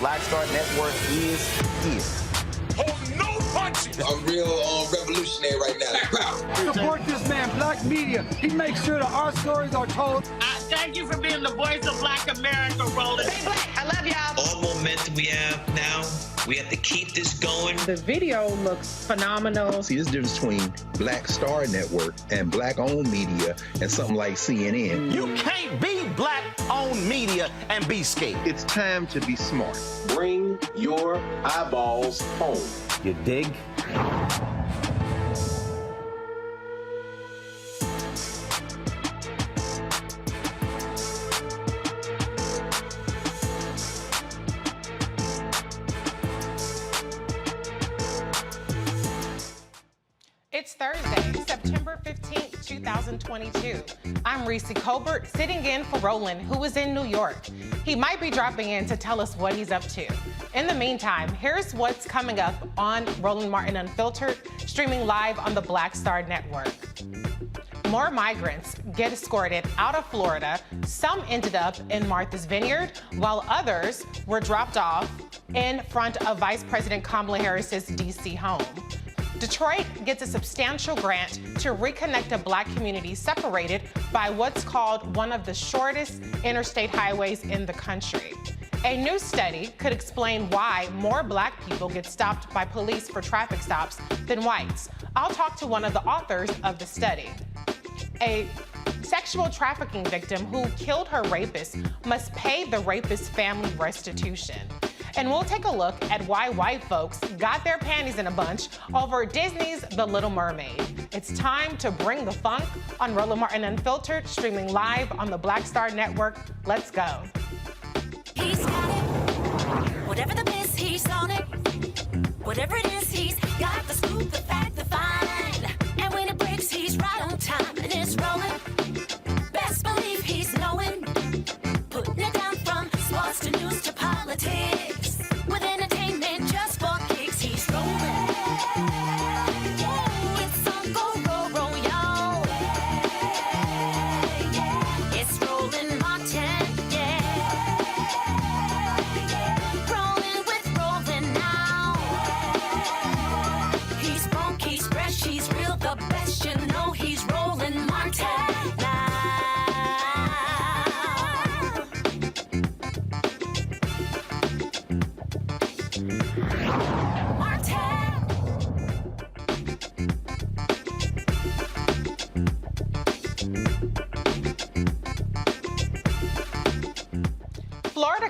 Black Star Network is here. Hold no punches! I'm real revolutionary right now. Support this man, Black Media. He makes sure that our stories are told. Thank you for being the voice of Black America, Roland. Stay black. I love y'all. All momentum we have now, we have to keep this going. The video looks phenomenal. See, this difference between Black Star Network and Black-owned media and something like CNN. You can't be Black-owned media and be scared. It's time to be smart. Bring your eyeballs home. You dig? It's Thursday, September 15th, 2022. I'm Reese Colbert, sitting in for Roland, who is in New York. He might be dropping in to tell us what he's up to. In the meantime, here's what's coming up on Roland Martin Unfiltered, streaming live on the Black Star Network. More migrants get escorted out of Florida. Some ended up in Martha's Vineyard, while others were dropped off in front of Vice President Kamala Harris's D.C. home. Detroit gets a substantial grant to reconnect a Black community separated by what's called one of the shortest interstate highways in the country. A new study could explain why more Black people get stopped by police for traffic stops than whites. I'll talk to one of the authors of the study. A sexual trafficking victim who killed her rapist must pay the rapist's family restitution. And we'll take a look at why white folks got their panties in a bunch over Disney's The Little Mermaid. It's time to bring the funk on Roland Martin Unfiltered, streaming live on the Black Star Network. Let's go. He's got it. Whatever the miss, he's on it. Whatever it is, he's got the scoop, the fact, the find. And when it breaks, he's right on time and it's rolling. Best believe he's knowing. Putting it down from sports to news to politics. With entertainment just for kicks, he's rolling. It's on go, roll, y'all. It's Roland Martin, yeah. Rolling with Roland now. He's rolling.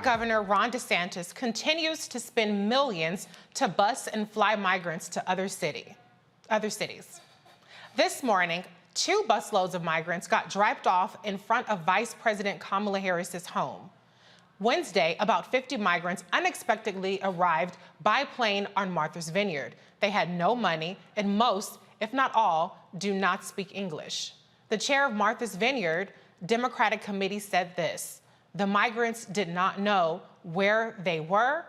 Governor Ron DeSantis continues to spend millions to bus and fly migrants to other cities. This morning, 2 busloads of migrants got dropped off in front of Vice President Kamala Harris's home. Wednesday, about 50 migrants unexpectedly arrived by plane on Martha's Vineyard. They had no money, and most, if not all, do not speak English. The chair of Martha's Vineyard Democratic Committee said this: the migrants did not know where they were.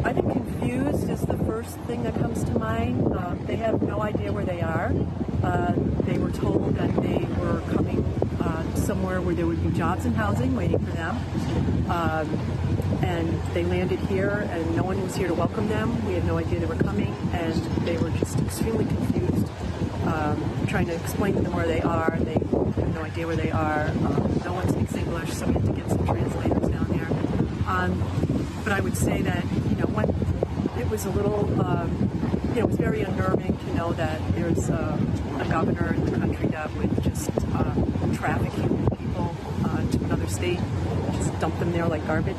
I think confused is the first thing that comes to mind. They have no idea where they are. They were told that they were coming somewhere where there would be jobs and housing waiting for them. And they landed here and no one was here to welcome them. We had no idea they were coming, and they were just extremely confused, trying to explain to them where they are. They have no idea where they are. No one speaks English, so we had to get some translators down there. But I would say that, when it was a little, it was very unnerving to know that there's a governor in the country that would just traffic people to another state, just dump them there like garbage.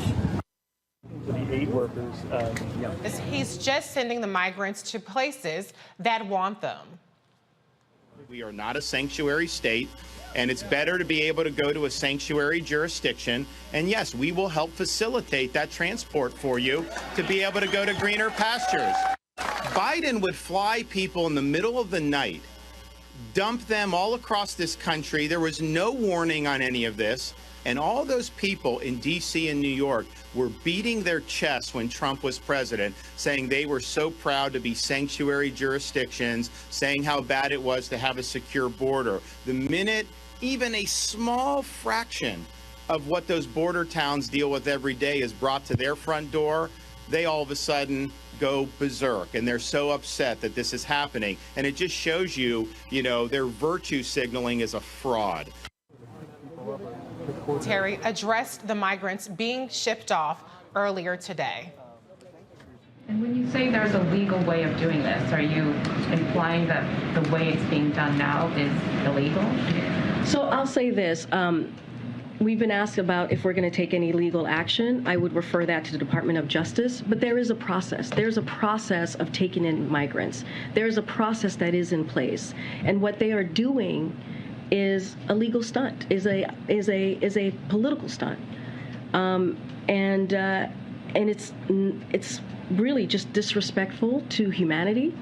The aid workers, He's just sending the migrants to places that want them. We are not a sanctuary state, and it's better to be able to go to a sanctuary jurisdiction. And yes, we will help facilitate that transport for you to be able to go to greener pastures. Biden would fly people in the middle of the night, dump them all across this country. There was no warning on any of this. And all those people in D.C. and New York were beating their chests when Trump was president, saying they were so proud to be sanctuary jurisdictions, saying how bad it was to have a secure border. The minute even a small fraction of what those border towns deal with every day is brought to their front door, they all of a sudden go berserk, and they're so upset that this is happening. And it just shows you, their virtue signaling is a fraud. Terry addressed the migrants being shipped off earlier today. And when you say there's a legal way of doing this, are you implying that the way it's being done now is illegal? So I'll say this. We've been asked about if we're going to take any legal action. I would refer that to the Department of Justice, but there is a process. There's a process of taking in migrants. There's a process that is in place, and what they are doing is a legal stunt, is a political stunt, and it's really just disrespectful to humanity.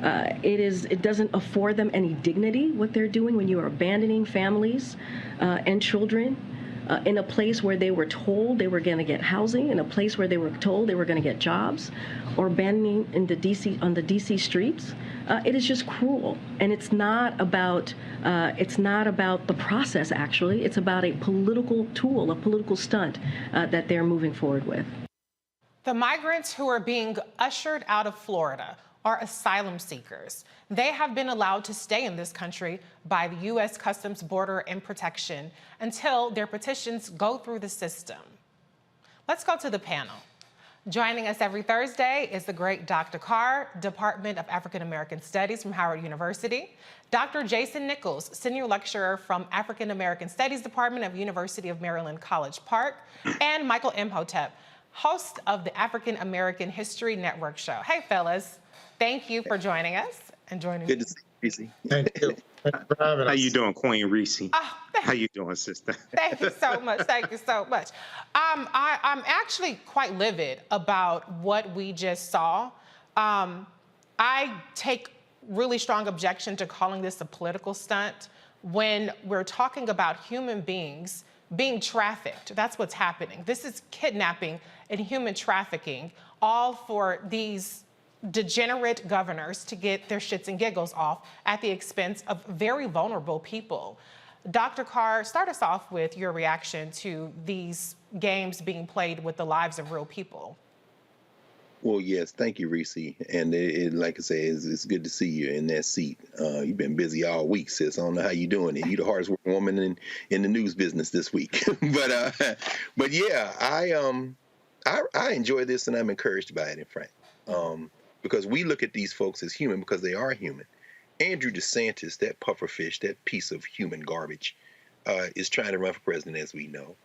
It doesn't afford them any dignity what they're doing when you are abandoning families and children in a place where they were told they were going to get housing, in a place where they were told they were going to get jobs, or abandoning on the DC streets. It is just cruel, and it's not about the process. Actually, it's about a political tool, a political stunt that they're moving forward with. The migrants who are being ushered out of Florida are asylum seekers. They have been allowed to stay in this country by the U.S. Customs, Border and Protection until their petitions go through the system. Let's go to the panel. Joining us every Thursday is the great Dr. Carr, Department of African American Studies from Howard University, Dr. Jason Nichols, Senior Lecturer from African American Studies Department of University of Maryland College Park, and Michael Imhotep, host of the African American History Network show. Hey, fellas. Thank you for joining us and joining me. Good to see you, Reese. thank you. Thanks for having us. How you doing, Queen Reese? Oh, How you doing, sister? Thank you so much. Thank you so much. I'm actually quite livid about what we just saw. I take really strong objection to calling this a political stunt when we're talking about human beings being trafficked. That's what's happening. This is kidnapping and human trafficking, all for these degenerate governors to get their shits and giggles off at the expense of very vulnerable people. Dr. Carr, start us off with your reaction to these games being played with the lives of real people. Well, yes, thank you, Reese. And like I say, it's good to see you in that seat. You've been busy all week, sis. I don't know how you're doing it. You're the hardest working woman in the news business this week. but yeah, I enjoy this, and I'm encouraged by it, in fact. Because we look at these folks as human because they are human. Andrew DeSantis, that pufferfish, that piece of human garbage, is trying to run for president, as we know.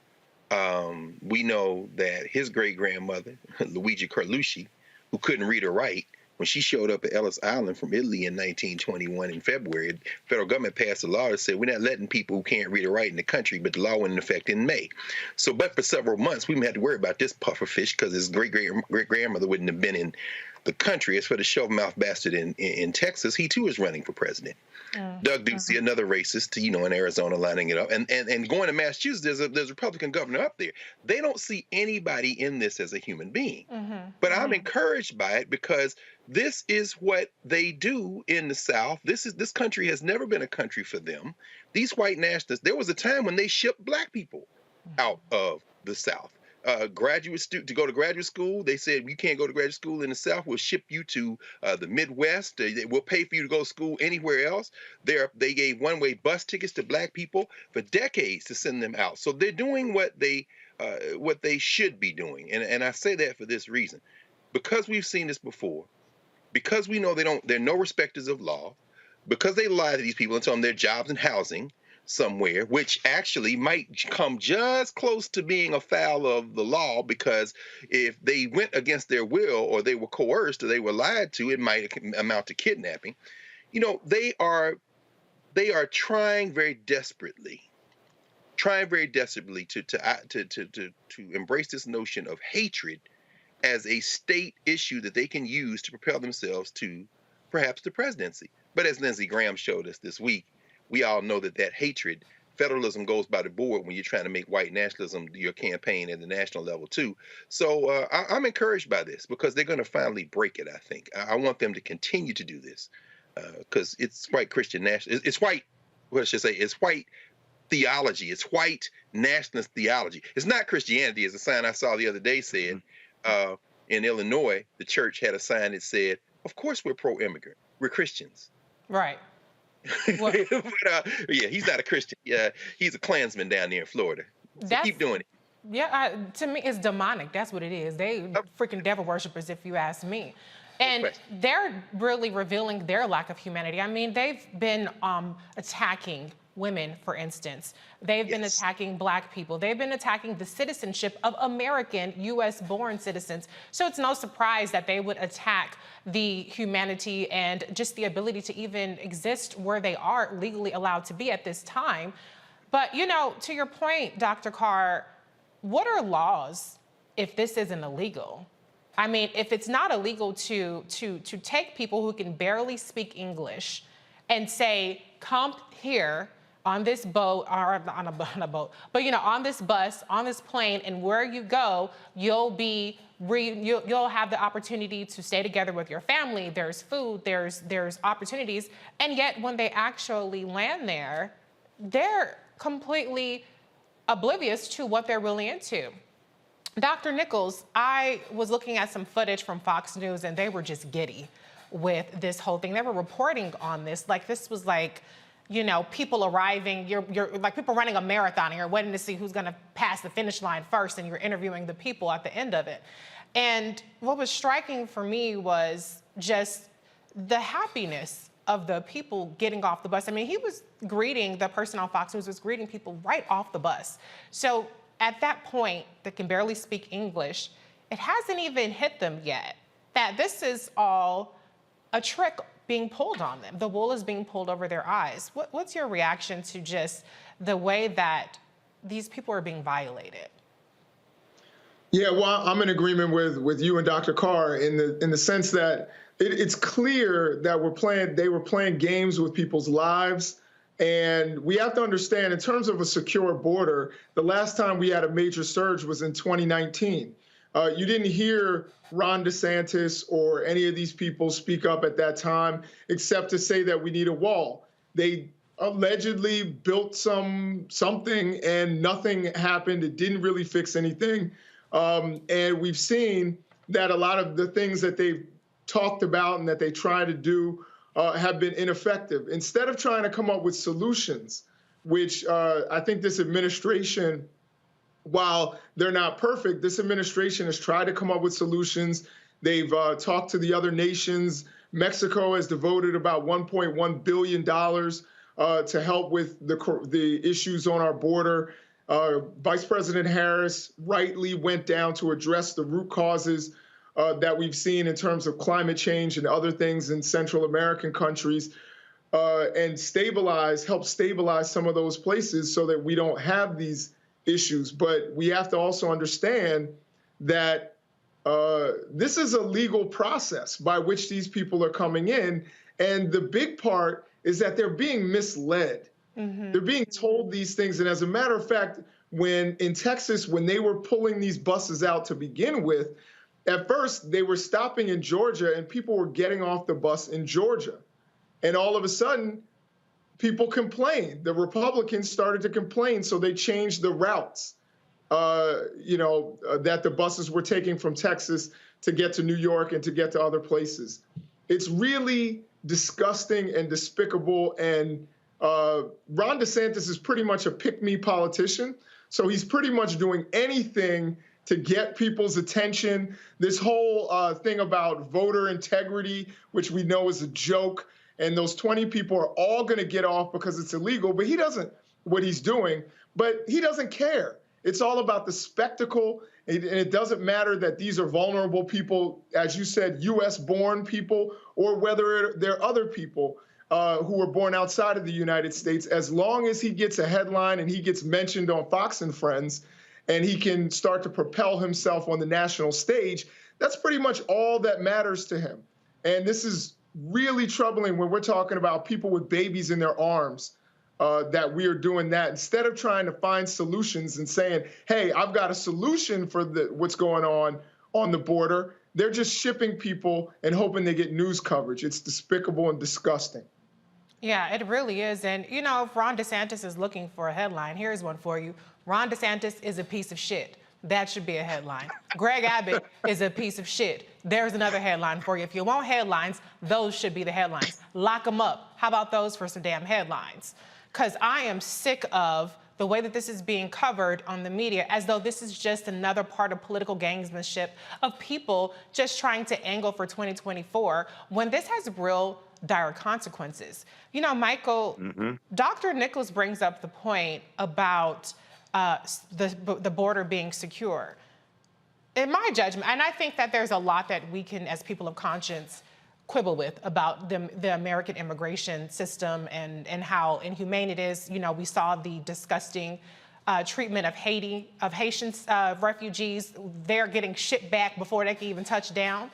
We know that his great-grandmother, Luigi Carlucci, who couldn't read or write, when she showed up at Ellis Island from Italy in 1921 in February, the federal government passed a law that said we're not letting people who can't read or write in the country, but the law went into effect in May. So, but for several months, we had to worry about this pufferfish because his great-grandmother wouldn't have been in the country. As for the shove-mouth bastard in Texas, he too is running for president. Doug Ducey, another racist, in Arizona, lining it up. And going to Massachusetts, there's a Republican governor up there. They don't see anybody in this as a human being. But I'm encouraged by it because this is what they do in the South. This country has never been a country for them. These white nationalists, there was a time when they shipped black people out of the South. To go to graduate school, they said, you can't go to graduate school in the South. We'll ship you to the Midwest. We'll pay for you to go to school anywhere else. They gave one-way bus tickets to black people for decades to send them out. So they're doing what they should be doing. And I say that for this reason. Because we've seen this before, because we know they're no respecters of law, because they lie to these people and tell them their jobs and housing somewhere, which actually might come just close to being afoul of the law, because if they went against their will or they were coerced or they were lied to, it might amount to kidnapping. They are trying very desperately to embrace this notion of hatred as a state issue that they can use to propel themselves to perhaps the presidency. But as Lindsey Graham showed us this week, we all know that hatred, federalism goes by the board when you're trying to make white nationalism your campaign at the national level too. So I'm encouraged by this because they're going to finally break it, I think. I want them to continue to do this because it's white Christian national. It's white, what should I say? It's white theology. It's white nationalist theology. It's not Christianity, as a sign I saw the other day said. In Illinois, the church had a sign that said, of course we're pro-immigrant. We're Christians. Right. But, yeah, he's not a Christian. He's a Klansman down there in Florida. So keep doing it. Yeah, to me, it's demonic. That's what it is. They freaking devil worshippers, if you ask me. And they're really revealing their lack of humanity. I mean, they've been attacking women, for instance. They've been attacking black people. They've been attacking the citizenship of American U.S.-born citizens. So it's no surprise that they would attack the humanity and just the ability to even exist where they are legally allowed to be at this time. But, to your point, Dr. Carr, what are laws if this isn't illegal? I mean, if it's not illegal to take people who can barely speak English and say, come here on this boat, or on a boat, but on this bus, on this plane, and where you go, you'll have the opportunity to stay together with your family. There's food, there's opportunities, and yet when they actually land there, they're completely oblivious to what they're really into. Dr. Nichols, I was looking at some footage from Fox News, and they were just giddy with this whole thing. They were reporting on this like this was like, people arriving, you're like people running a marathon and you're waiting to see who's going to pass the finish line first, and you're interviewing the people at the end of it. And what was striking for me was just the happiness of the people getting off the bus. I mean, the person on Fox News was greeting people right off the bus. So at that point, that can barely speak English, it hasn't even hit them yet that this is all a trick being pulled on them. The wool is being pulled over their eyes. What's your reaction to just the way that these people are being violated? Yeah, well, I'm in agreement with you and Dr. Carr in the sense that it's clear that they were playing games with people's lives. And we have to understand, in terms of a secure border, the last time we had a major surge was in 2019. You didn't hear Ron DeSantis or any of these people speak up at that time, except to say that we need a wall. They allegedly built something and nothing happened. It didn't really fix anything. And we've seen that a lot of the things that they've talked about and that they try to do have been ineffective. Instead of trying to come up with solutions, which I think this administration, while they're not perfect, this administration has tried to come up with solutions. They've talked to the other nations. Mexico has devoted about $1.1 billion to help with the issues on our border. Vice President Harris rightly went down to address the root causes that we've seen in terms of climate change and other things in Central American countries, and help stabilize some of those places so that we don't have these issues. But we have to also understand that this is a legal process by which these people are coming in. And the big part is that they're being misled. They're being told these things. And as a matter of fact, in Texas, when they were pulling these buses out to begin with, at first they were stopping in Georgia and people were getting off the bus in Georgia. And all of a sudden, people complained. The Republicans started to complain, so they changed the routes, that the buses were taking from Texas to get to New York and to get to other places. It's really disgusting and despicable. And Ron DeSantis is pretty much a pick-me politician. So he's pretty much doing anything to get people's attention. This whole thing about voter integrity, which we know is a joke, and those 20 people are all going to get off because it's illegal, but he doesn't, what he's doing, but he doesn't care. It's all about the spectacle, and it doesn't matter that these are vulnerable people, as you said, U.S.-born people, or whether they're other people who were born outside of the United States. As long as he gets a headline and he gets mentioned on Fox and Friends, and he can start to propel himself on the national stage, that's pretty much all that matters to him. And this is really troubling when we're talking about people with babies in their arms, that we are doing that. Instead of trying to find solutions and saying, hey, I've got a solution for what's going on the border, they're just shipping people and hoping they get news coverage. It's despicable and disgusting. Yeah, it really is. And, if Ron DeSantis is looking for a headline, here's one for you. Ron DeSantis is a piece of shit. That should be a headline. Greg Abbott is a piece of shit. There's another headline for you. If you want headlines, those should be the headlines. Lock them up. How about those for some damn headlines? Because I am sick of the way that this is being covered on the media, as though this is just another part of political gamesmanship of people just trying to angle for 2024, when this has real dire consequences. Michael, Dr. Nichols brings up the point about the border being secure. In my judgment, and I think that there's a lot that we can, as people of conscience, quibble with about the American immigration system and how inhumane it is. We saw the disgusting treatment of Haitian refugees. They're getting shipped back before they can even touch down.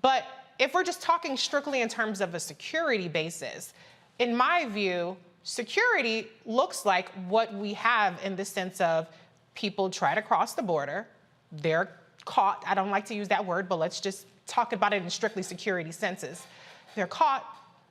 But if we're just talking strictly in terms of a security basis, in my view, security looks like what we have in the sense of people try to cross the border, they're caught. I don't like to use that word, but let's just talk about it in strictly security senses. They're caught,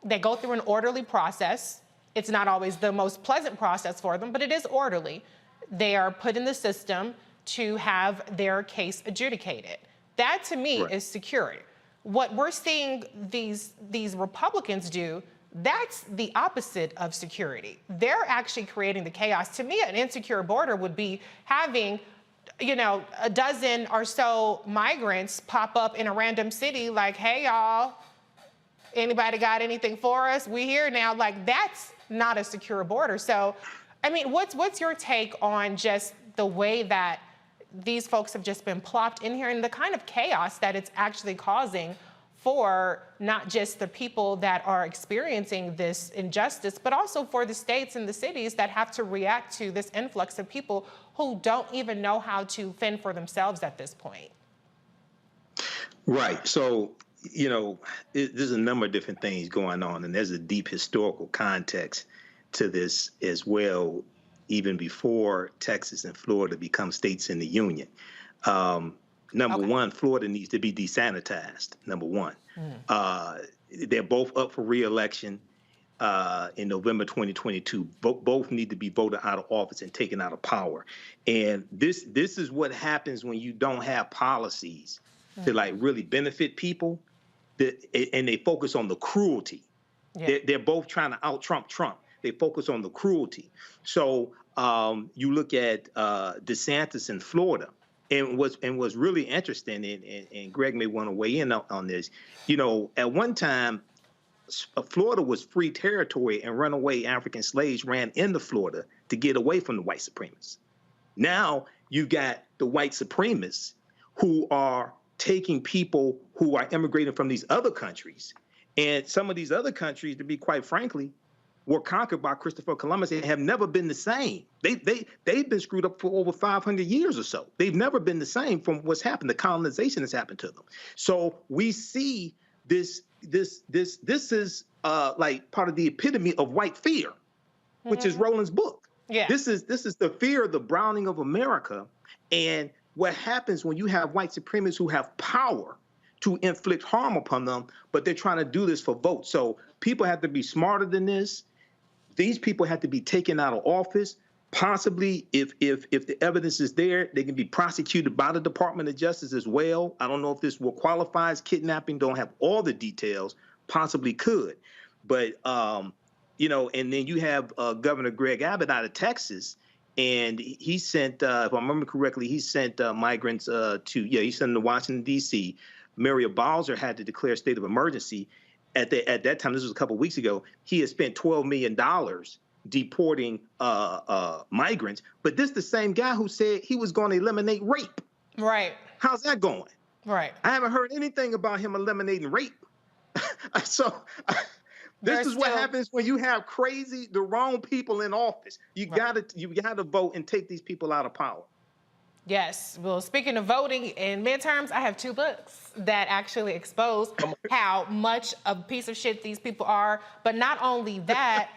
they go through an orderly process. It's not always the most pleasant process for them, but it is orderly. They are put in the system to have their case adjudicated. That, to me, is security. What we're seeing these Republicans do, that's the opposite of security. They're actually creating the chaos. To me, an insecure border would be having, a dozen or so migrants pop up in a random city like, hey, y'all, anybody got anything for us? We here now. Like, that's not a secure border. So, what's your take on just the way that these folks have just been plopped in here and the kind of chaos that it's actually causing for not just the people that are experiencing this injustice, but also for the states and the cities that have to react to this influx of people who don't even know how to fend for themselves at this point? Right. So, there's a number of different things going on, and there's a deep historical context to this as well, even before Texas and Florida become states in the union. Number one, Florida needs to be desanitized, number one. They're both up for re-election in November 2022. Both need to be voted out of office and taken out of power. And this is what happens when you don't have policies to really benefit people, and they focus on the cruelty. Yeah. They're both trying to out-Trump Trump. They focus on the cruelty. So you look at DeSantis in Florida. And what's really interesting, and Greg may want to weigh in on this, at one time, Florida was free territory, and runaway African slaves ran into Florida to get away from the white supremacists. Now you got the white supremacists who are taking people who are immigrating from these other countries, and some of these other countries, to be quite frankly, were conquered by Christopher Columbus and have never been the same. They've been screwed up for over 500 years or so. They've never been the same from what's happened. The colonization has happened to them. So we see this is like part of the epitome of white fear, which is Roland's book. Yeah. This is the fear of the browning of America. And what happens when you have white supremacists who have power to inflict harm upon them, but they're trying to do this for votes. So people have to be smarter than this. These people have to be taken out of office. Possibly, if the evidence is there, they can be prosecuted by the Department of Justice as well. I don't know if this will qualify as kidnapping. Don't have all the details. Possibly could. But, you know, and then you have Governor Greg Abbott out of Texas, and he sent, if I remember correctly, he sent migrants he sent them to Washington, D.C. Muriel Bowser had to declare a state of emergency. At that time, this was a couple of weeks ago, he had spent $12 million deporting migrants. But this is the same guy who said he was going to eliminate rape. Right. How's that going? Right. I haven't heard anything about him eliminating rape. So this is what happens when you have the wrong people in office. You gotta vote and take these people out of power. Yes. Well, speaking of voting in midterms, I have 2 books that actually expose how much of a piece of shit these people are. But not only that,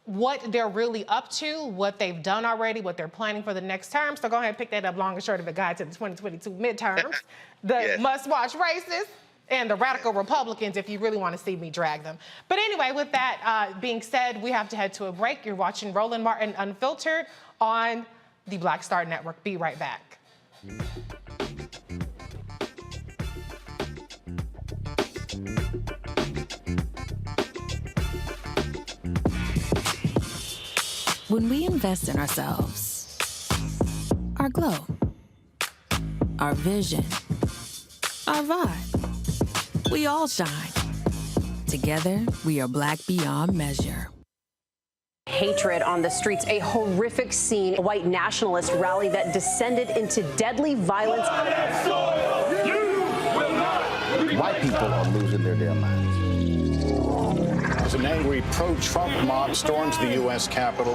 what they're really up to, what they've done already, what they're planning for the next term. So go ahead and pick that up, long and short of a guide to the 2022 midterms. The must-watch races and the radical Republicans, if you really want to see me drag them. But anyway, with that being said, we have to head to a break. You're watching Roland Martin Unfiltered on the Black Star Network. Be right back. When we invest in ourselves, our glow, our vision, our vibe, we all shine. Together, we are Black beyond measure. Hatred on the streets, a horrific scene, a white nationalist rally that descended into deadly violence. White people are losing their damn minds. As an angry pro-Trump mob storms the U.S. Capitol,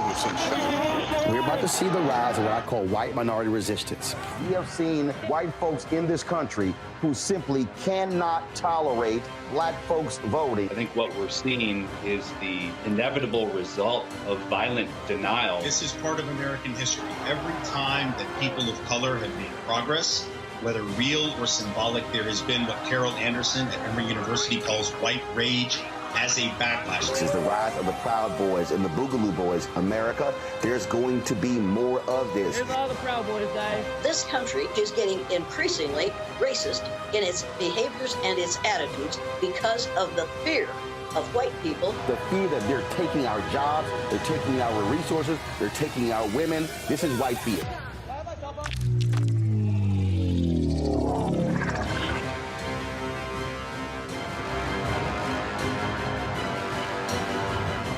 we're about to see the rise of what I call white minority resistance. We have seen white folks in this country who simply cannot tolerate black folks voting. I think what we're seeing is the inevitable result of violent denial. This is part of American history. Every time that people of color have made progress, whether real or symbolic, there has been what Carol Anderson at Emory University calls white rage as a backlash. This is the rise of the Proud Boys and the Boogaloo Boys. America, there's going to be more of this. Here's all the Proud Boys, guys. This country is getting increasingly racist in its behaviors and its attitudes because of the fear of white people. The fear that they're taking our jobs, they're taking our resources, they're taking our women. This is white fear.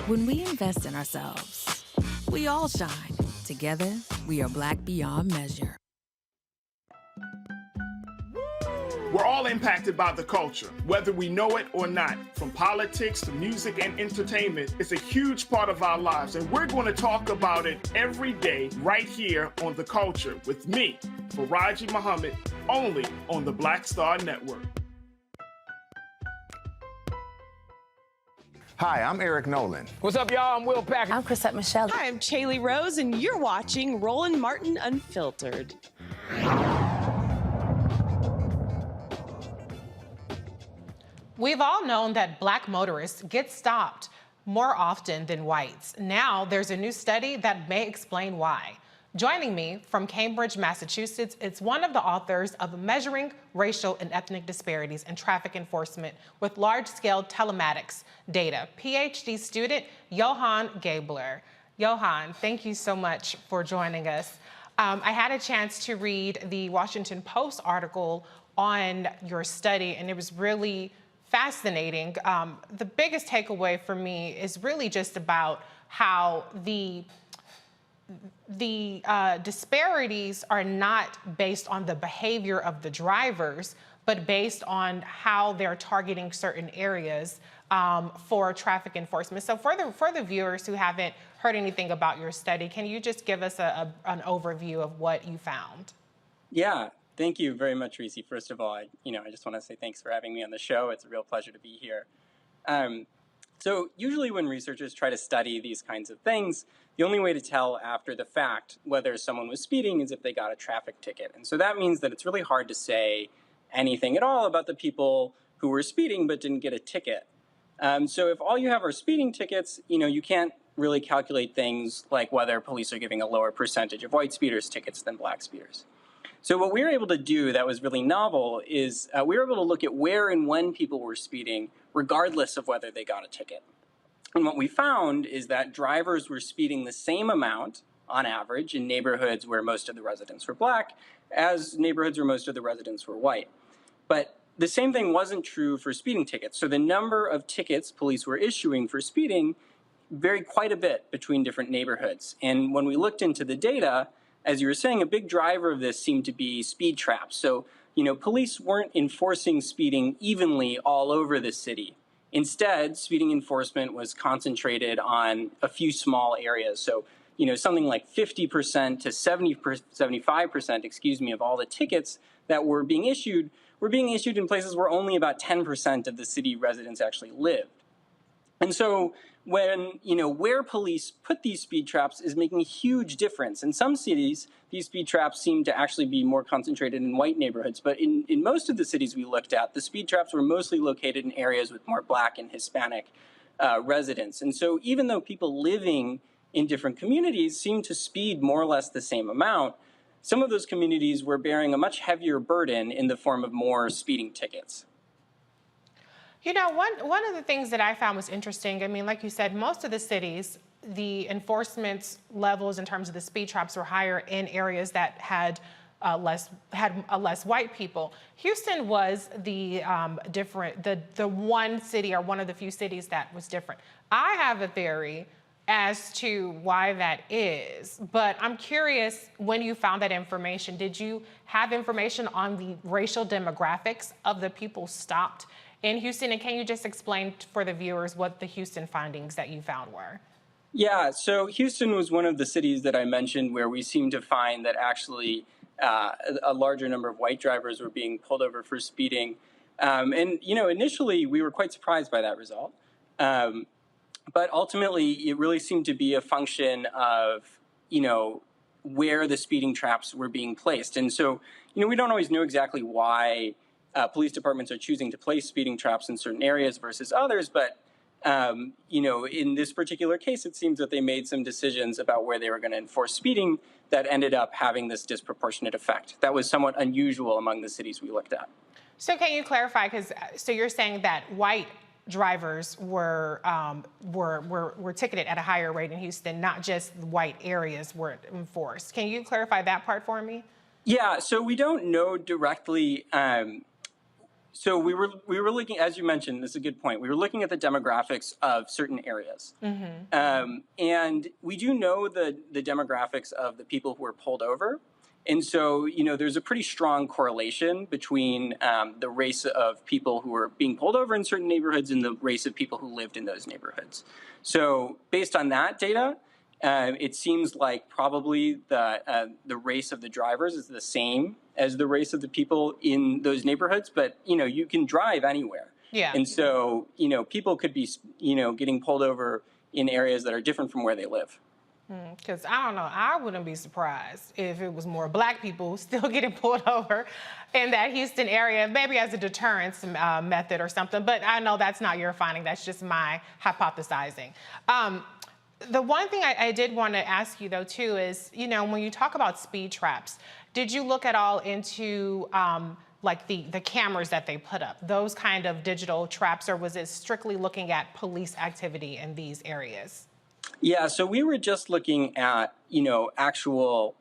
When we invest in ourselves, we all shine. Together, we are Black beyond measure. We're all impacted by the culture, whether we know it or not. From politics to music and entertainment, it's a huge part of our lives, and we're going to talk about it every day right here on The Culture with me, Faraji Muhammad, only on the Black Star Network. Hi, I'm Eric Nolan. What's up, y'all? I'm Will Packer. I'm Chrisette Michelle. Hi, I'm Chaley Rose, and you're watching Roland Martin Unfiltered. We've all known that black motorists get stopped more often than whites. Now there's a new study that may explain why. Joining me from Cambridge, Massachusetts, it's one of the authors of Measuring Racial and Ethnic Disparities in Traffic Enforcement with Large-Scale Telematics Data, PhD student Johan Gabler. Johan, thank you so much for joining us. I had a chance to read the Washington Post article on your study, and it was really fascinating. The biggest takeaway for me is really just about how the disparities are not based on the behavior of the drivers, but based on how they're targeting certain areas for traffic enforcement. So for the viewers who haven't heard anything about your study, can you just give us an overview of what you found? Yeah, thank you very much, Reese. First of all, I just want to say thanks for having me on the show. It's a real pleasure to be here. So usually when researchers try to study these kinds of things, the only way to tell after the fact whether someone was speeding is if they got a traffic ticket. And so that means that it's really hard to say anything at all about the people who were speeding but didn't get a ticket. So if all you have are speeding tickets, you can't really calculate things like whether police are giving a lower percentage of white speeders tickets than black speeders. So what we were able to do that was really novel is we were able to look at where and when people were speeding, regardless of whether they got a ticket. And what we found is that drivers were speeding the same amount on average in neighborhoods where most of the residents were black as neighborhoods where most of the residents were white. But the same thing wasn't true for speeding tickets. So the number of tickets police were issuing for speeding varied quite a bit between different neighborhoods. And when we looked into the data, as you were saying, a big driver of this seemed to be speed traps. So, police weren't enforcing speeding evenly all over the city. Instead, speeding enforcement was concentrated on a few small areas. So, something like 50% to 75%, of all the tickets that were being issued in places where only about 10% of the city residents actually lived. And so when, where police put these speed traps is making a huge difference. In some cities, these speed traps seem to actually be more concentrated in white neighborhoods. But in most of the cities we looked at, the speed traps were mostly located in areas with more black and Hispanic residents. And so even though people living in different communities seemed to speed more or less the same amount, some of those communities were bearing a much heavier burden in the form of more speeding tickets. One of the things that I found was interesting, like you said, most of the cities, the enforcement levels in terms of the speed traps were higher in areas that had less white people. Houston was the one city or one of the few cities that was different. I have a theory as to why that is, but I'm curious, when you found that information, did you have information on the racial demographics of the people stopped in Houston? And can you just explain for the viewers what the Houston findings that you found were? Yeah, so Houston was one of the cities that I mentioned where we seemed to find that actually a larger number of white drivers were being pulled over for speeding. And, initially we were quite surprised by that result. But ultimately, it really seemed to be a function of, where the speeding traps were being placed. And so, we don't always know exactly why police departments are choosing to place speeding traps in certain areas versus others. But, in this particular case, it seems that they made some decisions about where they were going to enforce speeding that ended up having this disproportionate effect. That was somewhat unusual among the cities we looked at. So can you clarify, so you're saying that white drivers were ticketed at a higher rate in Houston, not just white areas were enforced. Can you clarify that part for me? Yeah, so we don't know directly. So we were looking, as you mentioned, this is a good point. We were looking at the demographics of certain areas. Mm-hmm. And we do know the demographics of the people who were pulled over. And so, there's a pretty strong correlation between the race of people who were being pulled over in certain neighborhoods and the race of people who lived in those neighborhoods. So based on that data, it seems like probably the race of the drivers is the same as the race of the people in those neighborhoods. But, you can drive anywhere. Yeah. And so, people could be, getting pulled over in areas that are different from where they live. Because I don't know, I wouldn't be surprised if it was more black people still getting pulled over in that Houston area, maybe as a deterrence method or something. But I know that's not your finding. That's just my hypothesizing. The one thing I did want to ask you, though, too, is, when you talk about speed traps, did you look at all into like the cameras that they put up, those kind of digital traps, or was it strictly looking at police activity in these areas? Yeah, so we were just looking at, actual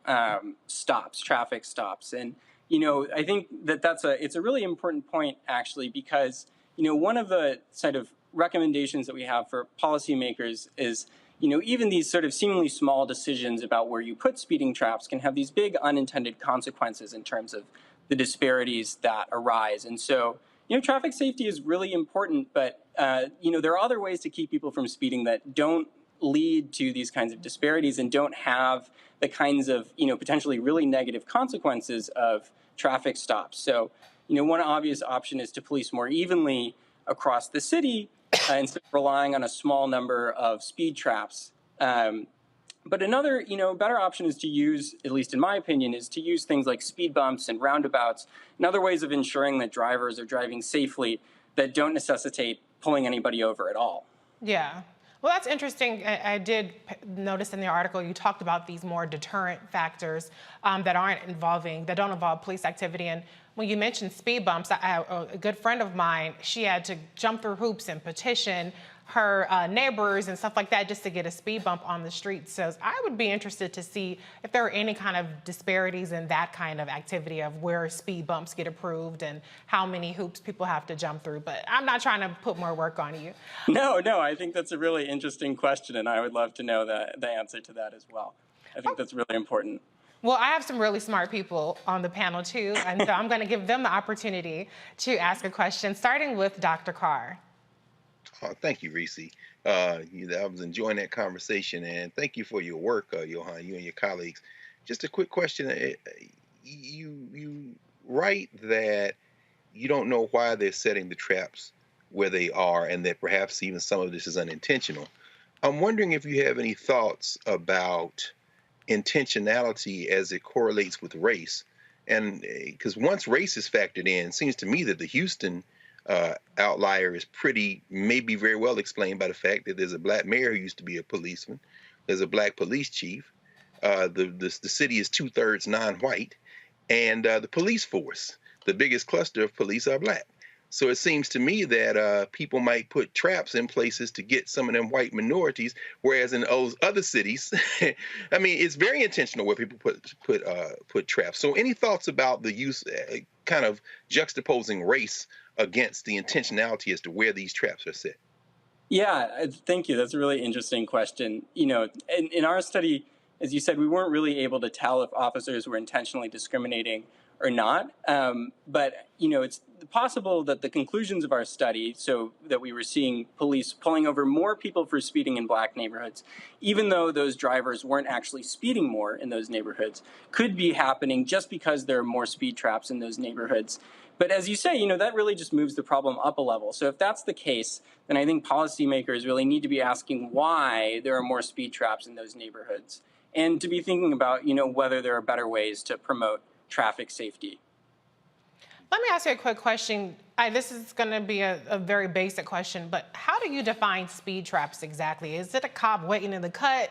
stops, traffic stops. And, I think that it's a really important point, actually, because, one of the sort of recommendations that we have for policymakers is, even these sort of seemingly small decisions about where you put speeding traps can have these big unintended consequences in terms of the disparities that arise. And so, traffic safety is really important, but, there are other ways to keep people from speeding that don't lead to these kinds of disparities and don't have the kinds of, potentially really negative consequences of traffic stops. So, one obvious option is to police more evenly across the city instead of relying on a small number of speed traps. But another, better option is to use, at least in my opinion, is to use things like speed bumps and roundabouts and other ways of ensuring that drivers are driving safely that don't necessitate pulling anybody over at all. Yeah. Well, that's interesting. I did notice in the article you talked about these more deterrent factors that don't involve police activity. And when you mentioned speed bumps, a good friend of mine, she had to jump through hoops and petition her neighbors and stuff like that just to get a speed bump on the street. So I would be interested to see if there are any kind of disparities in that kind of activity of where speed bumps get approved and how many hoops people have to jump through. But I'm not trying to put more work on you. No, I think that's a really interesting question, and I would love to know the answer to that as well. I think that's really important. Well, I have some really smart people on the panel too, and so I'm going to give them the opportunity to ask a question, starting with Dr. Carr. Oh, thank you, Reese. I was enjoying that conversation, and thank you for your work, Johan, you and your colleagues. Just a quick question. You write that you don't know why they're setting the traps where they are, and that perhaps even some of this is unintentional. I'm wondering if you have any thoughts about intentionality as it correlates with race. And because once race is factored in, it seems to me that the Houston outlier is maybe very well explained by the fact that there's a black mayor who used to be a policeman. There's a black police chief. The city is 2/3 non-white, and the police force, the biggest cluster of police, are black. So it seems to me that people might put traps in places to get some of them white minorities, whereas in those other cities, I mean, it's very intentional where people put traps. So any thoughts about the use, kind of juxtaposing race against the intentionality as to where these traps are set? Yeah, thank you. That's a really interesting question. In our study, as you said, we weren't really able to tell if officers were intentionally discriminating or not. But, it's possible that the conclusions of our study, so that we were seeing police pulling over more people for speeding in black neighborhoods, even though those drivers weren't actually speeding more in those neighborhoods, could be happening just because there are more speed traps in those neighborhoods. But as you say, that really just moves the problem up a level. So if that's the case, then I think policymakers really need to be asking why there are more speed traps in those neighborhoods, and to be thinking about, whether there are better ways to promote traffic safety. Let me ask you a quick question. This is going to be a very basic question, but how do you define speed traps exactly? Is it a cop waiting in the cut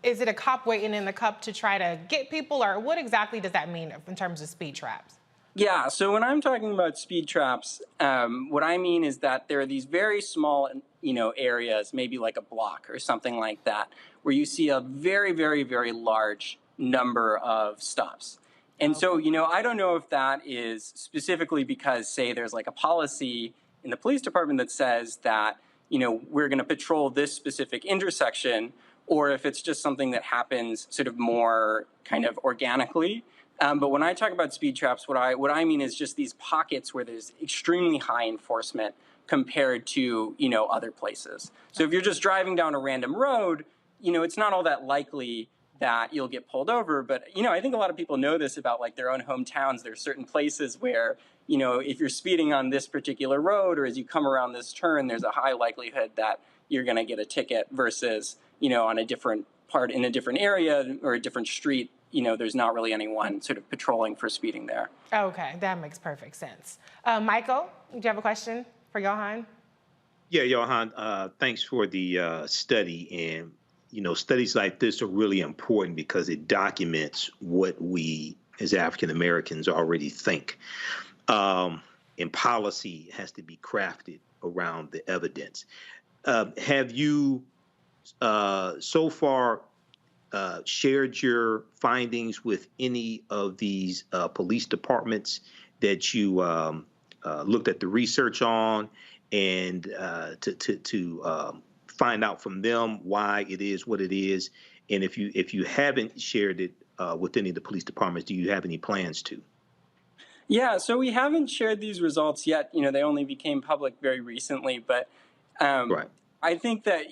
is it a cop waiting in the cup to try to get people, or what exactly does that mean in terms of speed traps? Yeah, so when I'm talking about speed traps, what I mean is that there are these very small, areas, maybe like a block or something like that, where you see a very, very, very large number of stops. And so, I don't know if that is specifically because, say, there's like a policy in the police department that says that, we're going to patrol this specific intersection, or if it's just something that happens sort of more kind of organically. But when I talk about speed traps, what I mean is just these pockets where there's extremely high enforcement compared to, other places. So if you're just driving down a random road, it's not all that likely that you'll get pulled over. But, I think a lot of people know this about like their own hometowns. There are certain places where, if you're speeding on this particular road, or as you come around this turn, there's a high likelihood that you're going to get a ticket versus, on a different part in a different area or a different street, there's not really anyone sort of patrolling for speeding there. Okay, that makes perfect sense. Michael, do you have a question for Johan? Yeah, Johan, thanks for the study. And, studies like this are really important because it documents what we as African Americans already think. And policy has to be crafted around the evidence. Have you so far shared your findings with any of these police departments that you looked at the research on, and to find out from them why it is what it is. And if you haven't shared it with any of the police departments, do you have any plans to? Yeah, so we haven't shared these results yet. They only became public very recently, but Right. I think that,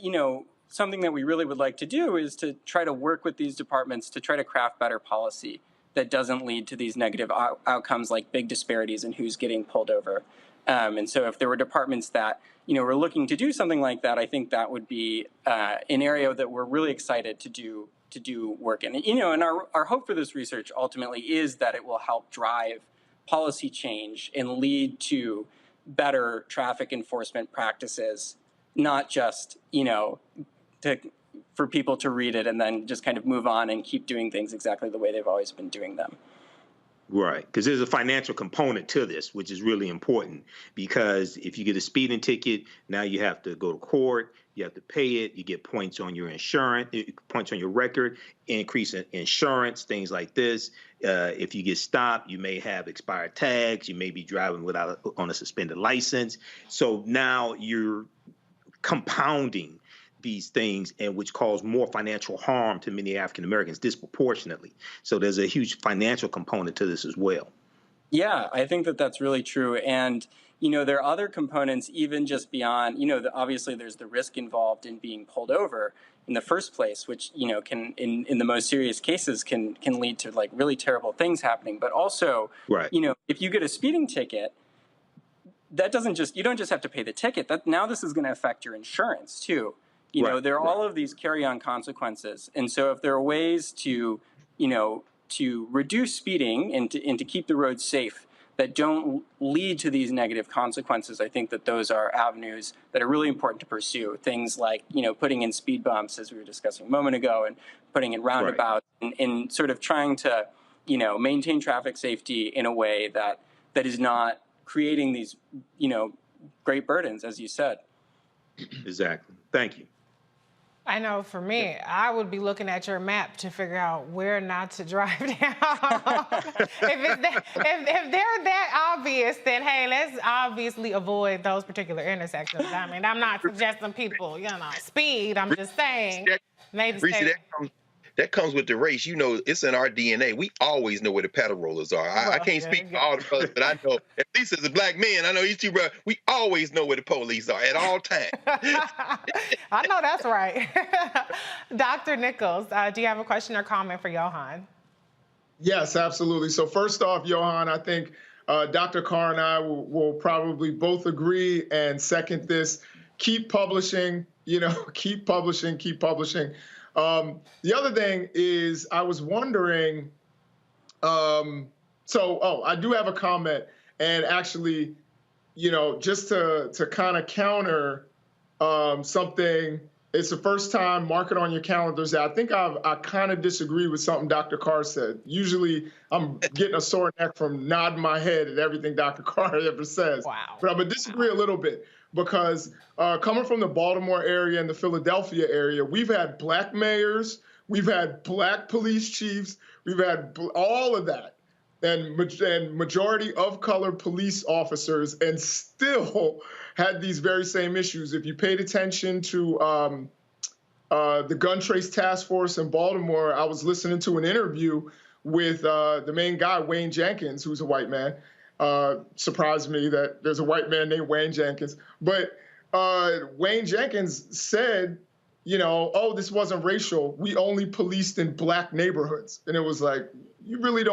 something that we really would like to do is to try to work with these departments to try to craft better policy that doesn't lead to these negative outcomes like big disparities in who's getting pulled over. And so if there were departments that, were looking to do something like that, I think that would be an area that we're really excited to do work in. And our hope for this research ultimately is that it will help drive policy change and lead to better traffic enforcement practices, not just, for people to read it and then just kind of move on and keep doing things exactly the way they've always been doing them. Right, because there's a financial component to this, which is really important, because if you get a speeding ticket, now you have to go to court, you have to pay it, you get points on your insurance, points on your record, increase in insurance, things like this. If you get stopped, you may have expired tags, you may be driving on a suspended license. So now you're compounding these things, and which cause more financial harm to many African Americans disproportionately. So there's a huge financial component to this as well. Yeah, I think that that's really true. And, there are other components even just beyond, obviously there's the risk involved in being pulled over in the first place, which, can, in the most serious cases, can lead to like really terrible things happening. But also, right. If you get a speeding ticket, that you don't just have to pay the ticket. Now this is going to affect your insurance too. There are all of these carry-on consequences. And so if there are ways to, to reduce speeding and to keep the roads safe that don't lead to these negative consequences, I think that those are avenues that are really important to pursue. Things like, putting in speed bumps, as we were discussing a moment ago, and putting in roundabouts, and sort of trying to, maintain traffic safety in a way that is not creating these, great burdens, as you said. Exactly. Thank you. I know for me, I would be looking at your map to figure out where not to drive down. if they're that obvious, then hey, let's obviously avoid those particular intersections. I mean, I'm not suggesting people, speed. I'm just saying maybe stay. That comes with the race. It's in our DNA. We always know where the pedal rollers are. I can't speak for all the brothers, but I know, at least as a black man, I know you two brothers, we always know where the police are at all times. I know that's right. Dr. Nichols, do you have a question or comment for Johan? Yes, absolutely. So first off, Johan, I think Dr. Carr and I will probably both agree and second this. Keep publishing, keep publishing, keep publishing. The other thing is I was wondering, I do have a comment, and actually, just to kind of counter something, it's the first time, mark it on your calendars. I think I kind of disagree with something Dr. Carr said. Usually I'm getting a sore neck from nodding my head at everything Dr. Carr ever says. Wow. But I'm going to disagree a little bit. Because coming from the Baltimore area and the Philadelphia area, we've had black mayors, we've had black police chiefs, we've had all of that, and majority of color police officers, and still had these very same issues. If you paid attention to the Gun Trace Task Force in Baltimore, I was listening to an interview with the main guy, Wayne Jenkins, who's a white man. Surprised me that there's a white man named Wayne Jenkins. But Wayne Jenkins said, this wasn't racial. We only policed in black neighborhoods. And it was like, you really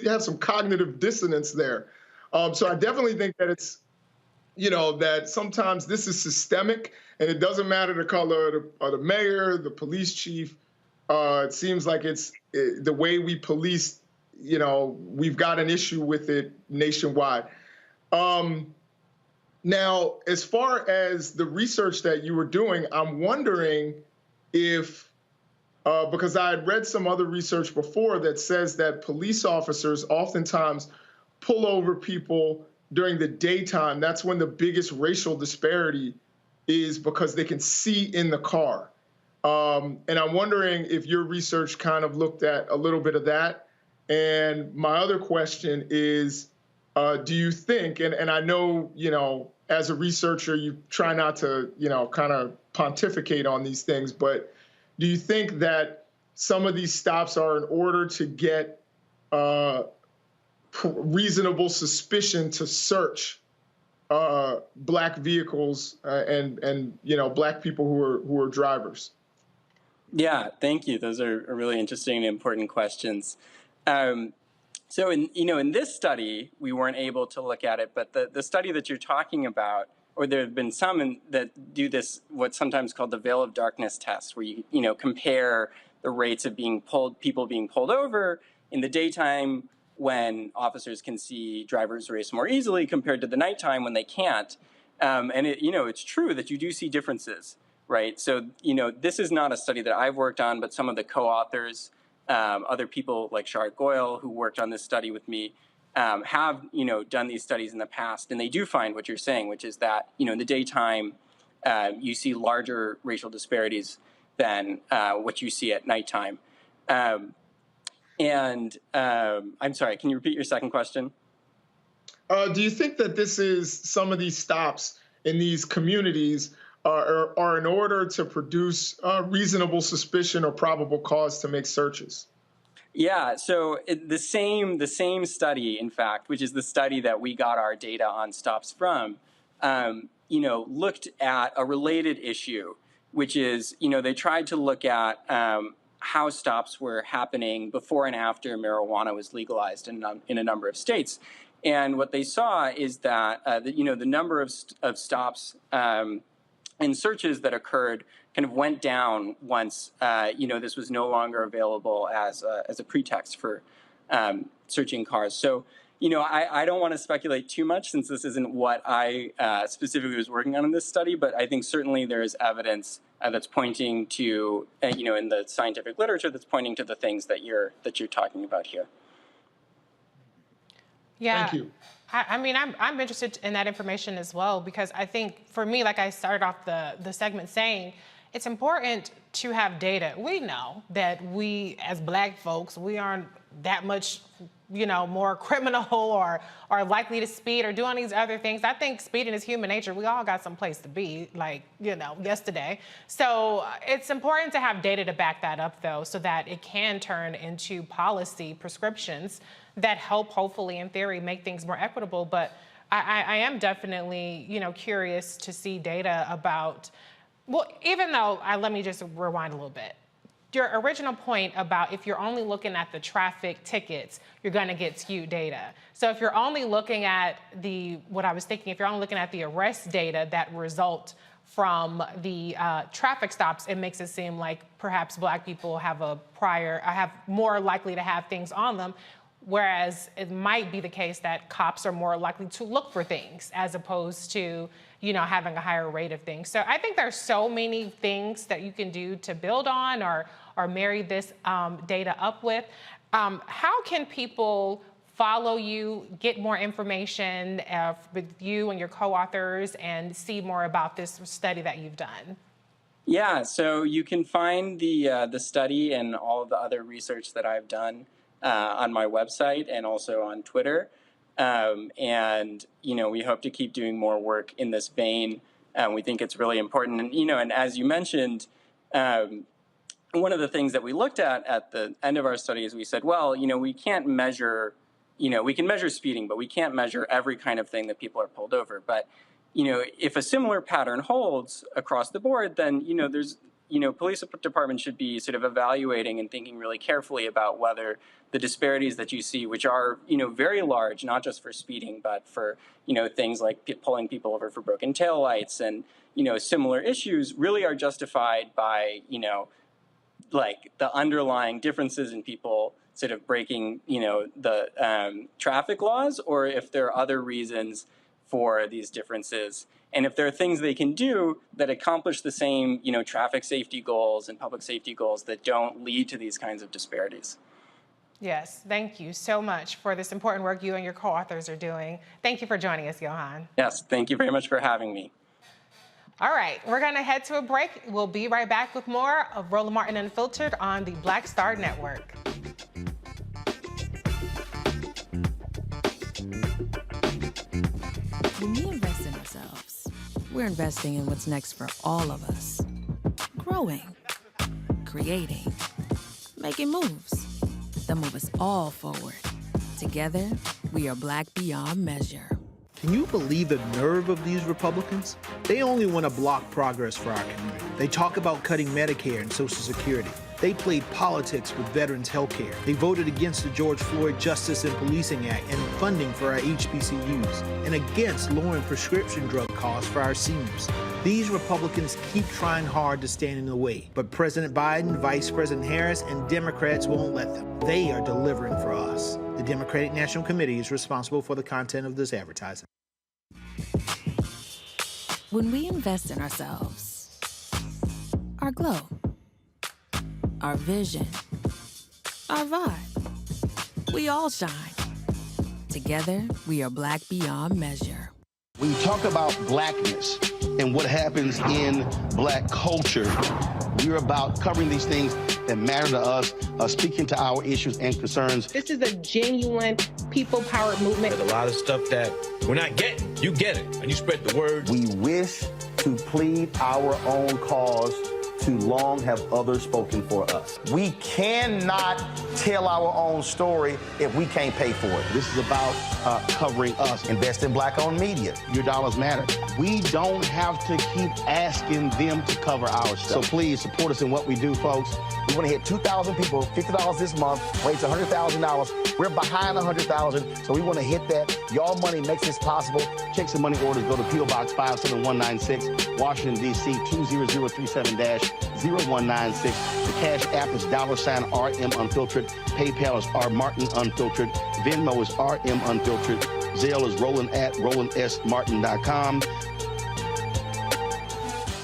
have some cognitive dissonance there. So I definitely think that it's, that sometimes this is systemic, and it doesn't matter the color of the mayor, the police chief. It seems like it's the way we police. We've got an issue with it nationwide. Now, as far as the research that you were doing, I'm wondering if, because I had read some other research before that says that police officers oftentimes pull over people during the daytime. That's when the biggest racial disparity is, because they can see in the car. And I'm wondering if your research kind of looked at a little bit of that. And my other question is, do you think, and I know, as a researcher, you try not to, kind of pontificate on these things, but do you think that some of these stops are in order to get reasonable suspicion to search Black vehicles and Black people who are drivers? Yeah, thank you. Those are really interesting and important questions. So in this study, we weren't able to look at it, but the study that you're talking about, or there have been some that do this, what's sometimes called the veil of darkness test, where you compare the rates of people being pulled over in the daytime when officers can see drivers race more easily compared to the nighttime when they can't. And it's true that you do see differences, right? So, this is not a study that I've worked on, but some of the co-authors, other people like Shard Goyle, who worked on this study with me, have, done these studies in the past. And they do find what you're saying, which is that, in the daytime, you see larger racial disparities than what you see at nighttime. I'm sorry, can you repeat your second question? Do you think that this is some of these stops in these communities are in order to produce reasonable suspicion or probable cause to make searches? Yeah, so the same study, in fact, which is the study that we got our data on stops from, looked at a related issue, which is, they tried to look at how stops were happening before and after marijuana was legalized in a number of states. And what they saw is that, the number of stops and searches that occurred kind of went down once, this was no longer available as a pretext for searching cars. So, I don't want to speculate too much since this isn't what I specifically was working on in this study, but I think certainly there is evidence that's pointing to, in the scientific literature, that's pointing to the things that you're talking about here. Yeah. Thank you. I'm interested in that information as well, because I think for me, like I started off the segment saying, it's important to have data. We know that we, as Black folks, we aren't that much, more criminal or likely to speed or do all these other things. I think speeding is human nature. We all got some place to be, yesterday. So it's important to have data to back that up, though, so that it can turn into policy prescriptions that help, hopefully, in theory, make things more equitable. But I am definitely, curious to see data about, well, even though, let me just rewind a little bit. Your original point about if you're only looking at the traffic tickets, you're going to get skewed data. So if you're only looking at if you're only looking at the arrest data that result from the traffic stops, it makes it seem like perhaps Black people have more likely to have things on them, whereas it might be the case that cops are more likely to look for things as opposed to, having a higher rate of things. So I think there's so many things that you can do to build on or marry this data up with. How can people follow you, get more information with you and your co-authors, and see more about this study that you've done? Yeah, so you can find the study and all of the other research that I've done on my website and also on Twitter. We hope to keep doing more work in this vein. We think it's really important. And as you mentioned, one of the things that we looked at the end of our study is we said, well, we can't measure, we can measure speeding, but we can't measure every kind of thing that people are pulled over. But, if a similar pattern holds across the board, then, there's, police departments should be sort of evaluating and thinking really carefully about whether the disparities that you see, which are, very large, not just for speeding, but for, things like pulling people over for broken taillights and, similar issues really are justified by, like the underlying differences in people sort of breaking, the traffic laws, or if there are other reasons for these differences. And if there are things they can do that accomplish the same, traffic safety goals and public safety goals that don't lead to these kinds of disparities. Yes, thank you so much for this important work you and your co-authors are doing. Thank you for joining us, Johan. Yes, thank you very much for having me. All right, we're going to head to a break. We'll be right back with more of Roland Martin Unfiltered on the Black Star Network. we're investing in what's next for all of us. Growing, creating, making moves that move us all forward. Together, we are Black beyond measure. Can you believe the nerve of these Republicans? They only want to block progress for our community. They talk about cutting Medicare and Social Security. They played politics with veterans' health care. They voted against the George Floyd Justice and Policing Act and funding for our HBCUs, and against lowering prescription drug costs for our seniors. These Republicans keep trying hard to stand in the way, but President Biden, Vice President Harris, and Democrats won't let them. They are delivering for us. The Democratic National Committee is responsible for the content of this advertising. When we invest in ourselves, our glow, our vision, our vibe, we all shine. Together, we are Black beyond measure. When you talk about blackness and what happens in Black culture, we're about covering these things that matter to us, speaking to our issues and concerns. This is a genuine people-powered movement. There's a lot of stuff that we're not getting. You get it, and you spread the word. We wish to plead our own cause. Too long have others spoken for us. We cannot tell our own story if we can't pay for it. This is about covering us. Invest in Black-owned media. Your dollars matter. We don't have to keep asking them to cover our stuff. So please support us in what we do, folks. We want to hit 2,000 people, $50 this month, raise $100,000. We're behind $100,000, so we want to hit that. Y'all money makes this possible. Checks and money orders go to P.O. Box 57196, Washington, D.C. 20037-0196. The Cash App is $RM Unfiltered. PayPal is R Martin Unfiltered. Venmo is RM Unfiltered. Zelle is Roland at RolandSMartin.com.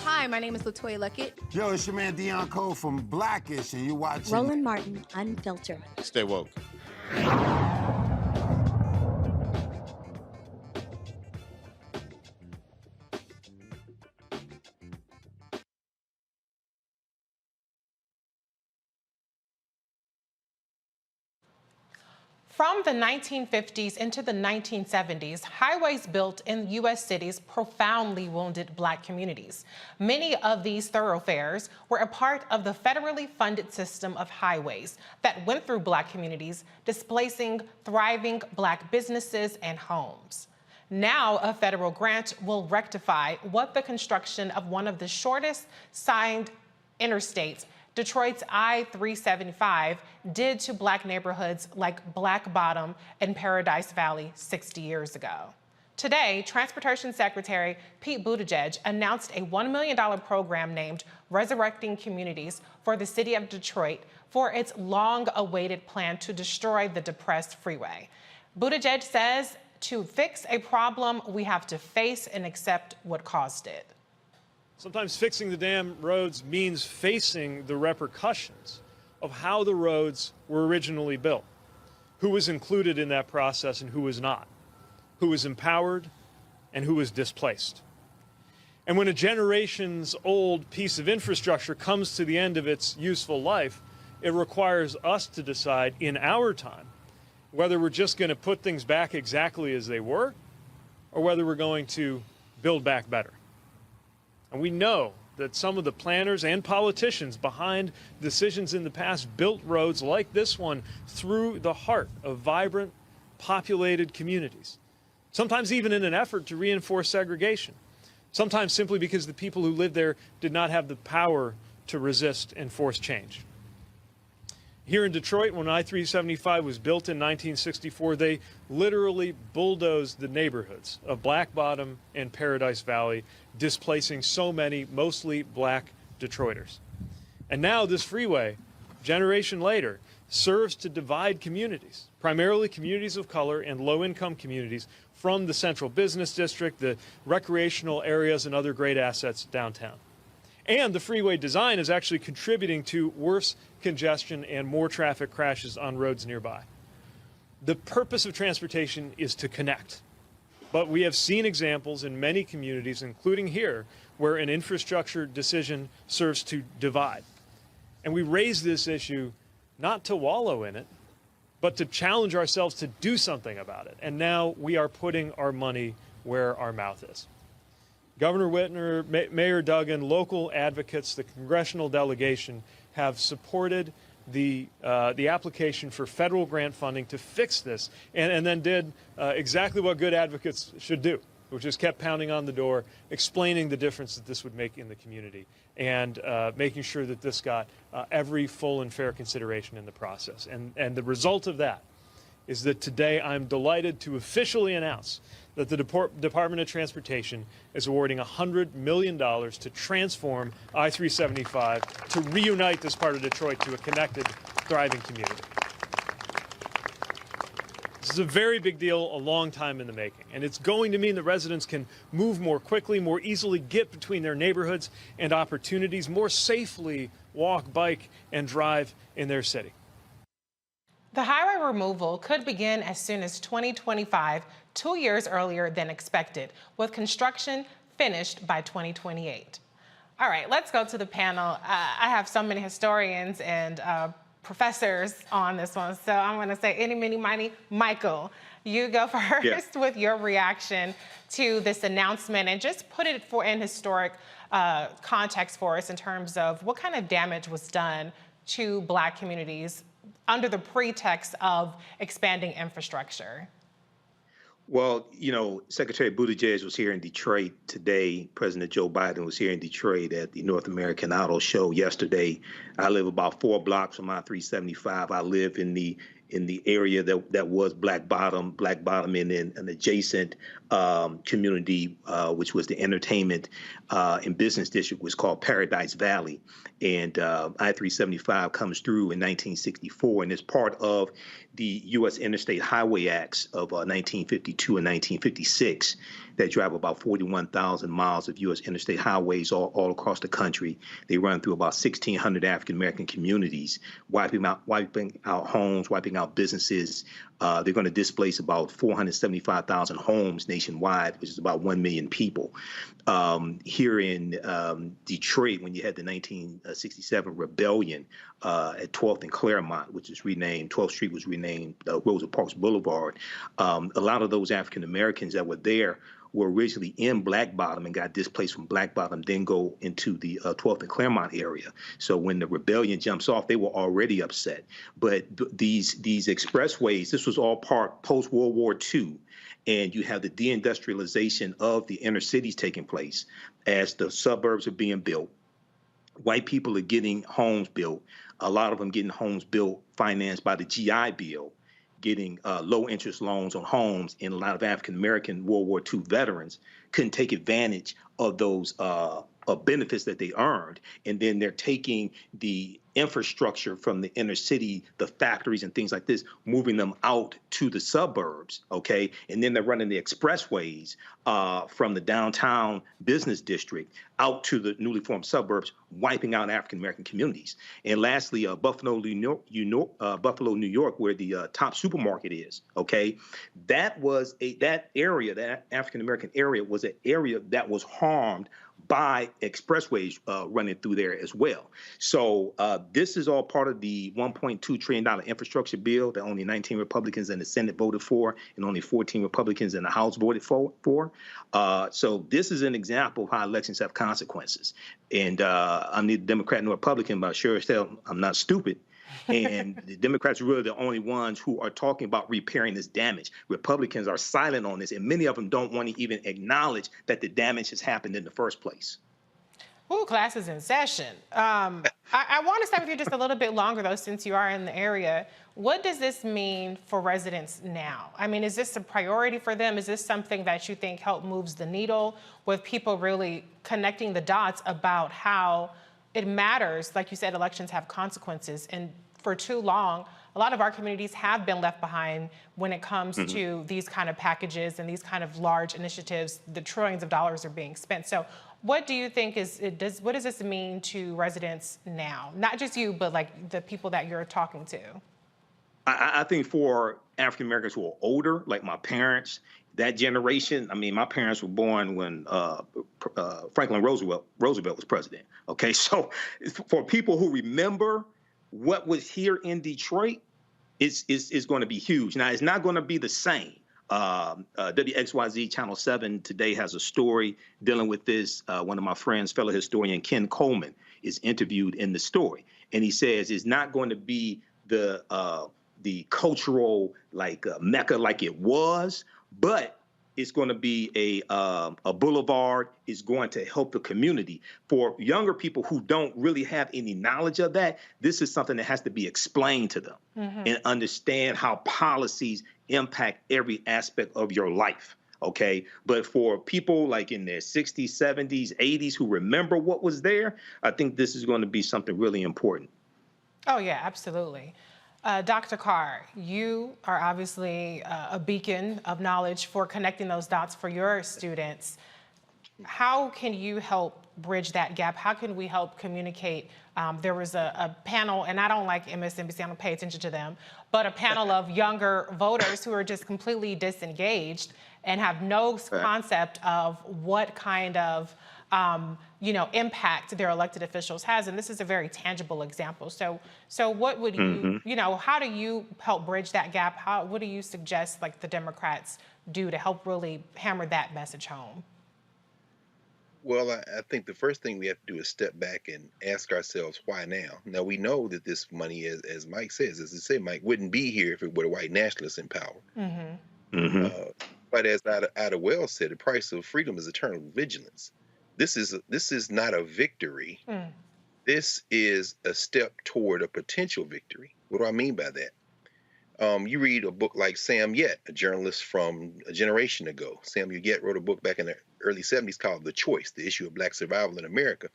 Hi, my name is LaToya Luckett. Yo, it's your man Dion Cole from Blackish, and you're watching Roland Martin Unfiltered. Stay woke. From the 1950s into the 1970s, highways built in U.S. cities profoundly wounded Black communities. Many of these thoroughfares were a part of the federally funded system of highways that went through Black communities, displacing thriving Black businesses and homes. Now, a federal grant will rectify what the construction of one of the shortest signed interstates, Detroit's I-375, did to Black neighborhoods like Black Bottom and Paradise Valley 60 years ago. Today, Transportation Secretary Pete Buttigieg announced a $1 million program named Resurrecting Communities for the city of Detroit for its long-awaited plan to destroy the depressed freeway. Buttigieg says to fix a problem, we have to face and accept what caused it. Sometimes fixing the damn roads means facing the repercussions of how the roads were originally built, who was included in that process and who was not, who was empowered and who was displaced. And when a generations-old piece of infrastructure comes to the end of its useful life, it requires us to decide in our time whether we're just going to put things back exactly as they were or whether we're going to build back better. And we know that some of the planners and politicians behind decisions in the past built roads like this one through the heart of vibrant, populated communities, sometimes even in an effort to reinforce segregation, sometimes simply because the people who lived there did not have the power to resist and force change. Here in Detroit, when I-375 was built in 1964, they literally bulldozed the neighborhoods of Black Bottom and Paradise Valley, displacing so many, mostly Black Detroiters. And now this freeway, a generation later, serves to divide communities, primarily communities of color and low-income communities, from the central business district, the recreational areas, and other great assets downtown. And the freeway design is actually contributing to worse congestion and more traffic crashes on roads nearby. The purpose of transportation is to connect. But we have seen examples in many communities, including here, where an infrastructure decision serves to divide. And we raise this issue not to wallow in it, but to challenge ourselves to do something about it. And now we are putting our money where our mouth is. Governor Whitmer, Mayor Duggan, local advocates, the congressional delegation have supported the application for federal grant funding to fix this, and then did exactly what good advocates should do, which is kept pounding on the door, explaining the difference that this would make in the community, and making sure that this got every full and fair consideration in the process. And the result of that is that today I'm delighted to officially announce that the Department of Transportation is awarding $100 million to transform I-375 to reunite this part of Detroit to a connected, thriving community. This is a very big deal, a long time in the making, and it's going to mean that residents can move more quickly, more easily get between their neighborhoods and opportunities, more safely walk, bike, and drive in their city. The highway removal could begin as soon as 2025, 2 years earlier than expected, with construction finished by 2028. All right, let's go to the panel. I have so many historians and professors on this one, so I'm going to say any, mini, miny. Michael, you go first with your reaction to this announcement, and just put it in historic context for us in terms of what kind of damage was done to Black communities under the pretext of expanding infrastructure. Well, you know, Secretary Buttigieg was here in Detroit today. President Joe Biden was here in Detroit at the North American Auto Show yesterday. I live about 4 blocks from I-375. I live in the area that was Black Bottom in an adjacent community, which was the entertainment and business district, was called Paradise Valley. And I-375 comes through in 1964, and it's part of the U.S. Interstate Highway Acts of 1952 and 1956 that drive about 41,000 miles of U.S. interstate highways all across the country. They run through about 1,600 African-American communities, wiping out homes, wiping out businesses. They're going to displace about 475,000 homes nationwide, which is about 1 million people. Here in Detroit, when you had the 1967 rebellion at 12th and Claremont, which is renamed, 12th Street was renamed Rosa Parks Boulevard, a lot of those African-Americans that were there were originally in Black Bottom and got displaced from Black Bottom, then go into the 12th and Claremont area. So when the rebellion jumps off, they were already upset. But these expressways, this was all part post-World War II. And you have the deindustrialization of the inner cities taking place as the suburbs are being built. White people are getting homes built, a lot of them getting homes built financed by the GI Bill, getting low interest loans on homes, and a lot of African-American World War II veterans couldn't take advantage of those benefits that they earned. And then they're taking the infrastructure from the inner city, the factories and things like this, moving them out to the suburbs, okay? And then they're running the expressways from the downtown business district out to the newly formed suburbs, wiping out African-American communities. And lastly, Buffalo, New York, where the top supermarket is, okay? That area, that African-American area, was an area that was harmed by expressways running through there as well. So this is all part of the $1.2 trillion infrastructure bill that only 19 Republicans in the Senate voted for and only 14 Republicans in the House voted for. So this is an example of how elections have consequences. And I'm neither Democrat nor Republican, but sure as hell I'm not stupid. And the Democrats are really the only ones who are talking about repairing this damage. Republicans are silent on this, and many of them don't want to even acknowledge that the damage has happened in the first place. Ooh, class is in session. I want to stay with you just a little bit longer, though, since you are in the area. What does this mean for residents now? I mean, is this a priority for them? Is this something that you think moves the needle with people really connecting the dots about how it matters? Like you said, elections have consequences, and for too long, a lot of our communities have been left behind when it comes to these kind of packages and these kind of large initiatives. The trillions of dollars are being spent. So what do you think what does this mean to residents now? Not just you, but like the people that you're talking to. I think for African Americans who are older, like my parents, that generation, I mean, my parents were born when Franklin Roosevelt was president. Okay, so for people who remember what was here in Detroit, it's going to be huge. Now, it's not going to be the same. WXYZ Channel 7 today has a story dealing with this. One of my friends, fellow historian Ken Coleman, is interviewed in the story, and he says it's not going to be the cultural mecca like it was, but it's going to be a boulevard. It's going to help the community. For younger people who don't really have any knowledge of that, this is something that has to be explained to them and understand how policies impact every aspect of your life. Okay. But for people like in their 60s, 70s, 80s who remember what was there, I think this is going to be something really important. Oh, yeah, absolutely. Dr. Carr, you are obviously a beacon of knowledge for connecting those dots for your students. How can you help bridge that gap? How can we help communicate? There was a panel, and I don't like MSNBC, I don't pay attention to them, but a panel of younger voters who are just completely disengaged and have no concept of what kind of impact their elected officials has. And this is a very tangible example. So what would you, how do you help bridge that gap? What do you suggest the Democrats do to help really hammer that message home? Well, I think the first thing we have to do is step back and ask ourselves, why now? Now, we know that this money, as Mike says, as he said, Mike wouldn't be here if it were the white nationalists in power. But as Ida Wells said, the price of freedom is eternal vigilance. This is not a victory. This is a step toward a potential victory. What do I mean by that? You read a book like Sam Yet, a journalist from a generation ago. Samuel Yet wrote a book back in the early 70s called The Choice, the issue of Black survival in America.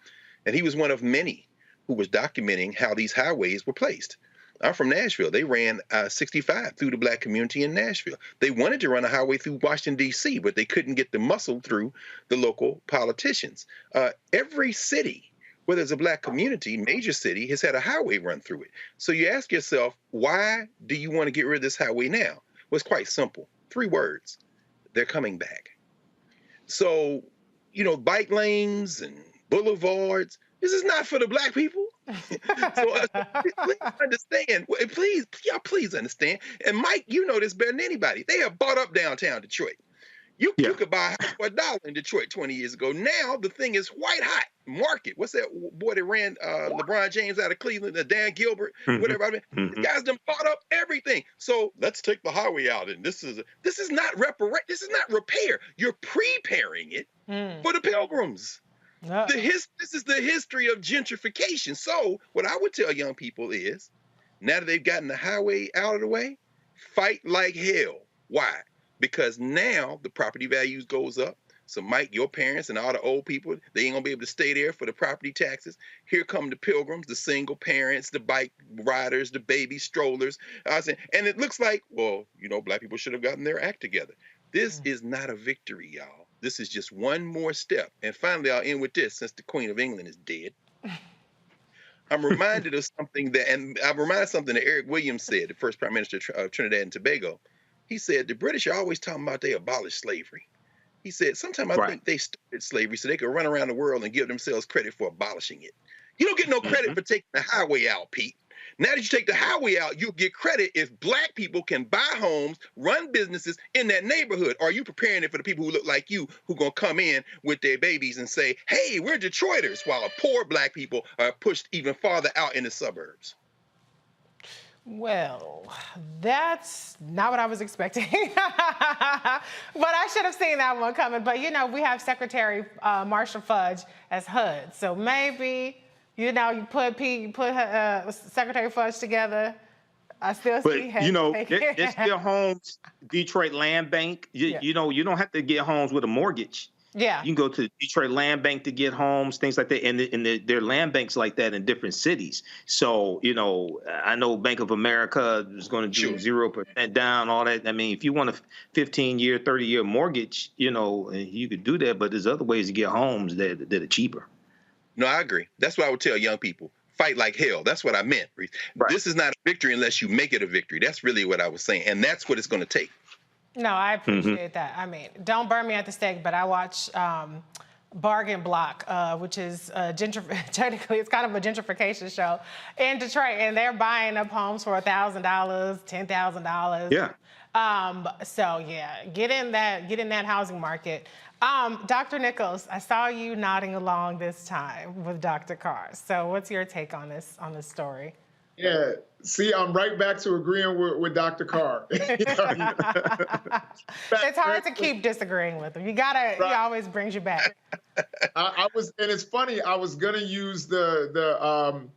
And he was one of many who was documenting how these highways were placed. I'm from Nashville. They ran 65 through the Black community in Nashville. They wanted to run a highway through Washington, D.C., but they couldn't get the muscle through the local politicians. Every city where there's a Black community, major city, has had a highway run through it. So you ask yourself, why do you want to get rid of this highway now? Well, it's quite simple. 3 words. They're coming back. So, bike lanes and boulevards, this is not for the Black people. So please understand. Please understand. And Mike, you know this better than anybody. They have bought up downtown Detroit. You could buy a house for $1 in Detroit 20 years ago. Now the thing is white hot. Market. What's that boy that ran LeBron James out of Cleveland? Dan Gilbert, whatever. I mean, these guys done bought up everything. So let's take the highway out. And this is not repair. You're preparing it for the pilgrims. This is the history of gentrification. So what I would tell young people is, now that they've gotten the highway out of the way, fight like hell. Why? Because now the property values goes up. So Mike, your parents and all the old people, they ain't gonna be able to stay there for the property taxes. Here come the pilgrims, the single parents, the bike riders, the baby strollers. And it looks like, Black people should have gotten their act together. This is not a victory, y'all. This is just one more step. And finally, I'll end with this, since the Queen of England is dead. I'm reminded of something that Eric Williams said, the first Prime Minister of Trinidad and Tobago. He said, the British are always talking about they abolished slavery. He said, sometimes I think they started slavery so they could run around the world and give themselves credit for abolishing it. You don't get no credit for taking the highway out, Pete. Now that you take the highway out, you'll get credit if Black people can buy homes, run businesses in that neighborhood. Are you preparing it for the people who look like you, who going to come in with their babies and say, hey, we're Detroiters, while poor Black people are pushed even farther out in the suburbs? Well, that's not what I was expecting. But I should have seen that one coming. But, we have Secretary Marshall Fudge as HUD. So maybe, you put Secretary Fudge together. I still see him. It's still homes, Detroit Land Bank. You don't have to get homes with a mortgage. Yeah. You can go to the Detroit Land Bank to get homes, things like that. And there are land banks like that in different cities. So, I know Bank of America is going to do 0% down, all that. I mean, if you want a 15-year, 30-year mortgage, you could do that. But there's other ways to get homes that are cheaper. No, I agree. That's what I would tell young people. Fight like hell. That's what I meant. Right. This is not a victory unless you make it a victory. That's really what I was saying. And that's what it's going to take. No, I appreciate that. I mean, don't burn me at the stake, but I watch Bargain Block, which is technically it's kind of a gentrification show in Detroit, and they're buying up homes for $1,000, $10,000. Yeah. So yeah, get in that housing market. Dr. Nichols, I saw you nodding along this time with Dr. Carr. So what's your take on this story? Yeah, see, I'm right back to agreeing with Dr. Carr. It's hard to keep disagreeing with him. He always brings you back. I was, and it's funny, I was gonna use the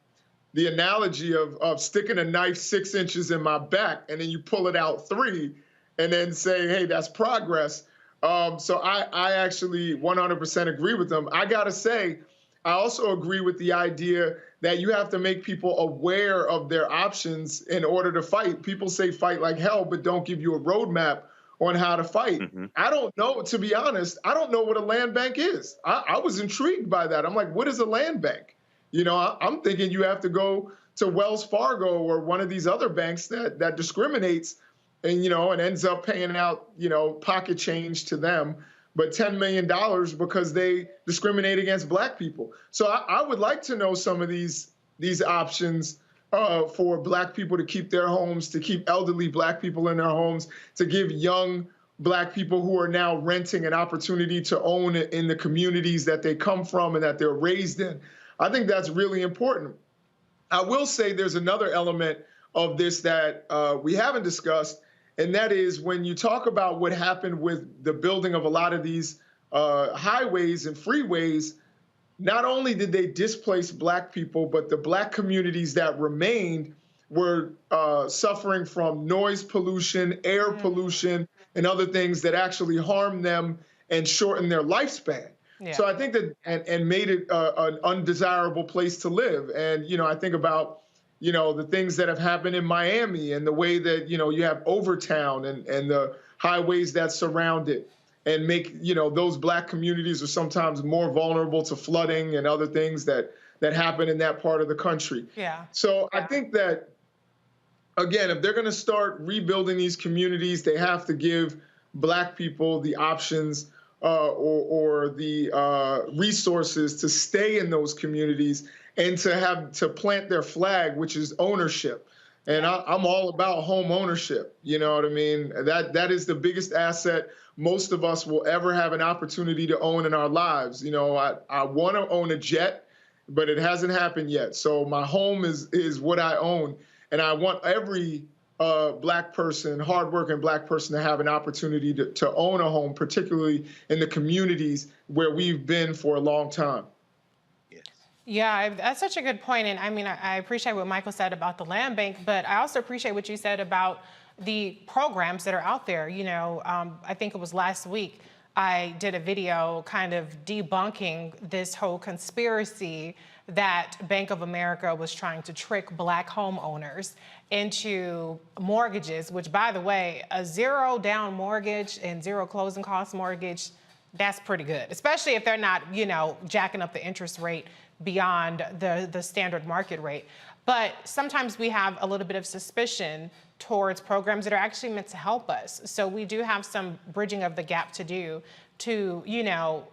analogy of sticking a knife 6 inches in my back, and then you pull it out 3, and then say, hey, that's progress. So I actually 100% agree with them. I gotta say, I also agree with the idea that you have to make people aware of their options in order to fight. People say fight like hell, but don't give you a roadmap on how to fight. I don't know, to be honest, I don't know what a land bank is. I was intrigued by that. I'm like, what is a land bank? You know, I'm thinking you have to go to Wells Fargo or one of these other banks that discriminates and, you know, and ends up paying out, you know, pocket change to them, but $10 million because they discriminate against Black people. So I would like to know some of these options for Black people to keep their homes, to keep elderly Black people in their homes, to give young Black people who are now renting an opportunity to own it in the communities that they come from and that they're raised in. I think that's really important. I will say there's another element of this that we haven't discussed, and that is when you talk about what happened with the building of a lot of these highways and freeways, not only did they displace Black people, but the Black communities that remained were suffering from noise pollution, air pollution, and other things that actually harmed them and shortened their lifespan. Yeah. So I think that, and made it an undesirable place to live. And, you know, I think about, you know, the things that have happened in Miami and the way that, you know, you have Overtown and the highways that surround it and make, you know, those Black communities are sometimes more vulnerable to flooding and other things that happen in that part of the country. Yeah. So I think that, again, if they're going to start rebuilding these communities, they have to give Black people the options or the resources to stay in those communities and to plant their flag, which is ownership. And I'm all about home ownership. You know what I mean? That is the biggest asset most of us will ever have an opportunity to own in our lives. You know, I want to own a jet, but it hasn't happened yet. So my home is what I own. And I want every Black person, hardworking Black person, to have an opportunity to own a home, particularly in the communities where we've been for a long time. Yeah, that's such a good point. And I mean, I appreciate what Michael said about the land bank, but I also appreciate what you said about the programs that are out there. You know, I think it was last week, I did a video kind of debunking this whole conspiracy that Bank of America was trying to trick Black homeowners into mortgages, which, by the way, a zero down mortgage and zero closing cost mortgage, that's pretty good, especially if they're not, you know, jacking up the interest rate beyond the standard market rate. But sometimes we have a little bit of suspicion towards programs that are actually meant to help us. So we do have some bridging of the gap to do to, you know,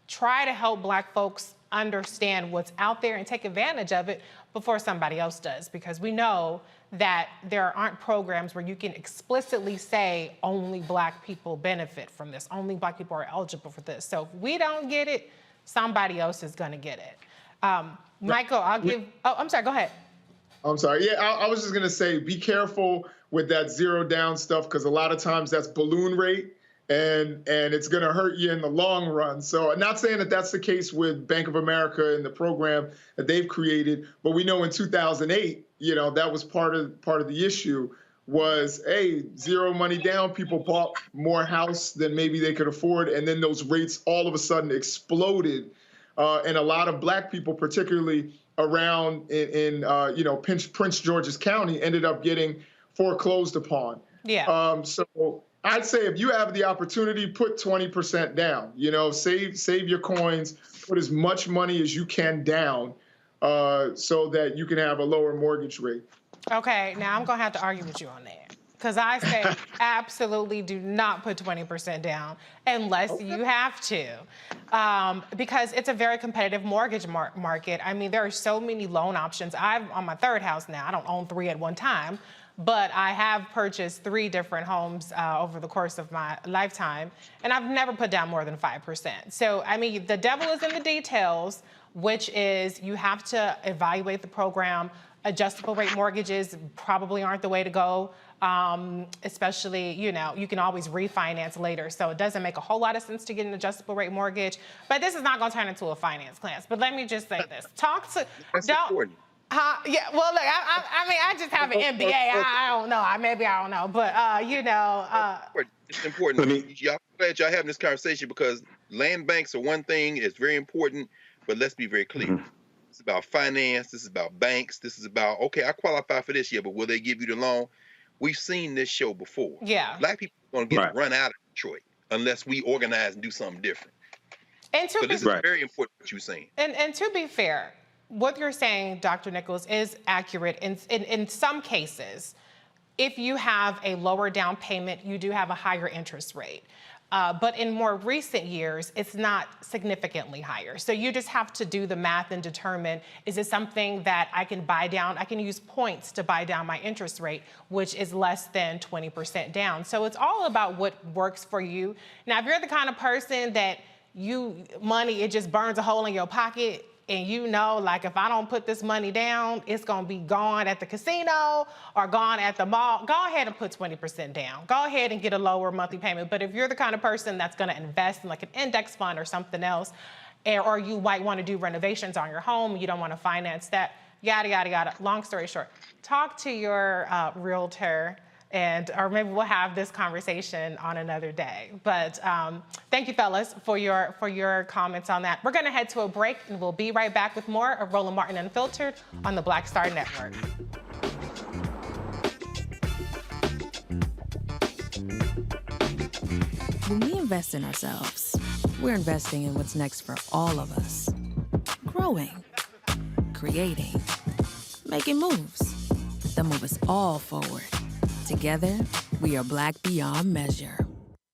try to help Black folks understand what's out there and take advantage of it before somebody else does. Because we know that there aren't programs where you can explicitly say only Black people benefit from this, only Black people are eligible for this. So if we don't get it, somebody else is gonna get it. Michael, I'm sorry, go ahead. I'm sorry. Yeah, I was just going to say, be careful with that zero down stuff, because a lot of times that's balloon rate and it's going to hurt you in the long run. So I'm not saying that that's the case with Bank of America and the program that they've created, but we know in 2008, you know, that was part of the issue was, hey, zero money down, people bought more house than maybe they could afford, and then those rates all of a sudden exploded. And a lot of Black people, particularly around in you know, Prince George's County, ended up getting foreclosed upon. Yeah. So I'd say if you have the opportunity, put 20% down. You know, save your coins, put as much money as you can down, so that you can have a lower mortgage rate. Okay, now I'm gonna have to argue with you on that. Because I say absolutely do not put 20% down unless you have to. Because it's a very competitive mortgage market. I mean, there are so many loan options. I'm on my third house now. I don't own 3 at one time, but I have purchased 3 different homes over the course of my lifetime, and I've never put down more than 5%. So, I mean, the devil is in the details, which is you have to evaluate the program. Adjustable rate mortgages probably aren't the way to go. Especially, you know, you can always refinance later. So it doesn't make a whole lot of sense to get an adjustable rate mortgage. But this is not going to turn into a finance class. But let me just say this. That's important. Yeah, well, look, I mean, I just have an MBA. I don't know. Maybe I don't know. But, you know. It's important. I'm glad y'all having this conversation because land banks are one thing. It's very important. But let's be very clear. It's about finance. This is about banks. This is about, okay, I qualify for this year, but will they give you the loan? We've seen this show before. Yeah. Black people are going to get run out of Detroit unless we organize and do something different. And so this is very important what you're saying. And to be fair, what you're saying, Dr. Nichols, is accurate in some cases. If you have a lower down payment, you do have a higher interest rate. But in more recent years, it's not significantly higher. So you just have to do the math and determine, is it something that I can buy down? I can use points to buy down my interest rate, which is less than 20% down. So it's all about what works for you. Now, if you're the kind of person that money, it just burns a hole in your pocket, and you know, like, if I don't put this money down, it's gonna be gone at the casino or gone at the mall, go ahead and put 20% down. Go ahead and get a lower monthly payment. But if you're the kind of person that's gonna invest in like an index fund or something else, or you might wanna do renovations on your home, you don't wanna finance that, yada, yada, yada. Long story short, talk to your realtor, or maybe we'll have this conversation on another day. But thank you, fellas, for your comments on that. We're gonna head to a break, and we'll be right back with more of Roland Martin Unfiltered on the Black Star Network. When we invest in ourselves, we're investing in what's next for all of us. Growing, creating, making moves that move us all forward. Together, we are Black beyond measure.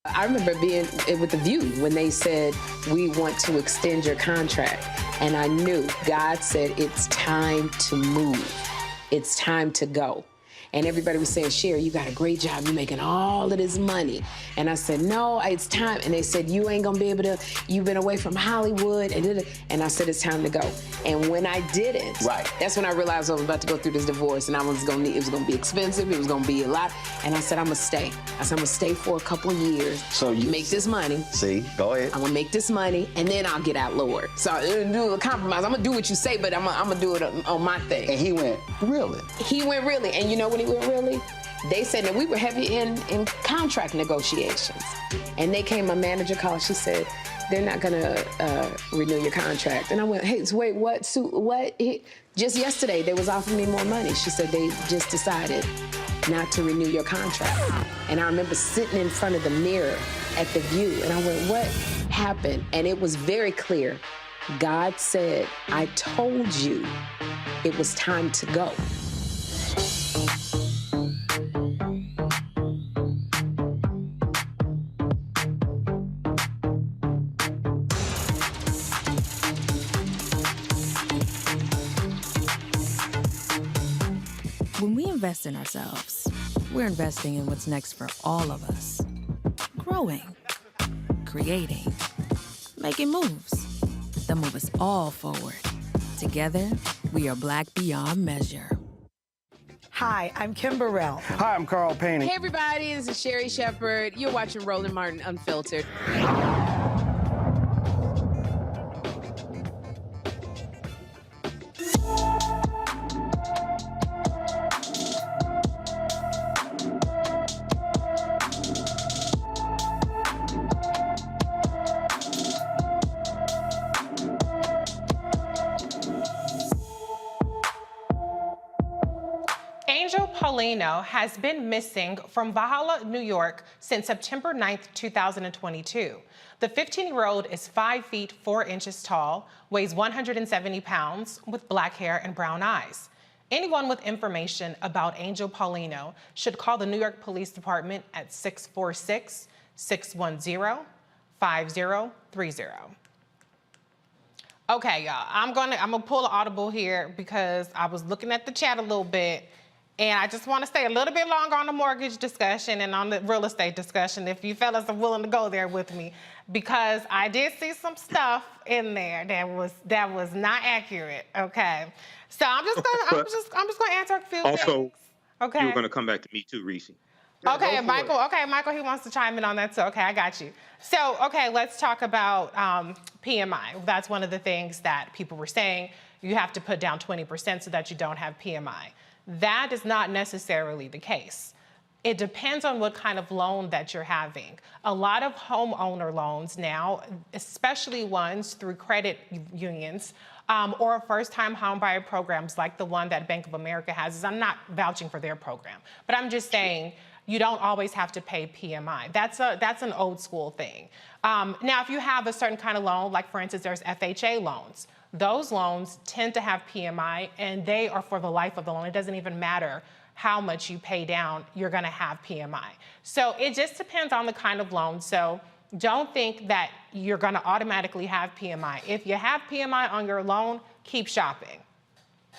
I remember being with The View when they said, we want to extend your contract. And I knew God said, it's time to move. It's time to go. And everybody was saying, Sherry, you got a great job. You're making all of this money. And I said, no, it's time. And they said, you ain't gonna be able to, you've been away from Hollywood. And I said, it's time to go. And when I didn't, that's when I realized I was about to go through this divorce and it was gonna be expensive, it was gonna be a lot. And I said, I'm gonna stay. I said, I'm gonna stay for a couple of years. So you make this money. See, go ahead. I'm gonna make this money and then I'll get out, Lord. So I'm gonna do a compromise. I'm gonna do what you say, but I'm gonna do it on my thing. And he went, really? He went really. And you know when he went really? They said that we were heavy in contract negotiations. And they came, my manager called, she said, they're not gonna renew your contract. And I went, hey, so wait, what? Just yesterday, they was offering me more money. She said they just decided not to renew your contract. And I remember sitting in front of the mirror at The View, and I went, what happened? And it was very clear. God said, I told you it was time to go. When we invest in ourselves, we're investing in what's next for all of us. Growing, creating, making moves that move us all forward. Together, we are Black beyond measure. Hi, I'm Kim Burrell. Hi, I'm Carl Payne. Hey, everybody, this is Sherry Shepherd. You're watching Roland Martin Unfiltered. Paulino has been missing from Valhalla, New York since September 9th, 2022. The 15-year-old is 5 feet 4 inches tall, weighs 170 pounds, with black hair and brown eyes. Anyone with information about Angel Paulino should call the New York Police Department at 646-610-5030. Okay, y'all, I'm gonna pull an audible here because I was looking at the chat a little bit, and I just want to stay a little bit longer on the mortgage discussion and on the real estate discussion, if you fellas are willing to go there with me, because I did see some stuff in there that was not accurate. Okay, so I'm just gonna answer a few things. Also, okay, you were gonna come back to me too, Reese. Okay, Michael. Okay, Michael, he wants to chime in on that too. Okay, I got you. So, okay, let's talk about PMI. That's one of the things that people were saying. You have to put down 20% so that you don't have PMI. That is not necessarily the case. It depends on what kind of loan that you're having. A lot of homeowner loans now, especially ones through credit unions or first-time homebuyer programs like the one that Bank of America has, I'm not vouching for their program, but I'm just saying you don't always have to pay PMI. That's an old school thing. Now, if you have a certain kind of loan, like for instance, there's FHA loans. Those loans tend to have PMI, and they are for the life of the loan. It doesn't even matter how much you pay down, you're gonna have PMI. So it just depends on the kind of loan. So don't think that you're gonna automatically have PMI. If you have PMI on your loan, keep shopping.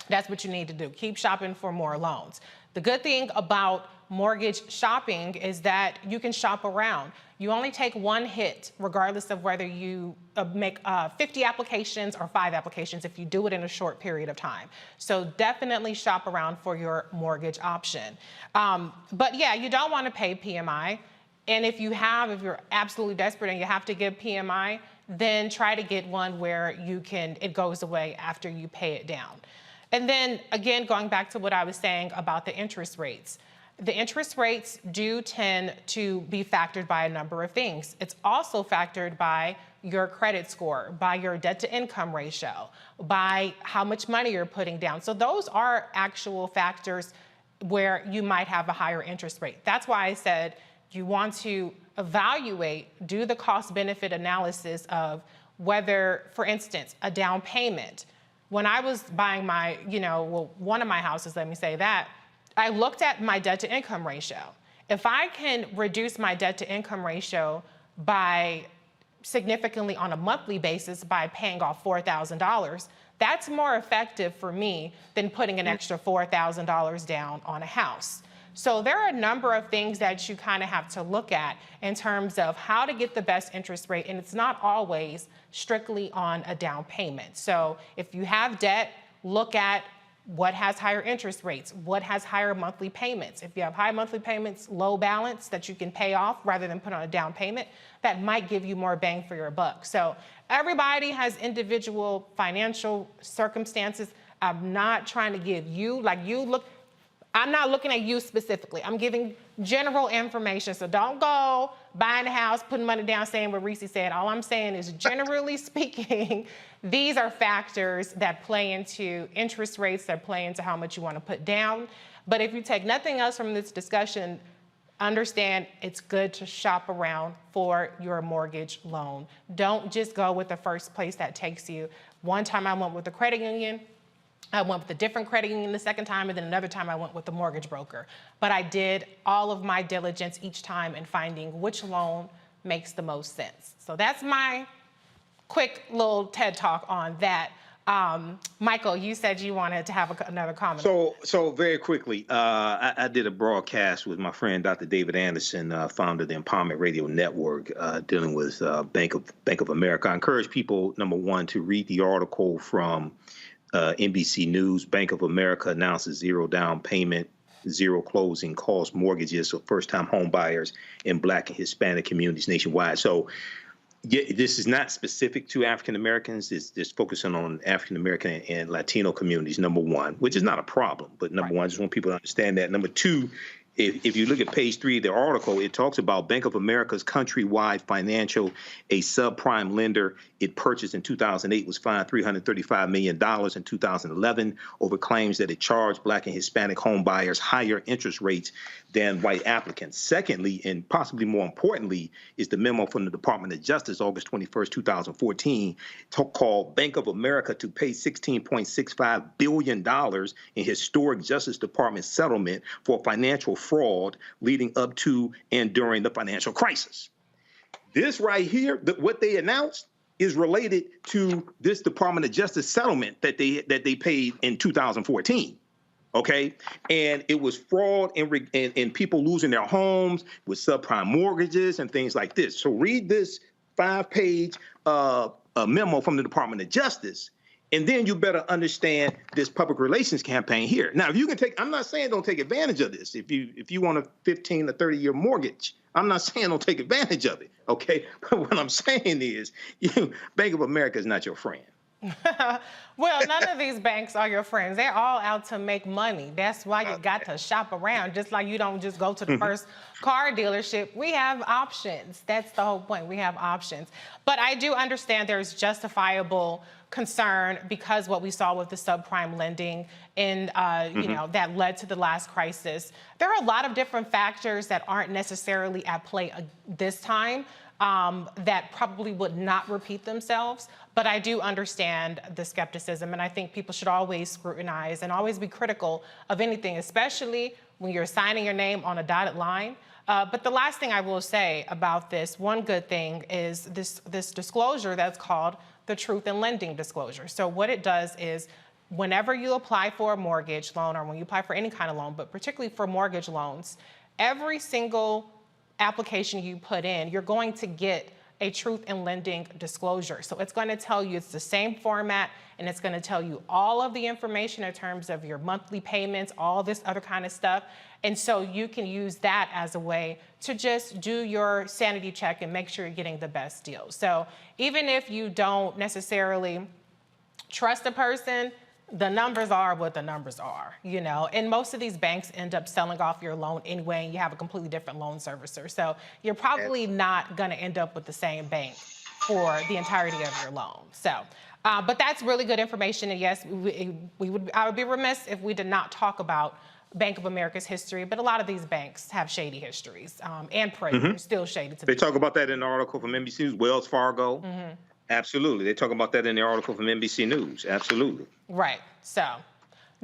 That's what you need to do. Keep shopping for more loans. The good thing about mortgage shopping is that you can shop around. You only take one hit, regardless of whether you make 50 applications or 5 applications if you do it in a short period of time. So definitely shop around for your mortgage option. But yeah, you don't want to pay PMI. And if you're absolutely desperate and you have to give PMI, then try to get one where it goes away after you pay it down. And then again, going back to what I was saying about the interest rates. The interest rates do tend to be factored by a number of things. It's also factored by your credit score, by your debt to income ratio, by how much money you're putting down. So those are actual factors where you might have a higher interest rate. That's why I said you want to evaluate, do the cost benefit analysis of whether, for instance, a down payment. When I was buying one of my houses, let me say that, I looked at my debt to income ratio. If I can reduce my debt to income ratio by significantly on a monthly basis by paying off $4,000, that's more effective for me than putting an extra $4,000 down on a house. So there are a number of things that you kind of have to look at in terms of how to get the best interest rate, and it's not always strictly on a down payment. So if you have debt, look at what has higher interest rates, what has higher monthly payments. If you have high monthly payments, low balance that you can pay off rather than put on a down payment, that might give you more bang for your buck. So everybody has individual financial circumstances. I'm not trying to give you, I'm not looking at you specifically. I'm giving general information. So don't go buying a house, putting money down, saying what Reese said. All I'm saying is, generally speaking, these are factors that play into interest rates, that play into how much you want to put down. But if you take nothing else from this discussion, understand it's good to shop around for your mortgage loan. Don't just go with the first place that takes you. One time I went with the credit union. I went with a different credit union the second time, and then another time I went with the mortgage broker. But I did all of my diligence each time in finding which loan makes the most sense. So that's my quick little TED Talk on that. Michael, you said you wanted to have another comment. So very quickly, I did a broadcast with my friend Dr. David Anderson, founder of the Empowerment Radio Network, dealing with Bank of America. I encourage people, number one, to read the article from NBC News. Bank of America announces zero down payment, zero closing cost mortgages for first-time home buyers in Black and Hispanic communities nationwide. So yeah, this is not specific to African Americans. It's just focusing on African American and Latino communities, number one, which is not a problem. But number one, I just want people to understand that. Number two, if you look at page 3 of the article, it talks about Bank of America's countrywide financial, a subprime lender it purchased in 2008 was fined $335 million in 2011 over claims that it charged Black and Hispanic home buyers higher interest rates than white applicants. Secondly, and possibly more importantly, is the memo from the Department of Justice, August 21st, 2014, called Bank of America to pay $16.65 billion in historic Justice Department settlement for financial fraud leading up to and during the financial crisis. This right here, what they announced, is related to this Department of Justice settlement that they paid in 2014. Okay, and it was fraud and people losing their homes with subprime mortgages and things like this. So read this 5-page memo from the Department of Justice, and then you better understand this public relations campaign here. Now, if you can take, I'm not saying don't take advantage of this. If you want a 15 or 30-year mortgage, I'm not saying don't take advantage of it. Okay, but what I'm saying is, Bank of America is not your friend. Well, none of these banks are your friends. They're all out to make money. That's why you got to shop around. Just like you don't just go to the first car dealership. We have options. That's the whole point. We have options. But I do understand there's justifiable concern because what we saw with the subprime lending and you know, that led to the last crisis. There are a lot of different factors that aren't necessarily at play this time. That probably would not repeat themselves. But I do understand the skepticism, and I think people should always scrutinize and always be critical of anything, especially when you're signing your name on a dotted line. But the last thing I will say about this, one good thing is this disclosure that's called the Truth in Lending disclosure. So what it does is whenever you apply for a mortgage loan or when you apply for any kind of loan, but particularly for mortgage loans, every single application you put in, you're going to get a Truth in Lending disclosure. So it's going to tell you it's the same format, and it's going to tell you all of the information in terms of your monthly payments, all this other kind of stuff. And so you can use that as a way to just do your sanity check and make sure you're getting the best deal. So even if you don't necessarily trust a person, the numbers are what the numbers are, you know, and most of these banks end up selling off your loan anyway, and you have a completely different loan servicer. So you're probably not going to end up with the same bank for the entirety of your loan. So, but that's really good information. And yes, I would be remiss if we did not talk about Bank of America's history, but a lot of these banks have shady histories and predators, still shady. They talk about that in the article from NBC News, Wells Fargo. Absolutely. They talk about that in the article from NBC News. Absolutely. Right. So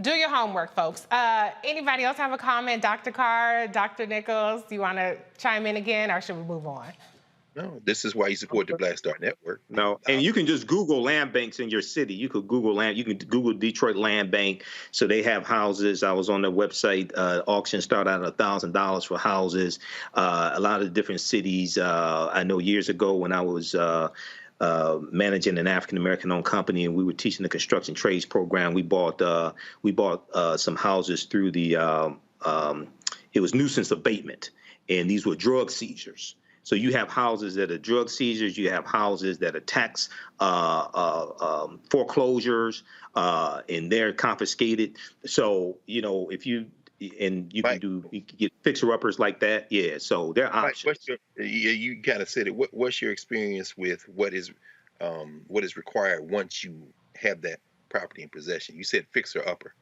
do your homework, folks. Anybody else have a comment? Dr. Carr, Dr. Nichols, do you want to chime in again, or should we move on? No, this is why you support the Black Star Network. No, and you can just Google land banks in your city. You could Google land. You can Google Detroit Land Bank. So they have houses. I was on their website. Auctions start out at $1,000 for houses. A lot of different cities. I know years ago when I was managing an African-American owned company, and we were teaching the construction trades program. We bought some houses through the it was nuisance abatement, and these were drug seizures. So you have houses that are drug seizures, you have houses that are tax foreclosures, and they're confiscated. So, you know, if you can get fixer-uppers like that. Yeah, so there are options. You kind of said it. What's your experience with what is required once you have that property in possession? You said fixer-upper.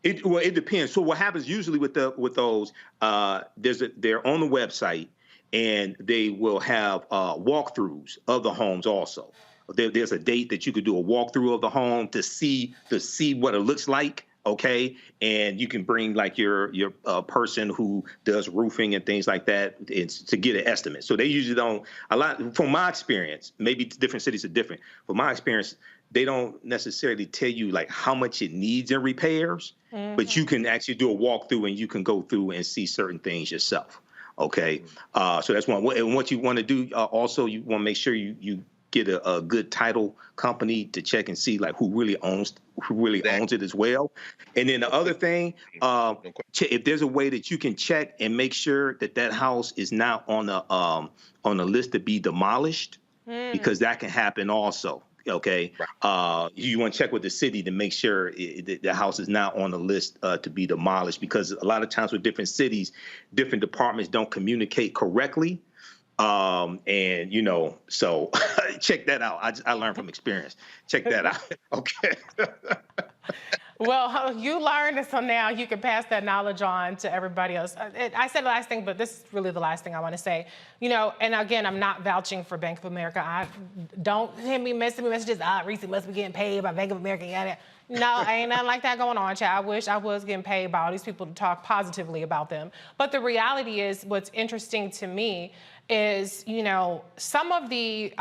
It depends. So what happens usually with those, they're on the website, and they will have walkthroughs of the homes also. There's a date that you could do a walkthrough of the home to see what it looks like. Okay, and you can bring like your person who does roofing and things like that to get an estimate. So they usually don't from my experience. Maybe different cities are different. From my experience, they don't necessarily tell you like how much it needs in repairs, but you can actually do a walkthrough and you can go through and see certain things yourself. Okay, so that's one. And what you want to do also, you want to make sure you get a good title company to check and see like who really owns it as well. And then the other thing, if there's a way that you can check and make sure that house is not on the list to be demolished, because that can happen also. Okay, you want to check with the city to make sure the house is not on the list to be demolished, because a lot of times with different cities, different departments don't communicate correctly. And so check that out. I learned from experience. Check that out. Okay. Well, you learned it, so now you can pass that knowledge on to everybody else. I said the last thing, but this is really the last thing I want to say. And again, I'm not vouching for Bank of America. Don't send me messages. Reese must be getting paid by Bank of America. Yada. No, ain't nothing like that going on, child. I wish I was getting paid by all these people to talk positively about them. But the reality is, what's interesting to me is, some of the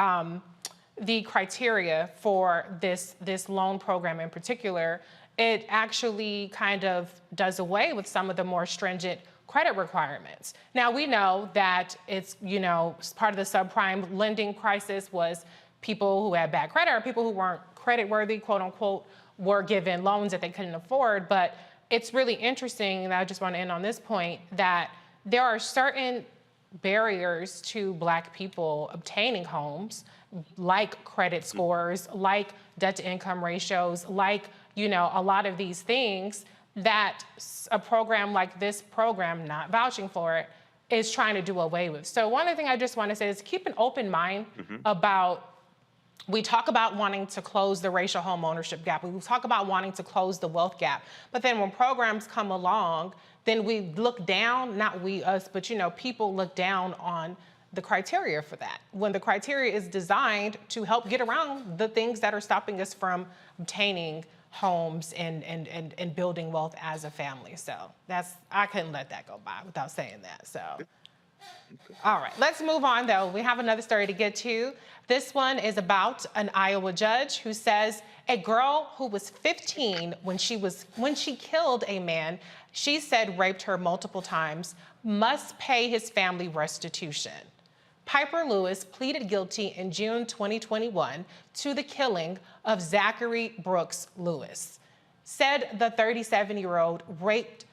criteria for this loan program in particular, it actually kind of does away with some of the more stringent credit requirements. Now, we know that it's, part of the subprime lending crisis was people who had bad credit or people who weren't creditworthy, quote unquote, were given loans that they couldn't afford. But it's really interesting, and I just want to end on this point, that there are certain barriers to Black people obtaining homes, like credit scores, like debt to income ratios, like a lot of these things that a program like this program, not vouching for it, is trying to do away with. So one of the things I just want to say is keep an open mind about, we talk about wanting to close the racial home ownership gap. We talk about wanting to close the wealth gap. But then when programs come along, then we look down, not we, us, but people look down on the criteria for that, when the criteria is designed to help get around the things that are stopping us from obtaining homes and building wealth as a family. So I couldn't let that go by without saying that. So, all right, let's move on though. We have another story to get to. This one is about an Iowa judge who says a girl who was 15 when she killed a man she said raped her multiple times must pay his family restitution. Piper Lewis pleaded guilty in June 2021 to the killing of Zachary Brooks Lewis. Said the 37-year-old raped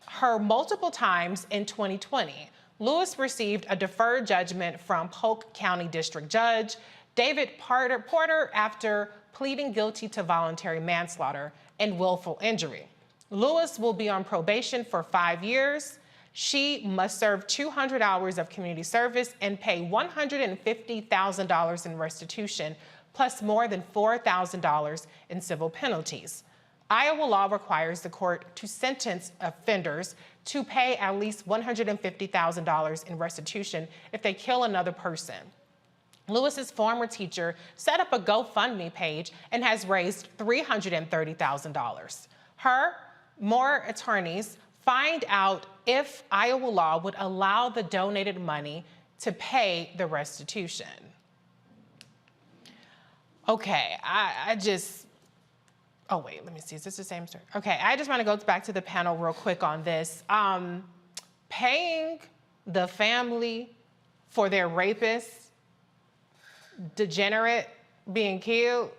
her multiple times in 2020. Lewis received a deferred judgment from Polk County District Judge David Porter after pleading guilty to voluntary manslaughter and willful injury. Lewis will be on probation for 5 years. She must serve 200 hours of community service and pay $150,000 in restitution, plus more than $4,000 in civil penalties. Iowa law requires the court to sentence offenders to pay at least $150,000 in restitution if they kill another person. Lewis's former teacher set up a GoFundMe page and has raised $330,000. More attorneys find out if Iowa law would allow the donated money to pay the restitution. Okay, oh wait, let me see, is this the same story? Okay, I just wanna go back to the panel real quick on this. Paying the family for their rapist, degenerate, being killed,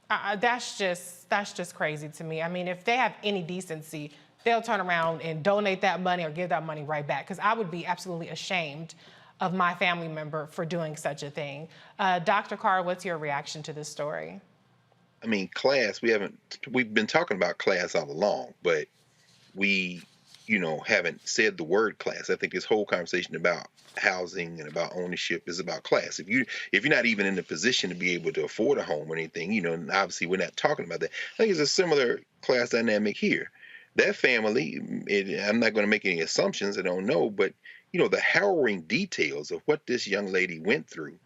that's just crazy to me. I mean, if they have any decency, they'll turn around and donate that money or give that money right back, because I would be absolutely ashamed of my family member for doing such a thing. Dr. Carr, what's your reaction to this story? I mean, class, we've been talking about class all along, but we, haven't said the word class. I think this whole conversation about housing and about ownership is about class. If you're not even in the position to be able to afford a home or anything, and obviously we're not talking about that. I think it's a similar class dynamic here. That family, I'm not going to make any assumptions, I don't know, but the harrowing details of what this young lady went through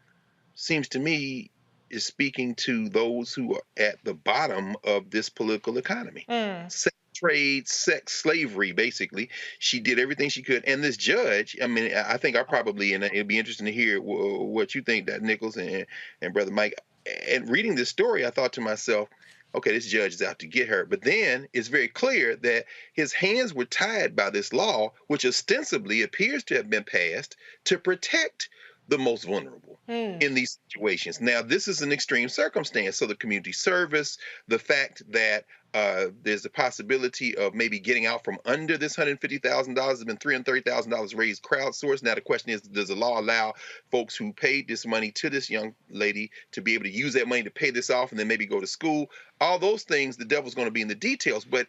seems to me is speaking to those who are at the bottom of this political economy. Sex trade, sex slavery, basically. She did everything she could. And this judge, I mean, I think and it'd be interesting to hear what you think, that Nichols and Brother Mike. And reading this story, I thought to myself, okay, this judge is out to get her. But then it's very clear that his hands were tied by this law, which ostensibly appears to have been passed to protect the most vulnerable in these situations. Now, this is an extreme circumstance. So the community service, the fact that There's a possibility of maybe getting out from under this $150,000. There's been $330,000 raised crowdsourced. Now the question is, does the law allow folks who paid this money to this young lady to be able to use that money to pay this off and then maybe go to school? All those things, the devil's going to be in the details. But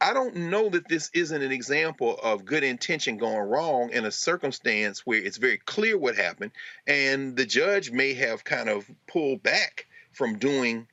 I don't know that this isn't an example of good intention going wrong in a circumstance where it's very clear what happened, and the judge may have kind of pulled back from doing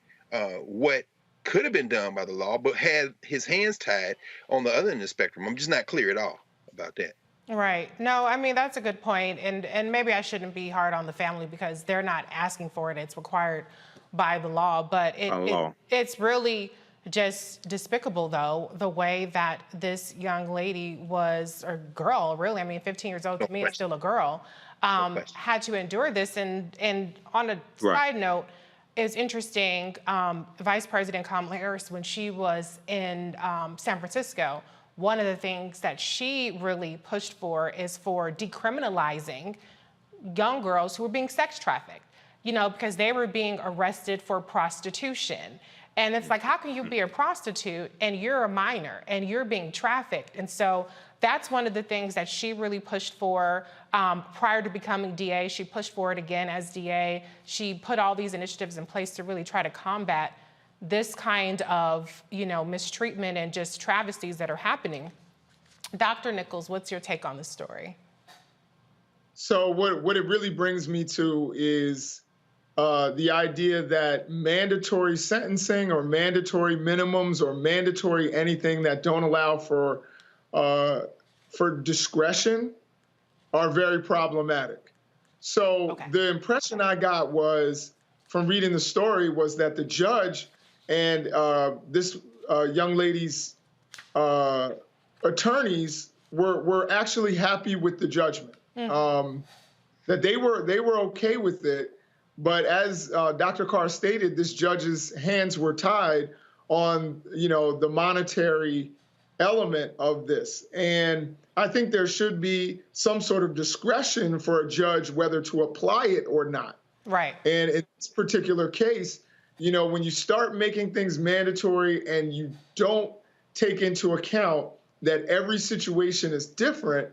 what could have been done by the law, but had his hands tied on the other end of the spectrum. I'm just not clear at all about that. Right. No, I mean, that's a good point. And maybe I shouldn't be hard on the family because they're not asking for it. It's required by the law. But it's really just despicable, though, the way that this young lady was, or girl, really, I mean, 15 years old to me is still a girl, had to endure this. And on a side note, it's interesting, Vice President Kamala Harris, when she was in San Francisco, one of the things that she really pushed for is for decriminalizing young girls who were being sex trafficked, you know, because they were being arrested for prostitution. And it's like, how can you be a prostitute and you're a minor and you're being trafficked? And so that's one of the things that she really pushed for prior to becoming DA. She pushed for it again as DA. She put all these initiatives in place to really try to combat this kind of, you know, mistreatment and just travesties that are happening. Dr. Nichols, what's your take on this story? So what it really brings me to is the idea that mandatory sentencing or mandatory minimums or mandatory anything that don't allow for discretion are very problematic. So the impression I got was from reading the story was that the judge and this young lady's attorneys were actually happy with the judgment. That they were okay with it. But as Dr. Carr stated, this judge's hands were tied on, you know, the monetary element of this. And I think there should be some sort of discretion for a judge whether to apply it or not. Right. And in this particular case, you know, when you start making things mandatory and you don't take into account that every situation is different,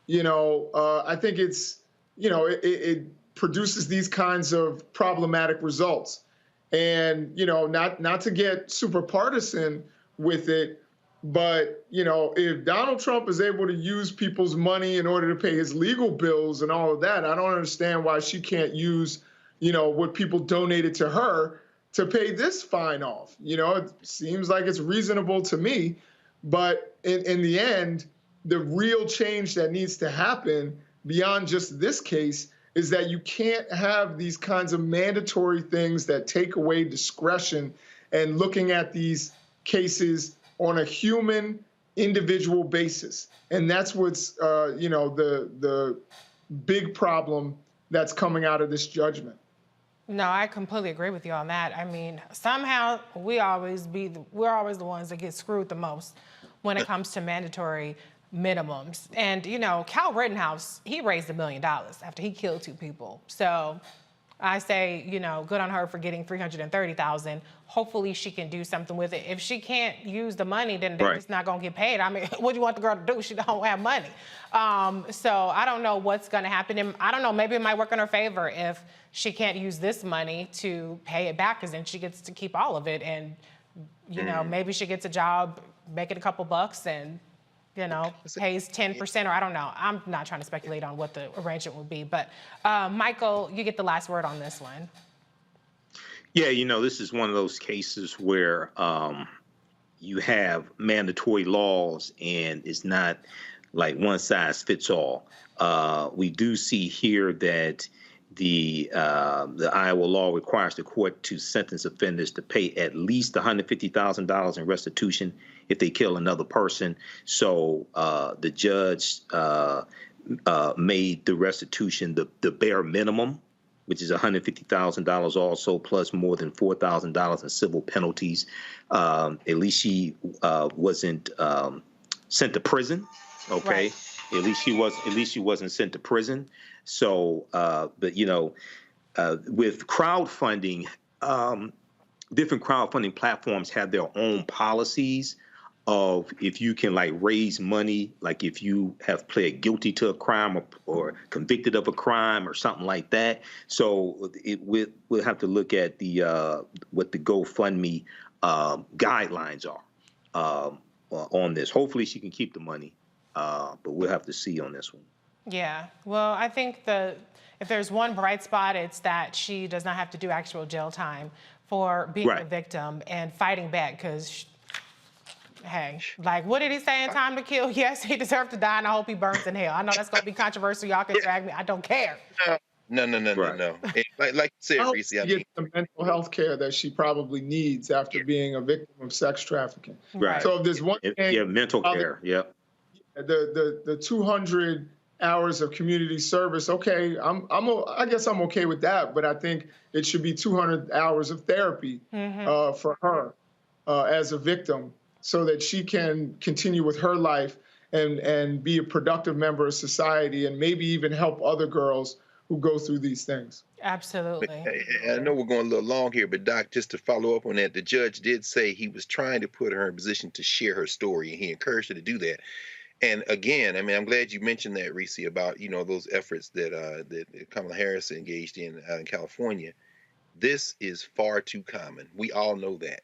you know, I think it's, you know, it produces these kinds of problematic results. And, you know, not to get super partisan with it, but, you know, if Donald Trump is able to use people's money in order to pay his legal bills and all of that, I don't understand why she can't use, you know, what people donated to her to pay this fine off. You know, it seems like it's reasonable to me. But in the end, the real change that needs to happen beyond just this case is that you can't have these kinds of mandatory things that take away discretion and looking at these cases on a human, individual basis. And that's what's, you know, the big problem that's coming out of this judgment. No, I completely agree with you on that. I mean, somehow we're always the ones that get screwed the most when it comes to mandatory minimums. And, you know, Cal Rittenhouse, he raised $1 million after he killed 2 people. So I say, you know, good on her for getting $330,000. Hopefully she can do something with it. If she can't use the money, then they're just not going to get paid. I mean, what do you want the girl to do? She don't have money. So I don't know what's going to happen. And I don't know, maybe it might work in her favor if she can't use this money to pay it back, because then she gets to keep all of it. And, you know, maybe she gets a job, making a couple bucks, and, you know, pays 10%, or I don't know. I'm not trying to speculate on what the arrangement would be. But, Michael, you get the last word on this one. Yeah, you know, this is one of those cases where you have mandatory laws and it's not like one size fits all. We do see here that the Iowa law requires the court to sentence offenders to pay at least $150,000 in restitution if they kill another person. So the judge made the restitution the bare minimum, which is $150,000 also, plus more than $4,000 in civil penalties. At least she wasn't sent to prison. Okay. Right. At least she wasn't sent to prison. So, but you know, with crowdfunding, different crowdfunding platforms have their own policies of if you can like raise money, like if you have pled guilty to a crime or convicted of a crime or something like that. So we'll have to look at the what the GoFundMe guidelines are on this. Hopefully she can keep the money, but we'll have to see on this one. Yeah, well, I think if there's one bright spot, it's that she does not have to do actual jail time for being a victim and fighting back, because hey, like, what did he say in Time to Kill? Yes, he deserved to die, and I hope he burns in hell. I know that's going to be controversial. Y'all can drag me. I don't care. No. Like you said, Reese, I mean, the mental health care that she probably needs after being a victim of sex trafficking. Right. So if there's one thing, mental care. Yep. The 200 hours of community service. Okay, I guess I'm okay with that, but I think it should be 200 hours of therapy for her as a victim, so that she can continue with her life and be a productive member of society, and maybe even help other girls who go through these things. Absolutely. I know we're going a little long here, but Doc, just to follow up on that, the judge did say he was trying to put her in a position to share her story, and he encouraged her to do that. And again, I mean, I'm glad you mentioned that, Reese, about, you know, those efforts that Kamala Harris engaged in California. This is far too common. We all know that.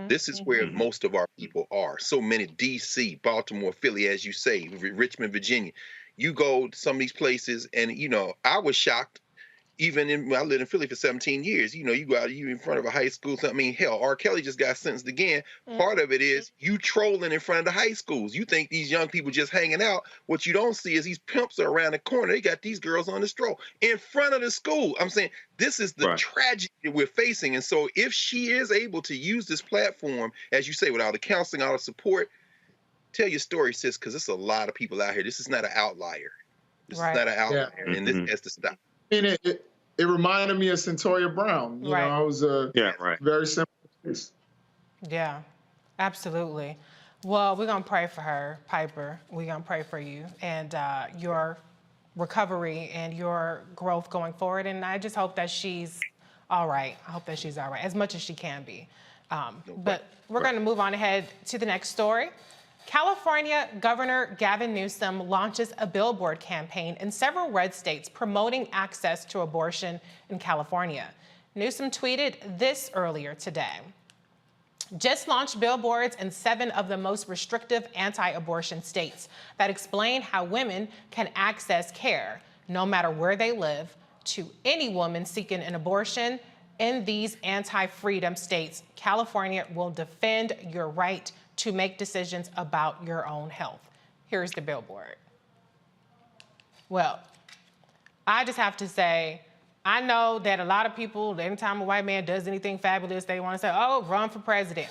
This is where most of our people are. So many, D.C., Baltimore, Philly, as you say, Richmond, Virginia. You go to some of these places, and, you know, I was shocked. Even I lived in Philly for 17 years. You know, you go out, you in front of a high school. I mean, hell, R. Kelly just got sentenced again. Part of it is you trolling in front of the high schools. You think these young people just hanging out. What you don't see is these pimps are around the corner. They got these girls on the stroll in front of the school. I'm saying this is the tragedy we're facing. And so if she is able to use this platform, as you say, with all the counseling, all the support, tell your story, sis, because there's a lot of people out here. This is not an outlier. This is not an outlier, and this has to stop. And it reminded me of Centoria Brown. You know, it was a very simple case. Yeah, absolutely. Well, we're going to pray for her, Piper. We're going to pray for you and your recovery and your growth going forward. And I just hope that she's all right. I hope that she's all right, as much as she can be. But we're going to move on ahead to the next story. California Governor Gavin Newsom launches a billboard campaign in several red states promoting access to abortion in California. Newsom tweeted this earlier today. Just launched billboards in 7 of the most restrictive anti-abortion states that explain how women can access care, no matter where they live, to any woman seeking an abortion. In these anti-freedom states, California will defend your right to make decisions about your own health. Here's the billboard. Well, I just have to say, I know that a lot of people, anytime a white man does anything fabulous, they want to say, oh, run for president.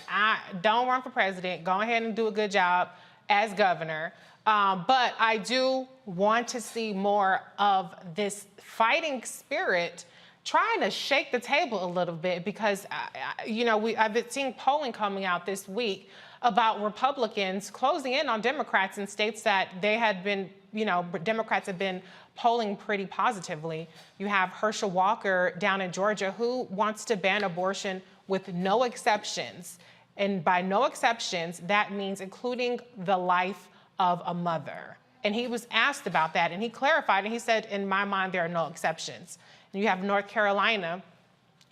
Don't run for president. Go ahead and do a good job as governor. But I do want to see more of this fighting spirit trying to shake the table a little bit, because, I've been seeing polling coming out this week about Republicans closing in on Democrats in states that they had been, Democrats have been polling pretty positively. You have Herschel Walker down in Georgia, who wants to ban abortion with no exceptions. And by no exceptions, that means including the life of a mother. And he was asked about that, and he clarified, and he said, in my mind, there are no exceptions. And you have North Carolina,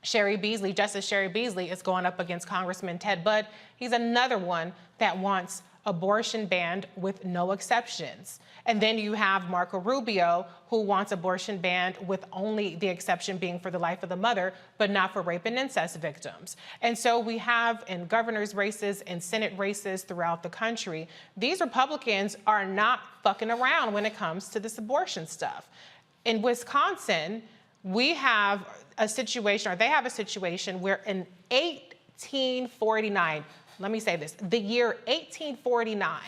Justice Sherry Beasley is going up against Congressman Ted Budd. He's another one that wants abortion banned with no exceptions. And then you have Marco Rubio, who wants abortion banned with only the exception being for the life of the mother, but not for rape and incest victims. And so we have in governor's races and Senate races throughout the country, these Republicans are not fucking around when it comes to this abortion stuff. In Wisconsin, we have a situation, or they have a situation where in 1849, let me say this, the year 1849,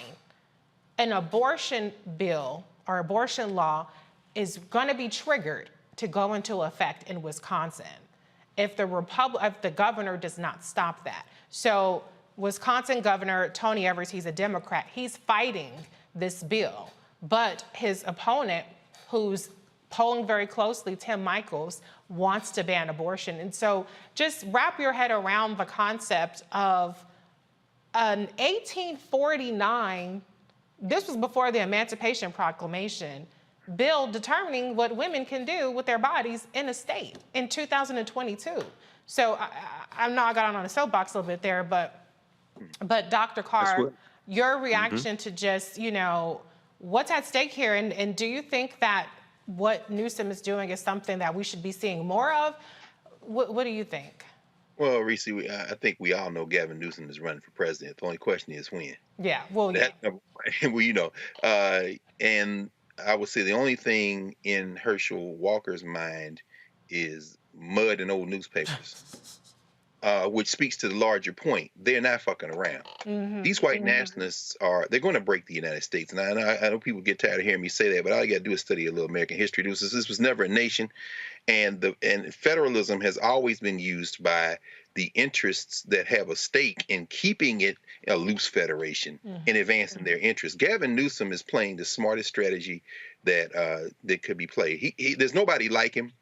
an abortion bill or abortion law is going to be triggered to go into effect in Wisconsin if the governor does not stop that. So Wisconsin Governor Tony Evers, he's a Democrat, he's fighting this bill, but his opponent, who's polling very closely, Tim Michaels wants to ban abortion. And so just wrap your head around the concept of an 1849, this was before the Emancipation Proclamation, bill determining what women can do with their bodies in a state in 2022. So I know I got on a soapbox a little bit there, but Dr. Carr, your reaction to just, you know, what's at stake here? And do you think that what Newsom is doing is something that we should be seeing more of? What do you think? Well, Reese, I think we all know Gavin Newsom is running for president. The only question is when. Yeah, well, yeah. Well, you know, and I would say the only thing in Herschel Walker's mind is mud and old newspapers, which speaks to the larger point. They're not fucking around. These white nationalists they're going to break the United States. And I know people get tired of hearing me say that, but all you got to do is study a little American history. This was never a nation. And federalism has always been used by the interests that have a stake in keeping it a loose federation and advancing their interests. Gavin Newsom is playing the smartest strategy that could be played. There's nobody like him.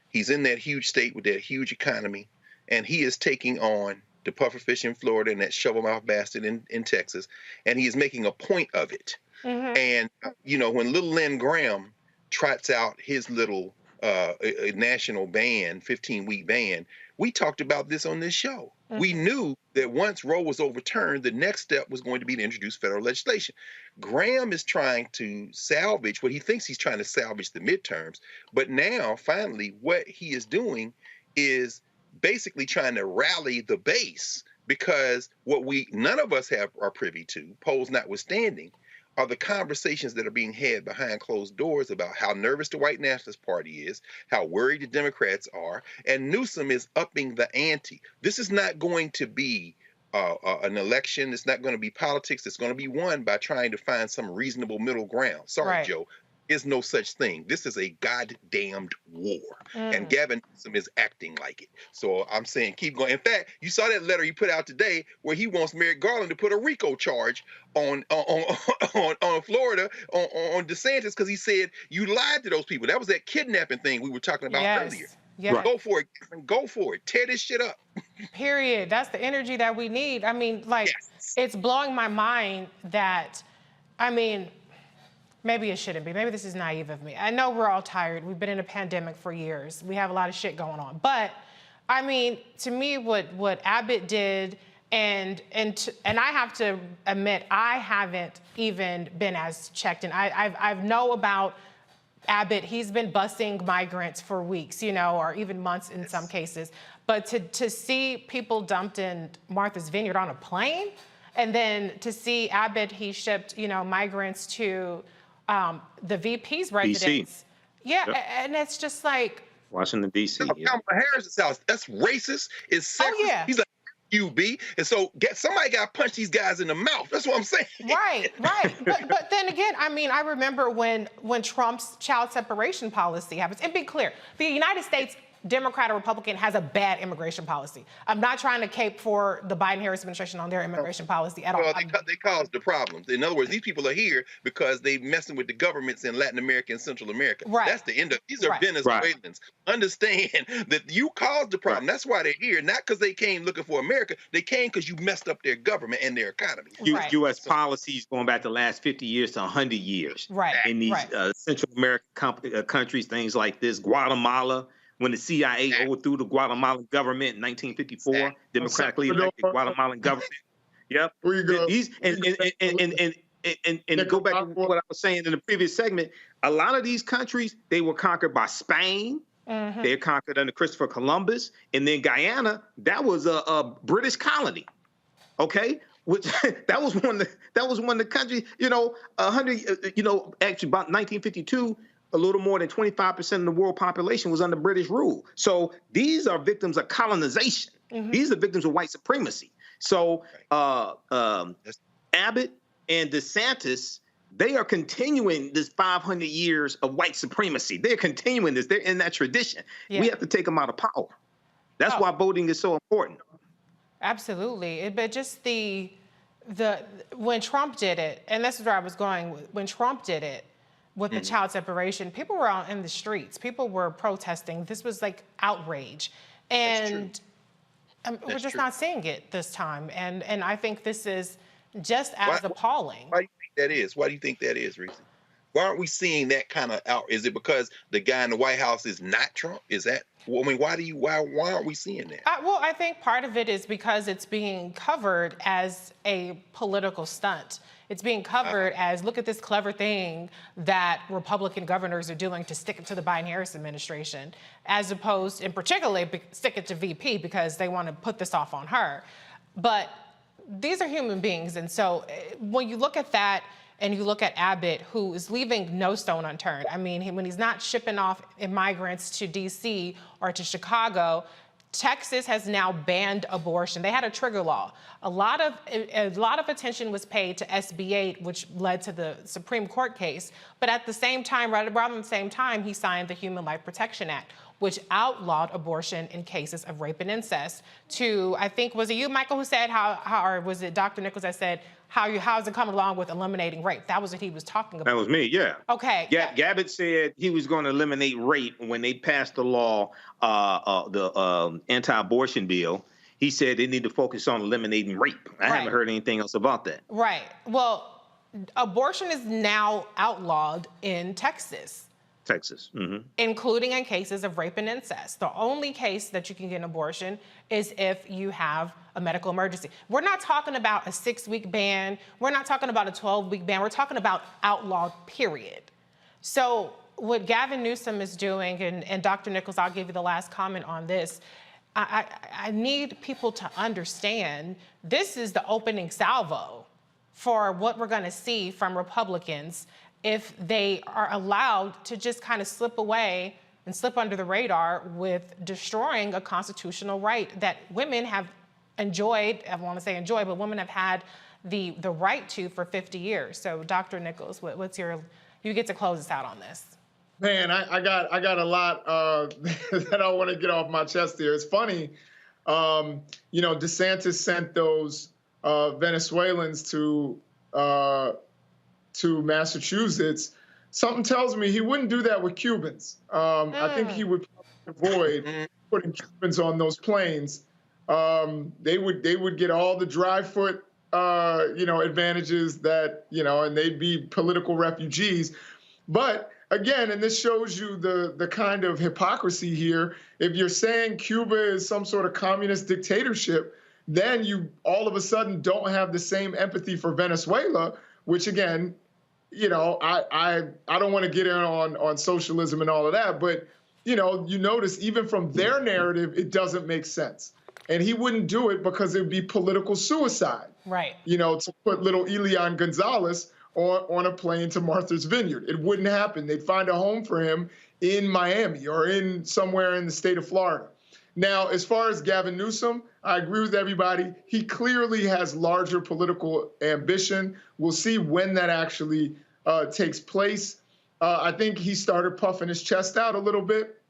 He's in that huge state with that huge economy, and he is taking on the pufferfish in Florida and that shovel-mouth bastard in Texas, and he is making a point of it. And, you know, when little Lynn Graham trots out his little a national ban, 15-week ban, we talked about this on this show. We knew that once Roe was overturned, the next step was going to be to introduce federal legislation. Graham is trying to salvage what he thinks he's trying to salvage the midterms. But now, finally, what he is doing is basically trying to rally the base, because what none of us are privy to, polls notwithstanding, are the conversations that are being had behind closed doors about how nervous the white nationalist party is, how worried the Democrats are, and Newsom is upping the ante. This is not going to be an election. It's not going to be politics. It's going to be won by trying to find some reasonable middle ground. Sorry, Joe. Is no such thing. This is a goddamned war, and Gavin Newsom is acting like it. So I'm saying keep going. In fact, you saw that letter he put out today where he wants Merrick Garland to put a RICO charge on Florida on DeSantis because he said you lied to those people. That was that kidnapping thing we were talking about earlier. Yeah. Go for it. Go for it. Tear this shit up. Period. That's the energy that we need. I mean, like, it's blowing my mind that, I mean, maybe it shouldn't be. Maybe this is naive of me. I know we're all tired. We've been in a pandemic for years. We have a lot of shit going on. But, I mean, to me, what Abbott did, and I have to admit, I haven't even been as checked in. I know about Abbott. He's been busing migrants for weeks, you know, or even months in some cases. But to see people dumped in Martha's Vineyard on a plane, and then to see Abbott, he shipped, you know, migrants to the VP's residence. Yeah, and it's just like Washington, D.C. Kamala Harris's house. That's racist. It's sexist. Oh, yeah. He's like, UB. And so somebody got to punch these guys in the mouth. That's what I'm saying. Right. But then again, I mean, I remember when Trump's child separation policy happens. And be clear, the United States, Democrat or Republican, has a bad immigration policy. I'm not trying to cape for the Biden-Harris administration on their immigration policy at all. Well, they caused the problems. In other words, these people are here because they're messing with the governments in Latin America and Central America. Right. That's the end of These are Venezuelans. Right. Understand that you caused the problem. Right. That's why they're here. Not because they came looking for America. They came because you messed up their government and their economy. U.S. policies going back the last 50 years to 100 years. Right. In these Central American countries, things like this, Guatemala, when the CIA overthrew the Guatemalan government in 1954, democratically elected Guatemalan government. Yep. Where you go? And go back to what I was saying in the previous segment. A lot of these countries, they were conquered by Spain. They were conquered under Christopher Columbus, and then Guyana, that was a British colony. Okay, which that was one of the countries. You know, actually about 1952. A little more than 25% of the world population was under British rule. So these are victims of colonization. These are victims of white supremacy. So Abbott and DeSantis, they are continuing this 500 years of white supremacy. They're continuing this. They're in that tradition. Yeah. We have to take them out of power. That's why voting is so important. Absolutely. But just when Trump did it, and this is where I was going, when Trump did it, with the child separation, people were out in the streets. People were protesting. This was like outrage. And we're just not seeing it this time. And I think this is just as appalling. Why do you think that is? Why do you think that is, Reese? Why aren't we seeing that kind of out? Is it because the guy in the White House is not Trump? Is that, I mean, why aren't we seeing that? Well, I think part of it is because it's being covered as a political stunt. It's being covered as, look at this clever thing that Republican governors are doing to stick it to the Biden-Harris administration, as opposed, in particular, stick it to VP because they want to put this off on her. But these are human beings. And so when you look at that, and you look at Abbott, who is leaving no stone unturned. I mean, when he's not shipping off migrants to D.C. or to Chicago, Texas has now banned abortion. They had a trigger law. A lot of attention was paid to SB 8, which led to the Supreme Court case. But at the same time, right around the same time, he signed the Human Life Protection Act, which outlawed abortion in cases of rape and incest. To, I think, was it you, Michael, who said or was it Dr. Nichols that said, how's it coming along with eliminating rape? That was what he was talking about. That was me, yeah. Okay. Gabbard said he was going to eliminate rape when they passed the law, the anti-abortion bill. He said they need to focus on eliminating rape. I haven't heard anything else about that. Right. Well, abortion is now outlawed in Texas. Including in cases of rape and incest. The only case that you can get an abortion is if you have a medical emergency. We're not talking about a 6-week ban. We're not talking about a 12-week ban. We're talking about outlawed, period. So what Gavin Newsom is doing, and Dr. Nichols, I'll give you the last comment on this. I need people to understand this is the opening salvo for what we're going to see from Republicans if they are allowed to just kind of slip away and slip under the radar with destroying a constitutional right that women have enjoyed, I want to say enjoy, but women have had the right to for 50 years. So Dr. Nichols, what's you get to close us out on this. Man, I got a lot that I want to get off my chest here. It's funny, DeSantis sent those Venezuelans to Massachusetts. Something tells me he wouldn't do that with Cubans. I think he would avoid putting Cubans on those planes. They would get all the dry foot, advantages that, and they'd be political refugees. But again, and this shows you the kind of hypocrisy here. If you're saying Cuba is some sort of communist dictatorship, then you all of a sudden don't have the same empathy for Venezuela, which again, I don't want to get in on socialism and all of that, but you notice even from their narrative, it doesn't make sense. And he wouldn't do it because it would be political suicide. Right. To put little Elian Gonzalez on a plane to Martha's Vineyard. It wouldn't happen. They'd find a home for him in Miami or in somewhere in the state of Florida. Now, as far as Gavin Newsom, I agree with everybody. He clearly has larger political ambition. We'll see when that actually takes place. I think he started puffing his chest out a little bit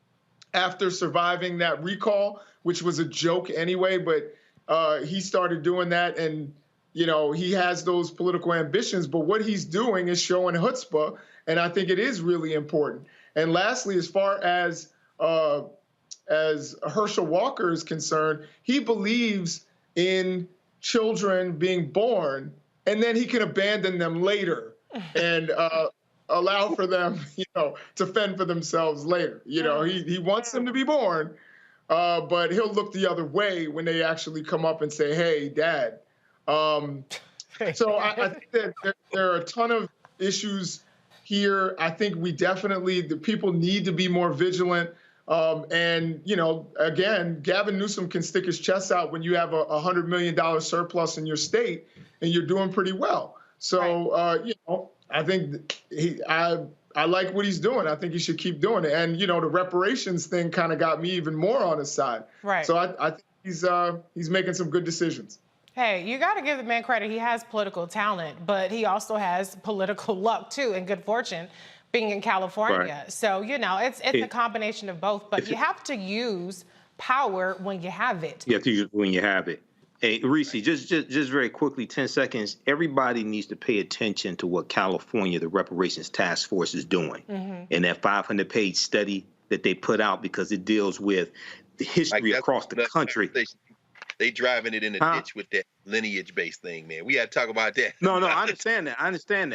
after surviving that recall, which was a joke anyway, but he started doing that. And, he has those political ambitions, but what he's doing is showing chutzpah, and I think it is really important. And lastly, as far as Herschel Walker is concerned, he believes in children being born, and then he can abandon them later and allow for them, to fend for themselves later. He wants them to be born, but he'll look the other way when they actually come up and say, "Hey, Dad." So I think that there are a ton of issues here. I think the people need to be more vigilant. And, again, Gavin Newsom can stick his chest out when you have a $100 million surplus in your state and you're doing pretty well. So, I think I like what he's doing. I think he should keep doing it. And, the reparations thing kind of got me even more on his side. Right. So I think he's making some good decisions. Hey, you got to give the man credit. He has political talent, but he also has political luck, too, and good fortune being in California. Right. So, it's a combination of both, but you have to use power when you have it. You have to use it when you have it. Hey, Reese, just very quickly, 10 seconds. Everybody needs to pay attention to what California, the Reparations Task Force, is doing in that 500-page study that they put out, because it deals with the history across the country. They driving it in a ditch with that lineage-based thing, man. We got to talk about that. No, I understand that. I understand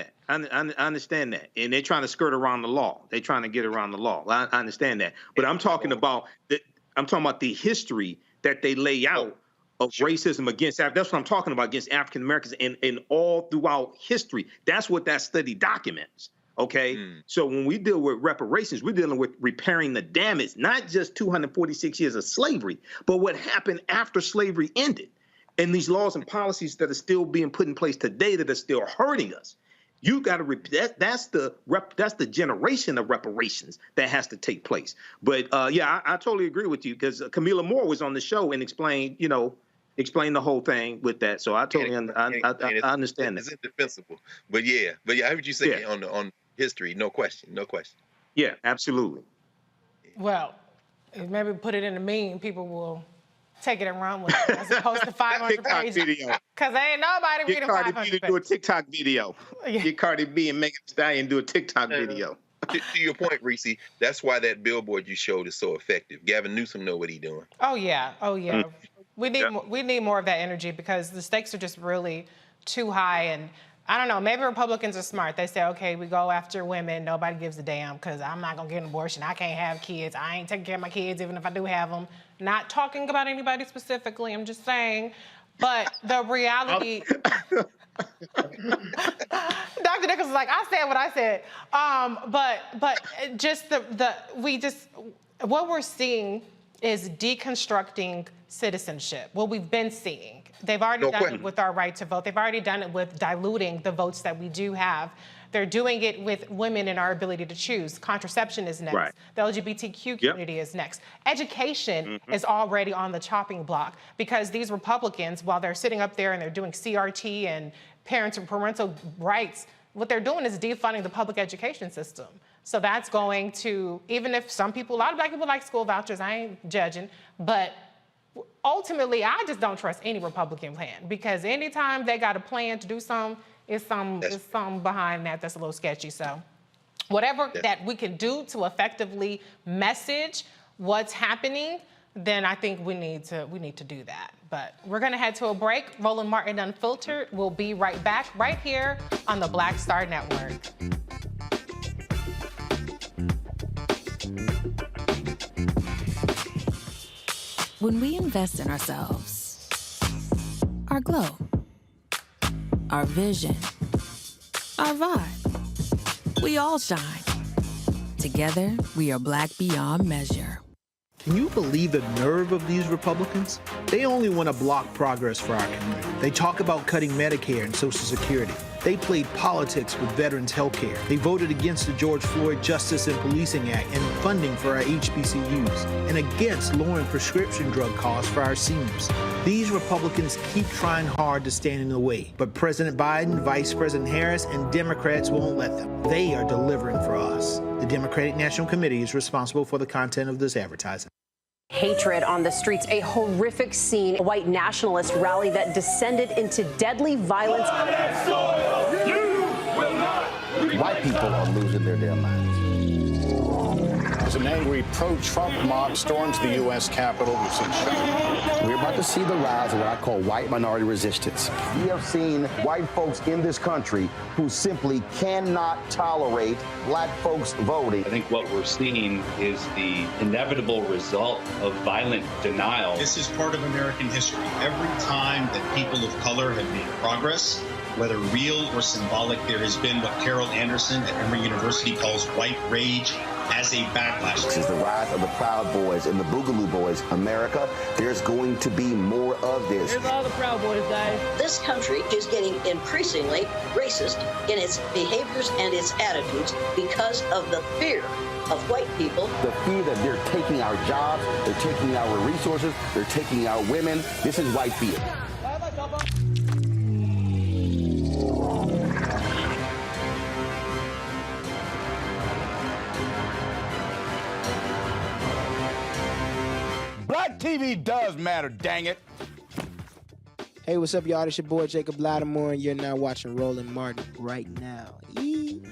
that. And they're trying to skirt around the law. They're trying to get around the law. I understand that. But I'm talking about the history that they lay out of racism against that's what I'm talking about, against African Americans and all throughout history. That's what that study documents. Okay. So when we deal with reparations, we're dealing with repairing the damage, not just 246 years of slavery, but what happened after slavery ended, and these laws and policies that are still being put in place today that are still hurting us. You got to that's the generation of reparations that has to take place. But I totally agree with you, because Camila Moore was on the show and explained the whole thing with that. So I totally I understand that. It's indefensible. But I heard you say on history, no question. Yeah, absolutely. Well, maybe put it in a meme, people will take it and run with it, as opposed to 500 pages. Because ain't nobody reading 500 pages. Get Cardi B to do a TikTok video. Get Cardi B and Megan Thee Stallion do a TikTok video. To your point, Reese, that's why that billboard you showed is so effective. Gavin Newsom know what he's doing. Oh yeah. We need more of that energy, because the stakes are just really too high. And I don't know, maybe Republicans are smart. They say, okay, we go after women. Nobody gives a damn, because I'm not going to get an abortion. I can't have kids. I ain't taking care of my kids, even if I do have them. Not talking about anybody specifically. I'm just saying. But the reality... Dr. Nichols is like, I said what I said. But just what we're seeing is deconstructing citizenship. What we've been seeing. They've already done it with our right to vote. They've already done it with diluting the votes that we do have. They're doing it with women and our ability to choose. Contraception is next. Right. The LGBTQ community is next. Education is already on the chopping block, because these Republicans, while they're sitting up there and they're doing CRT and parental rights, what they're doing is defunding the public education system. So that's going to, even if a lot of black people like school vouchers, I ain't judging, but ultimately, I just don't trust any Republican plan, because anytime they got a plan to do something, it's some behind that's a little sketchy. So whatever that we can do to effectively message what's happening, then I think we need to do that. But we're going to head to a break. Roland Martin Unfiltered. We'll be right back right here on the Black Star Network. When we invest in ourselves, our glow, our vision, our vibe, we all shine. Together, we are black beyond measure. Can you believe the nerve of these Republicans? They only want to block progress for our community. They talk about cutting Medicare and Social Security. They played politics with veterans' health care. They voted against the George Floyd Justice and Policing Act and funding for our HBCUs, and against lowering prescription drug costs for our seniors. These Republicans keep trying hard to stand in the way, but President Biden, Vice President Harris, and Democrats won't let them. They are delivering for us. The Democratic National Committee is responsible for the content of this advertising. Hatred on the streets, a horrific scene, a white nationalist rally that descended into deadly violence. White people are losing their damn minds. As an angry pro-Trump mob storms the U.S. Capitol, we're about to see the rise of what I call white minority resistance. We have seen white folks in this country who simply cannot tolerate black folks voting. I think what we're seeing is the inevitable result of violent denial. This is part of American history. Every time that people of color have made progress, whether real or symbolic, there has been what Carol Anderson at Emory University calls white rage as a backlash. This is the rise of the Proud Boys and the Boogaloo Boys. America, there's going to be more of this. Here's all the Proud Boys, guys. This country is getting increasingly racist in its behaviors and its attitudes because of the fear of white people. The fear that they're taking our jobs, they're taking our resources, they're taking our women. This is white fear. Black TV does matter, dang it. Hey, what's up, y'all? It's your boy Jacob Lattimore, and you're now watching Roland Martin right now. Yee.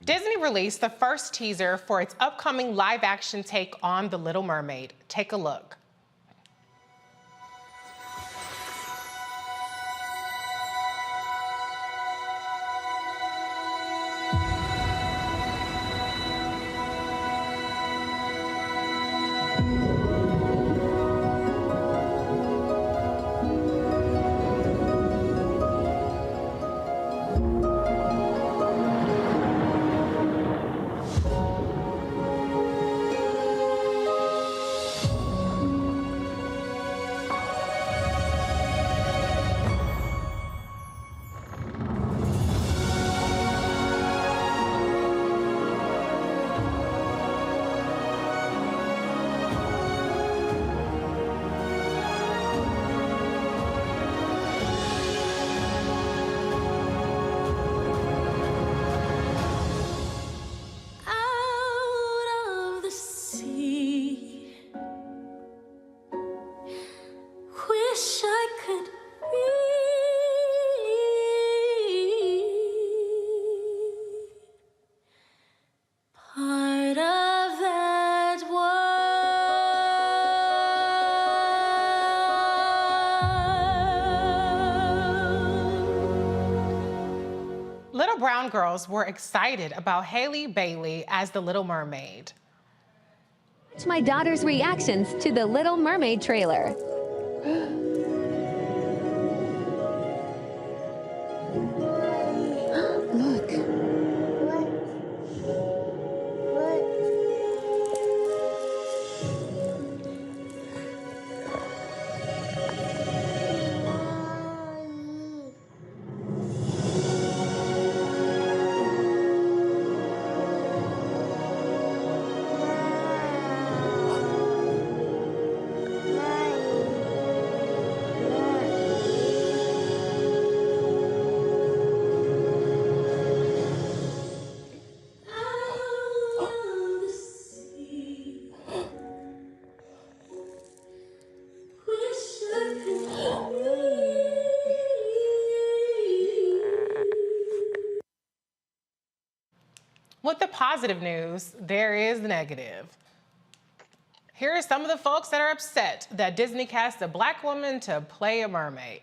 Disney released the first teaser for its upcoming live-action take on The Little Mermaid. Take a look. Little brown girls were excited about Hailey Bailey as the Little Mermaid. Watch my daughter's reactions to the Little Mermaid trailer. Look. With the positive news, there is the negative. Here are some of the folks that are upset that Disney cast a black woman to play a mermaid.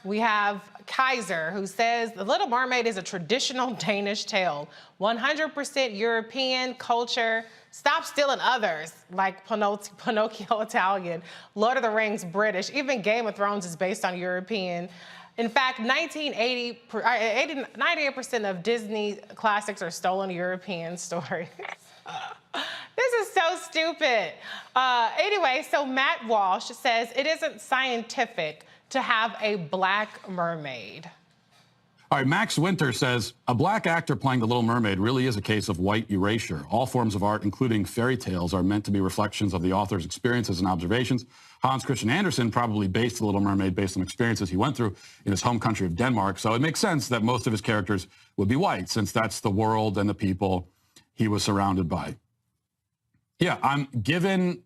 We have Kaiser, who says The Little Mermaid is a traditional Danish tale, 100% European culture. Stop stealing others, like Pinocchio Italian, Lord of the Rings British, even Game of Thrones is based on European. In fact, 98% of Disney classics are stolen European stories. This is so stupid. Anyway, so Matt Walsh says it isn't scientific to have a black mermaid. All right, Max Winter says, a black actor playing the Little Mermaid really is a case of white erasure. All forms of art, including fairy tales, are meant to be reflections of the author's experiences and observations. Hans Christian Andersen probably based the Little Mermaid based on experiences he went through in his home country of Denmark, so it makes sense that most of his characters would be white, since that's the world and the people he was surrounded by. Yeah, I'm given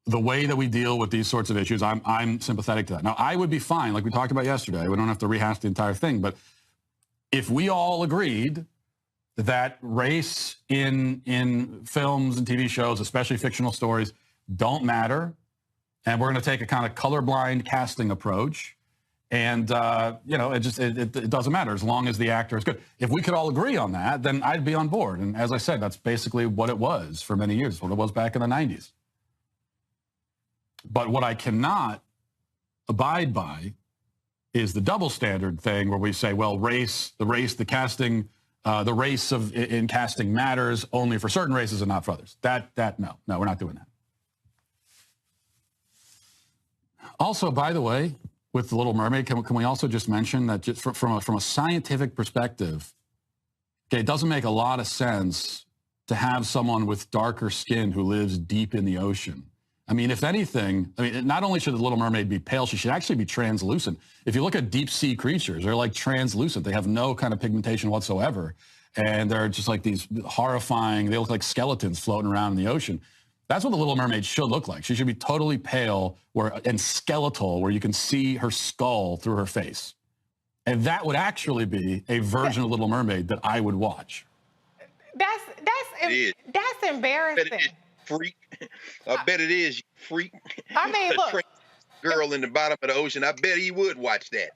the way that we deal with these sorts of issues, I'm sympathetic to that. Now, I would be fine, like we talked about yesterday. We don't have to rehash the entire thing, but if we all agreed that race in films and TV shows, especially fictional stories, don't matter, and we're going to take a kind of colorblind casting approach, and you know, it doesn't matter as long as the actor is good. If we could all agree on that, then I'd be on board. And as I said, that's basically what it was for many years, what it was back in the 90s. But what I cannot abide by is the double standard thing where we say, well, the casting, the race in casting matters only for certain races and not for others. No, we're not doing that. Also, by the way, with The Little Mermaid, can we also just mention that just from a scientific perspective, okay, it doesn't make a lot of sense to have someone with darker skin who lives deep in the ocean. I mean, if anything, not only should the Little Mermaid be pale, she should actually be translucent. If you look at deep sea creatures, they're like translucent. They have no kind of pigmentation whatsoever. and they're just like these horrifying, they look like skeletons floating around in the ocean. That's what the Little Mermaid should look like. She should be totally pale and skeletal, where you can see her skull through her face. And that would actually be a version of Little Mermaid that I would watch. That's embarrassing. Freak. I bet it is, you freak. I mean, look. Girl in the bottom of the ocean, I bet he would watch that.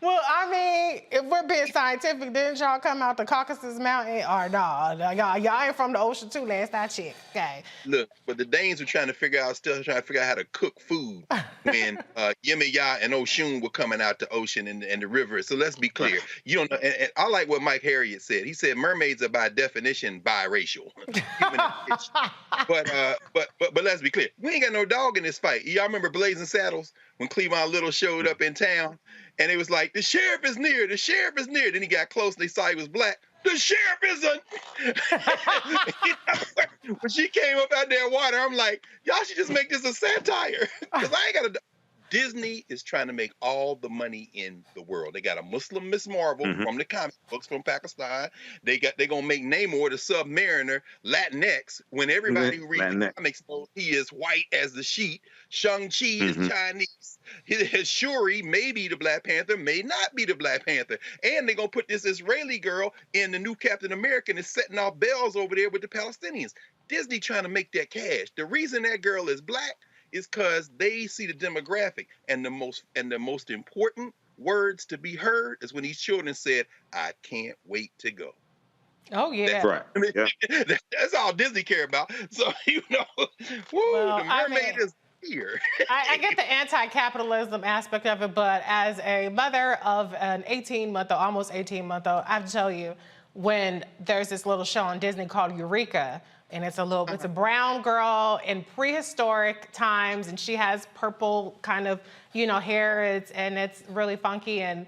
Well, I mean, if we're being scientific, didn't y'all come out the Caucasus Mountain? Or no, y'all ain't from the ocean too, last I checked. Okay. Look, but the Danes were trying to figure out how to cook food when Yemaya and Oshun were coming out the ocean and the river. So let's be clear. You don't know, and I like what Mike Harriet said. He said mermaids are by definition biracial. But let's be clear. We ain't got no dog in this fight. Y'all remember Blazing Saddles when Cleavon Little showed up in town and it was like, the sheriff is near, the sheriff is near. Then he got close and they saw he was black. The sheriff isn't. When she came up out there water, I'm like, y'all should just make this a satire. Because I ain't got a... Disney is trying to make all the money in the world. They got a Muslim Miss Marvel from the comic books from Pakistan. They're gonna make Namor the Submariner Latinx when everybody who reads the comics knows he is white as the sheet. Shang-Chi is Chinese. His Shuri may be the Black Panther, may not be the Black Panther. And they're gonna put this Israeli girl in the new Captain America and is setting off bells over there with the Palestinians. Disney trying to make that cash. The reason that girl is black is because they see the demographic, and the most important words to be heard is when these children said, "I can't wait to go." Oh yeah, that's right. I mean, that's all Disney care about. So the mermaid is here. I get the anti-capitalism aspect of it, but as a mother of an 18-month-old, almost 18-month-old, I have to tell you, when there's this little show on Disney called Eureka. And it's a brown girl in prehistoric times, and she has purple kind of, hair, and it's really funky. And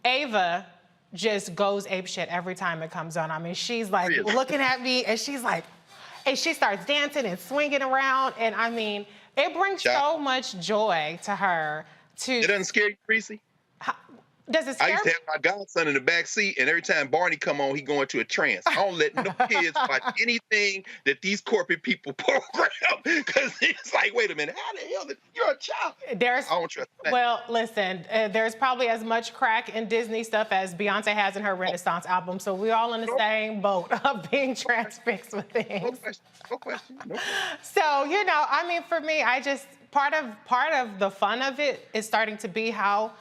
Ava just goes apeshit every time it comes on. I mean, she's like looking at me, and she's like, and she starts dancing and swinging around. And I mean, it brings so much joy to her. It doesn't scare you, Reese? Does it scare I used to have my godson in the back seat, and every time Barney come on, he go into a trance. I don't let no kids watch anything that these corporate people program, because it's like, wait a minute, how the hell you're a child? I don't trust that. Well, listen, there's probably as much crack in Disney stuff as Beyonce has in her Renaissance album, so we're all in the same boat of being transfixed with things. No question. So, I mean, for me, part of the fun of it is starting to be how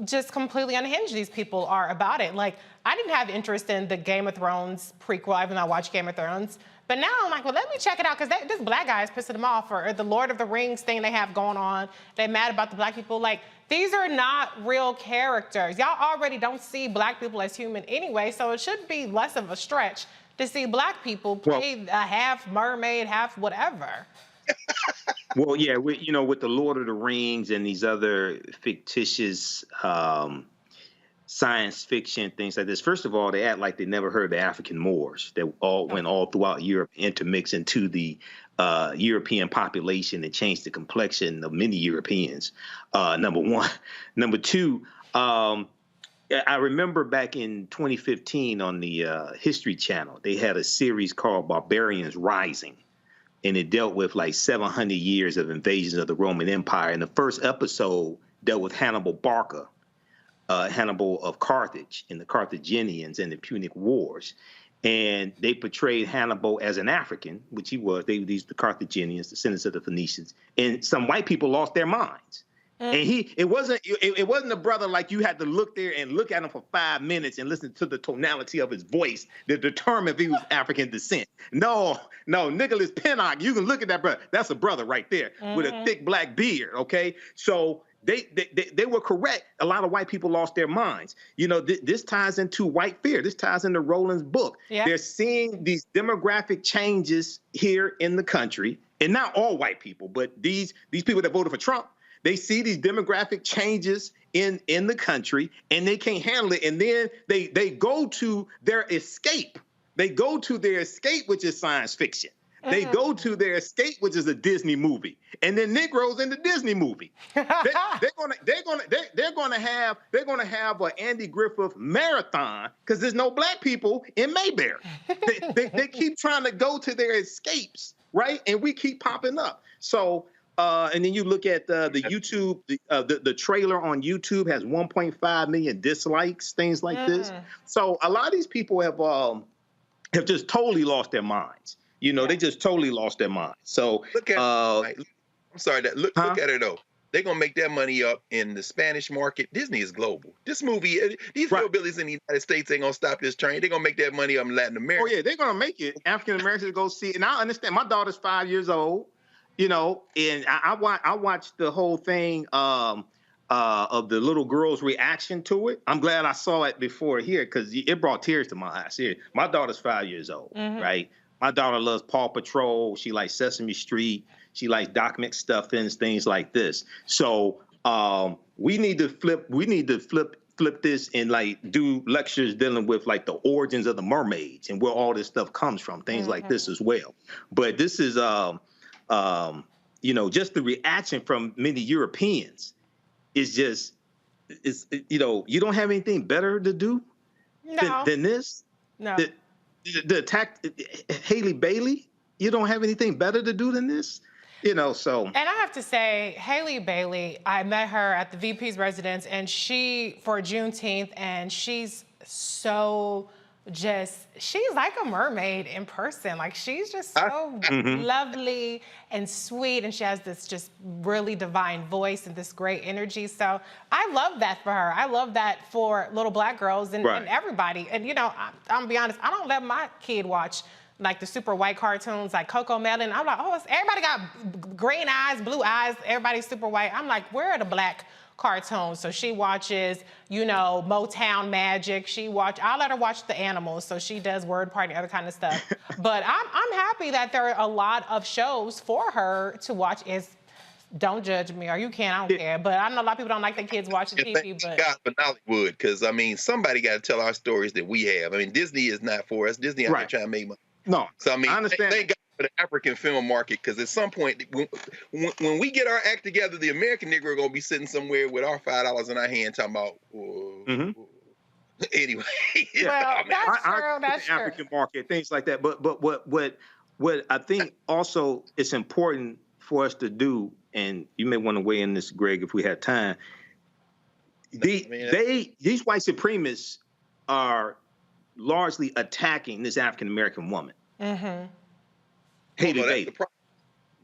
just completely unhinged these people are about it. Like, I didn't have interest in the Game of Thrones prequel, even though I watched Game of Thrones. But now I'm like, well, let me check it out, because this black guy is pissing them off, or the Lord of the Rings thing they have going on. They're mad about the black people. Like, these are not real characters. Y'all already don't see black people as human anyway, so it should be less of a stretch to see black people play a half mermaid, half whatever. Well, yeah, with the Lord of the Rings and these other fictitious science fiction things like this. First of all, they act like they never heard of the African Moors that went all throughout Europe, intermixed into the European population and changed the complexion of many Europeans. Number one. Number two, I remember back in 2015 on the History Channel, they had a series called Barbarians Rising. And it dealt with like 700 years of invasions of the Roman Empire. And the first episode dealt with Hannibal Barca, Hannibal of Carthage, and the Carthaginians and the Punic Wars. And they portrayed Hannibal as an African, which he was. The Carthaginians, descendants of the Phoenicians. And some white people lost their minds. And it wasn't a brother like you had to look there and look at him for 5 minutes and listen to the tonality of his voice to determine if he was African descent. No, Nicholas Pinnock, you can look at that brother. That's a brother right there with a thick black beard, okay? So they were correct. A lot of white people lost their minds. This ties into white fear. This ties into Roland's book. Yeah. They're seeing these demographic changes here in the country, and not all white people, but these people that voted for Trump. They see these demographic changes in the country, and they can't handle it. And then they go to their escape. They go to their escape, which is science fiction. They go to their escape, which is a Disney movie, and then Negroes in the Disney movie. They're gonna have an Andy Griffith marathon because there's no black people in Mayberry. They keep trying to go to their escapes, right? And we keep popping up. So. And then you look at the YouTube, the trailer on YouTube has 1.5 million dislikes, things like this. So a lot of these people have just totally lost their minds. You know, they just totally lost their minds. So look at I'm sorry, look at it though. They're gonna make that money up in the Spanish market. Disney is global. This movie, these hillbillies in the United States ain't gonna stop this train. They're gonna make that money up in Latin America. Oh yeah, they're gonna make it. African Americans go see it. And I understand. My daughter's 5 years old. You know, and I watched the whole thing of the little girl's reaction to it. I'm glad I saw it before here because it brought tears to my eyes. Here, my daughter's 5 years old, right? My daughter loves Paw Patrol. She likes Sesame Street. She likes Doc McStuffins, things like this. So we need to flip this and like do lectures dealing with like the origins of the mermaids and where all this stuff comes from, things like this as well. But this is you know, just the reaction from many Europeans is just, you know, you don't have anything better to do than this? No. The attack Haley Bailey, you don't have anything better to do than this? You know, so. And I have to say, Haley Bailey, I met her at the VP's residence and for Juneteenth, and she's so she's like a mermaid in person. Like, she's just so lovely and sweet, and she has this just really divine voice and this great energy. So I love that for her. I love that for little black girls and everybody. And, you know, I'm gonna be honest, I don't let my kid watch like the super white cartoons like Coco Melon. I'm like, oh, everybody got green eyes, blue eyes, everybody's super white. I'm like, where are the black cartoons? So she watches, you know, Motown Magic. I'll let her watch the animals. So she does Word Party, other kind of stuff. But I'm happy that there are a lot of shows for her to watch. Don't judge me, or you can, I don't care. But I know a lot of people don't like their kids watching TV. But God, for Nollywood, because I mean, somebody got to tell our stories that we have. I mean, Disney is not for us. Disney out there trying to make money. No, so I mean, I understand. Thank God for the African film market, because at some point, when we get our act together, the American Negro gonna be sitting somewhere with our $5 in our hand, talking about. Anyway, well, that's true. African market, things like that. But what I think also it's important for us to do, and you may want to weigh in this, Greg, if we have time. These white supremacists are largely attacking this African American woman. Haley Bailey.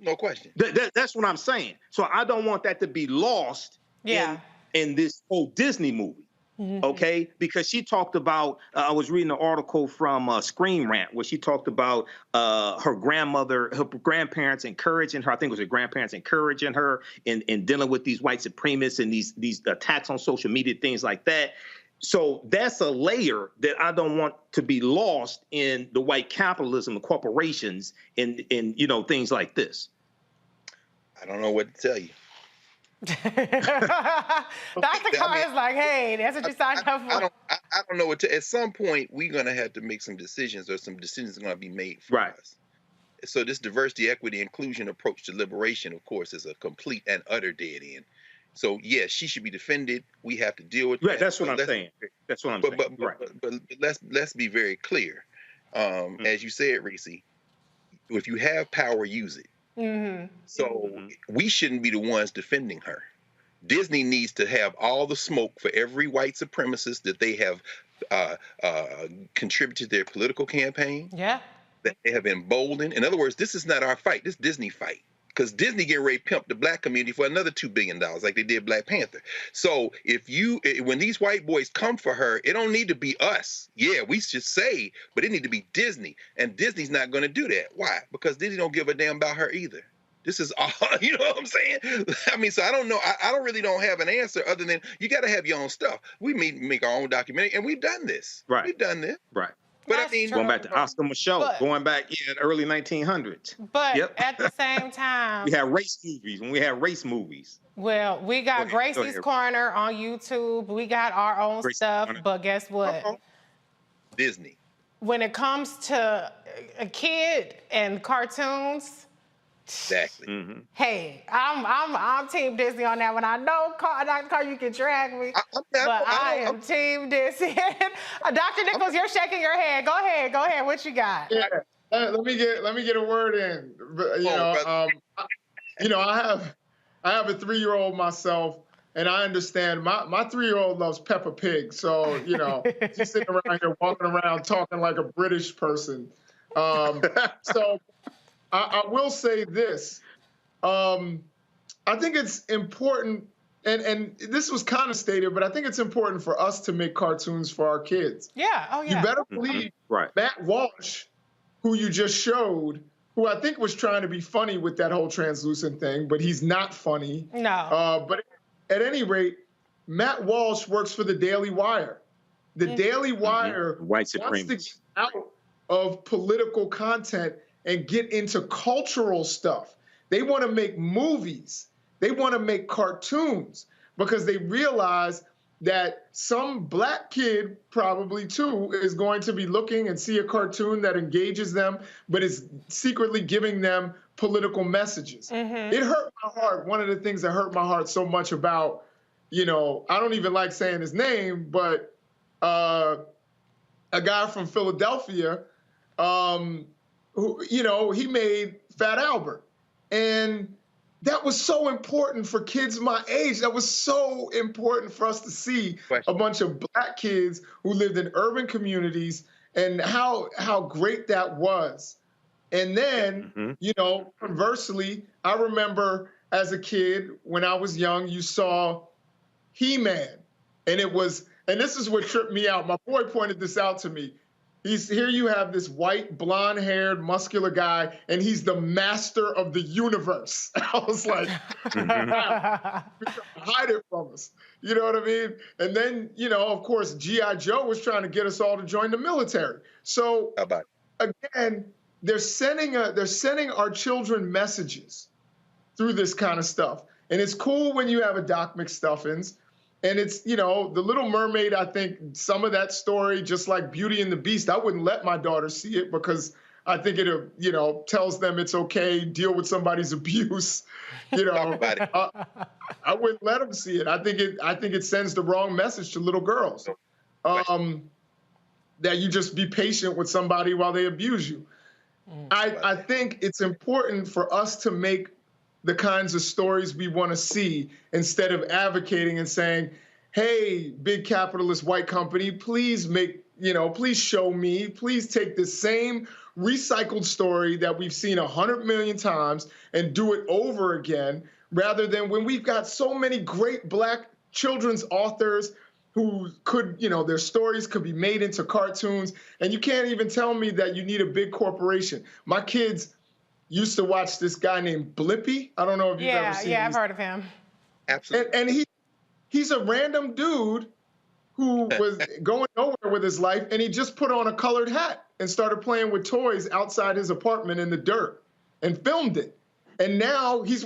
No question. That's what I'm saying. So I don't want that to be lost in this whole Disney movie. Okay, because she talked about, I was reading an article from Screen Rant where she talked about her grandparents encouraging her, I think it was her grandparents encouraging her in dealing with these white supremacists and these attacks on social media, things like that. So that's a layer that I don't want to be lost in the white capitalism, the corporations, and you know, things like this. I don't know what to tell you. Dr. Carr is like, hey, that's what you signed up for. I don't know what to. At some point, we're going to have to make some decisions, or some decisions are going to be made for us. So this diversity, equity, inclusion approach to liberation, of course, is a complete and utter dead end. So yes, she should be defended. We have to deal with that. That's what I'm saying. That's what I'm saying. But let's be very clear. As you said, Reese, if you have power, use it. So we shouldn't be the ones defending her. Disney needs to have all the smoke for every white supremacist that they have contributed to their political campaign. Yeah. That they have emboldened. In other words, this is not our fight. This is Disney fight. Because Disney getting ready to pimp the black community for another $2 billion, like they did Black Panther. So when these white boys come for her, it don't need to be us. Yeah, we should say, but it need to be Disney. And Disney's not going to do that. Why? Because Disney don't give a damn about her either. This is all, you know what I'm saying? I mean, so I don't know. I don't have an answer other than you got to have your own stuff. We make our own documentary, and we've done this. Right. We've done this. Right. But I mean, going back to Oscar Micheaux, going back in the early 1900s. But at the same time, we had race movies. When we had race movies. Well, we got Gracie's Corner on YouTube. We got our own stuff. But guess what? Disney. When it comes to a kid and cartoons. Exactly. Hey, I'm Team Disney on that one. I know, Dr. Carr, you can drag me, but I am Team Disney. Dr. Nichols, you're shaking your head. Go ahead. What you got? Yeah, let me get a word in. I have a 3-year-old myself, and I understand my 3-year-old loves Peppa Pig. So she's sitting around here walking around talking like a British person. So I will say this. I think it's important, and this was kind of stated, but I think it's important for us to make cartoons for our kids. Yeah. Oh, yeah. You better believe Matt Walsh, who you just showed, who I think was trying to be funny with that whole translucent thing, but he's not funny. No. But at any rate, Matt Walsh works for the Daily Wire. The Daily Wire White wants to supremacists. get out of political content and get into cultural stuff. They want to make movies. They want to make cartoons because they realize that some black kid, probably too, is going to be looking and see a cartoon that engages them, but is secretly giving them political messages. It hurt my heart. One of the things that hurt my heart so much about, I don't even like saying his name, but a guy from Philadelphia, who, he made Fat Albert. And that was so important for kids my age. That was so important for us to see a bunch of black kids who lived in urban communities and how great that was. And then, conversely, I remember as a kid, when I was young, you saw He-Man. And this is what tripped me out. My boy pointed this out to me. Here you have this white, blonde-haired, muscular guy, and he's the master of the universe. I was like, hide it from us. You know what I mean? And then, of course, G.I. Joe was trying to get us all to join the military. So, again, they're sending our children messages through this kind of stuff. And it's cool when you have a Doc McStuffins. And it's, The Little Mermaid, I think some of that story, just like Beauty and the Beast, I wouldn't let my daughter see it because I think it, tells them it's okay, deal with somebody's abuse. Talk about it. I wouldn't let them see it. I think it sends the wrong message to little girls. That you just be patient with somebody while they abuse you. I think it's important for us to make the kinds of stories we want to see instead of advocating and saying, hey, big capitalist white company, please please show me, please take the same recycled story that we've seen 100 million times and do it over again, rather than when we've got so many great black children's authors who could, their stories could be made into cartoons, and you can't even tell me that you need a big corporation. My kids used to watch this guy named Blippi. I don't know if you've ever seen him. Yeah, I've heard of him. Absolutely. And he's a random dude who was going nowhere with his life, and he just put on a colored hat and started playing with toys outside his apartment in the dirt and filmed it. And now he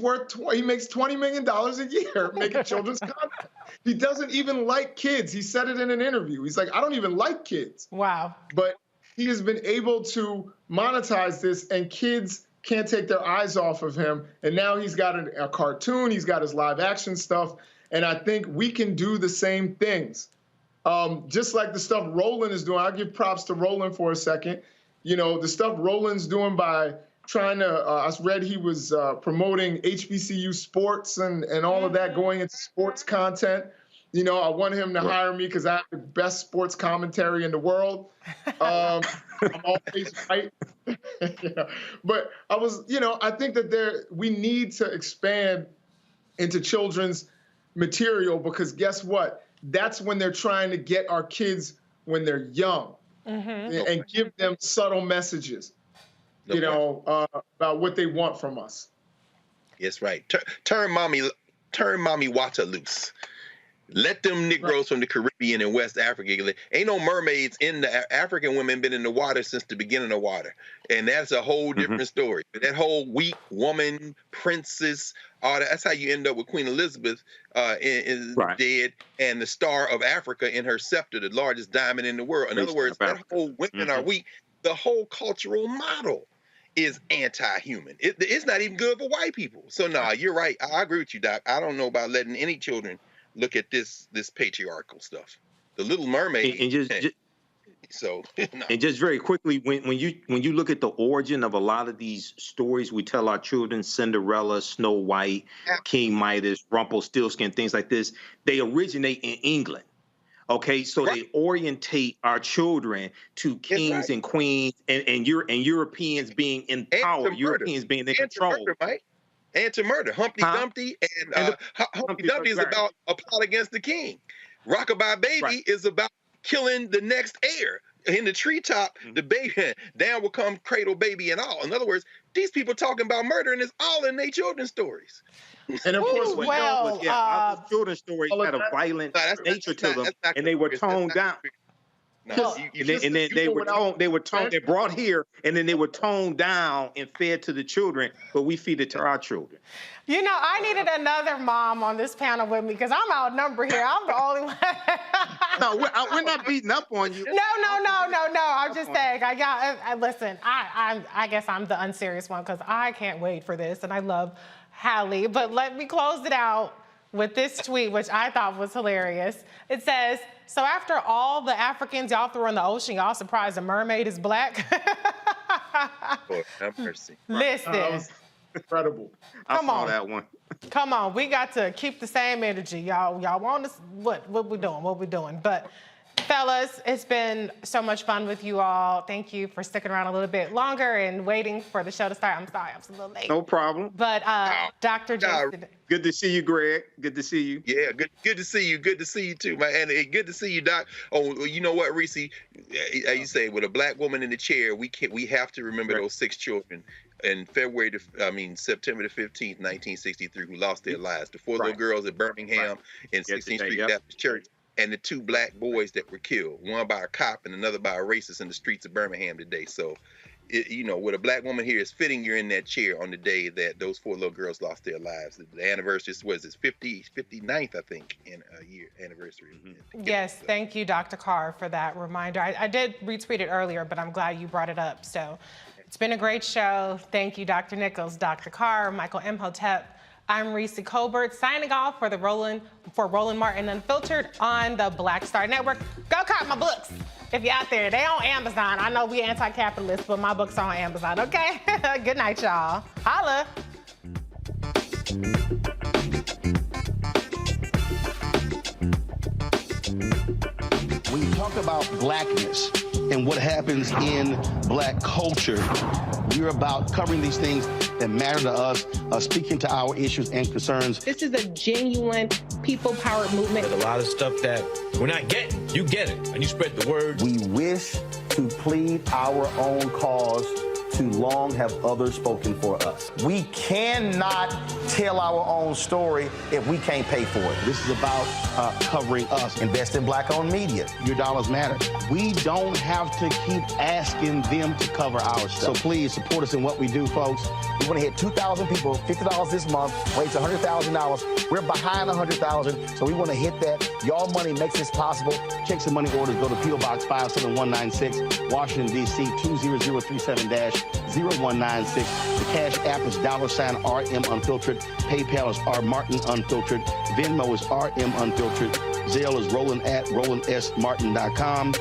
makes $20 million a year making children's content. He doesn't even like kids. He said it in an interview. He's like, I don't even like kids. Wow. But he has been able to monetize this, and kids can't take their eyes off of him. And now he's got a cartoon, he's got his live action stuff. And I think we can do the same things. Just like the stuff Roland is doing. I'll give props to Roland for a second. The stuff Roland's doing by trying to, I read he was promoting HBCU sports and all of that, going into sports content. I want him to hire me because I have the best sports commentary in the world. I'm always right. But I think that we need to expand into children's material, because guess what? That's when they're trying to get our kids when they're young and give them subtle messages, about what they want from us. Yes, right. Turn mommy water loose. Let them Negroes from the Caribbean and West Africa. Ain't no mermaids in the African women been in the water since the beginning of water. And that's a whole different story. That whole weak woman, princess, that's how you end up with Queen Elizabeth dead, and the Star of Africa in her scepter, the largest diamond in the world. In other words, that whole women are weak. the whole cultural model is anti-human. It's not even good for white people. So nah, you're right. I agree with you, Doc. I don't know about letting any children look at this patriarchal stuff. The Little Mermaid. And just very quickly, when you look at the origin of a lot of these stories we tell our children, Cinderella, Snow White, King Midas, Rumpelstiltskin, things like this, they originate in England. Okay, so they orientate our children to kings and queens and Europeans being in power, Europeans being in control. And to murder. Humpty Dumpty and Humpty Dumpty is about a plot against the king. Rockabye Baby is about killing the next heir. In the treetop, the baby, down will come cradle baby and all. In other words, these people talking about murder and it's all in their children's stories. And of course, our children's stories had a violent nature to them, and they were toned down. And then they were brought here, and then they were toned down and fed to the children, but we feed it to our children. You know, I needed another mom on this panel with me because I'm outnumbered here. I'm the only one. No, we're not beating up on you. No. I'm just saying. Listen. I guess I'm the unserious one because I can't wait for this, and I love Hallie. But let me close it out with this tweet, which I thought was hilarious. It says, "So after all the Africans y'all threw in the ocean, y'all surprised a mermaid is black?" Lord have mercy. Listen. That was incredible. I saw that one. Come on, we got to keep the same energy. Y'all want us, what we doing? But fellas, it's been so much fun with you all. Thank you for sticking around a little bit longer and waiting for the show to start. I'm sorry, I was a little late. No problem. But Dr. Jason. Good to see you, Greg. Good to see you. Yeah, good to see you. Good to see you too, man. And good to see you, Doc. Oh, you know what, Reese? As you say, with a black woman in the chair, we have to remember those 6 children in September the 15th, 1963, who lost their lives. The 4 little girls at Birmingham in 16th Street Baptist Church, and the 2 black boys that were killed, one by a cop and another by a racist in the streets of Birmingham today. So, with a black woman here, it's fitting you're in that chair on the day that those 4 little girls lost their lives. The anniversary was 59th, I think, in a year anniversary. Yes, thank you, Dr. Carr, for that reminder. I did retweet it earlier, but I'm glad you brought it up. So it's been a great show. Thank you, Dr. Nichols, Dr. Carr, Michael Imhotep. I'm Reese Colbert, signing off for Roland Martin Unfiltered on the Black Star Network. Go cop my books if you're out there. They on Amazon. I know we anti-capitalist, but my books are on Amazon, okay? Good night, y'all. Holla. When you talk about blackness and what happens in black culture, we're about covering these things that matter to us, speaking to our issues and concerns. This is a genuine people-powered movement. There's a lot of stuff that we're not getting. You get it, and you spread the word. We wish to plead our own cause. Too long have others spoken for us. We cannot tell our own story if we can't pay for it. This is about covering us. Invest in black-owned media. Your dollars matter. We don't have to keep asking them to cover our stuff. So please support us in what we do, folks. We want to hit 2,000 people, $50 this month, raise $100,000. We're behind 100,000, so we want to hit that. Y'all money makes this possible. Check some money orders. Go to P.O. Box 57196, Washington, D.C. 20037-0196. The Cash App is $RM Unfiltered. PayPal is R Martin Unfiltered. Venmo is RM Unfiltered. Zelle is Roland@RolandSMartin.com.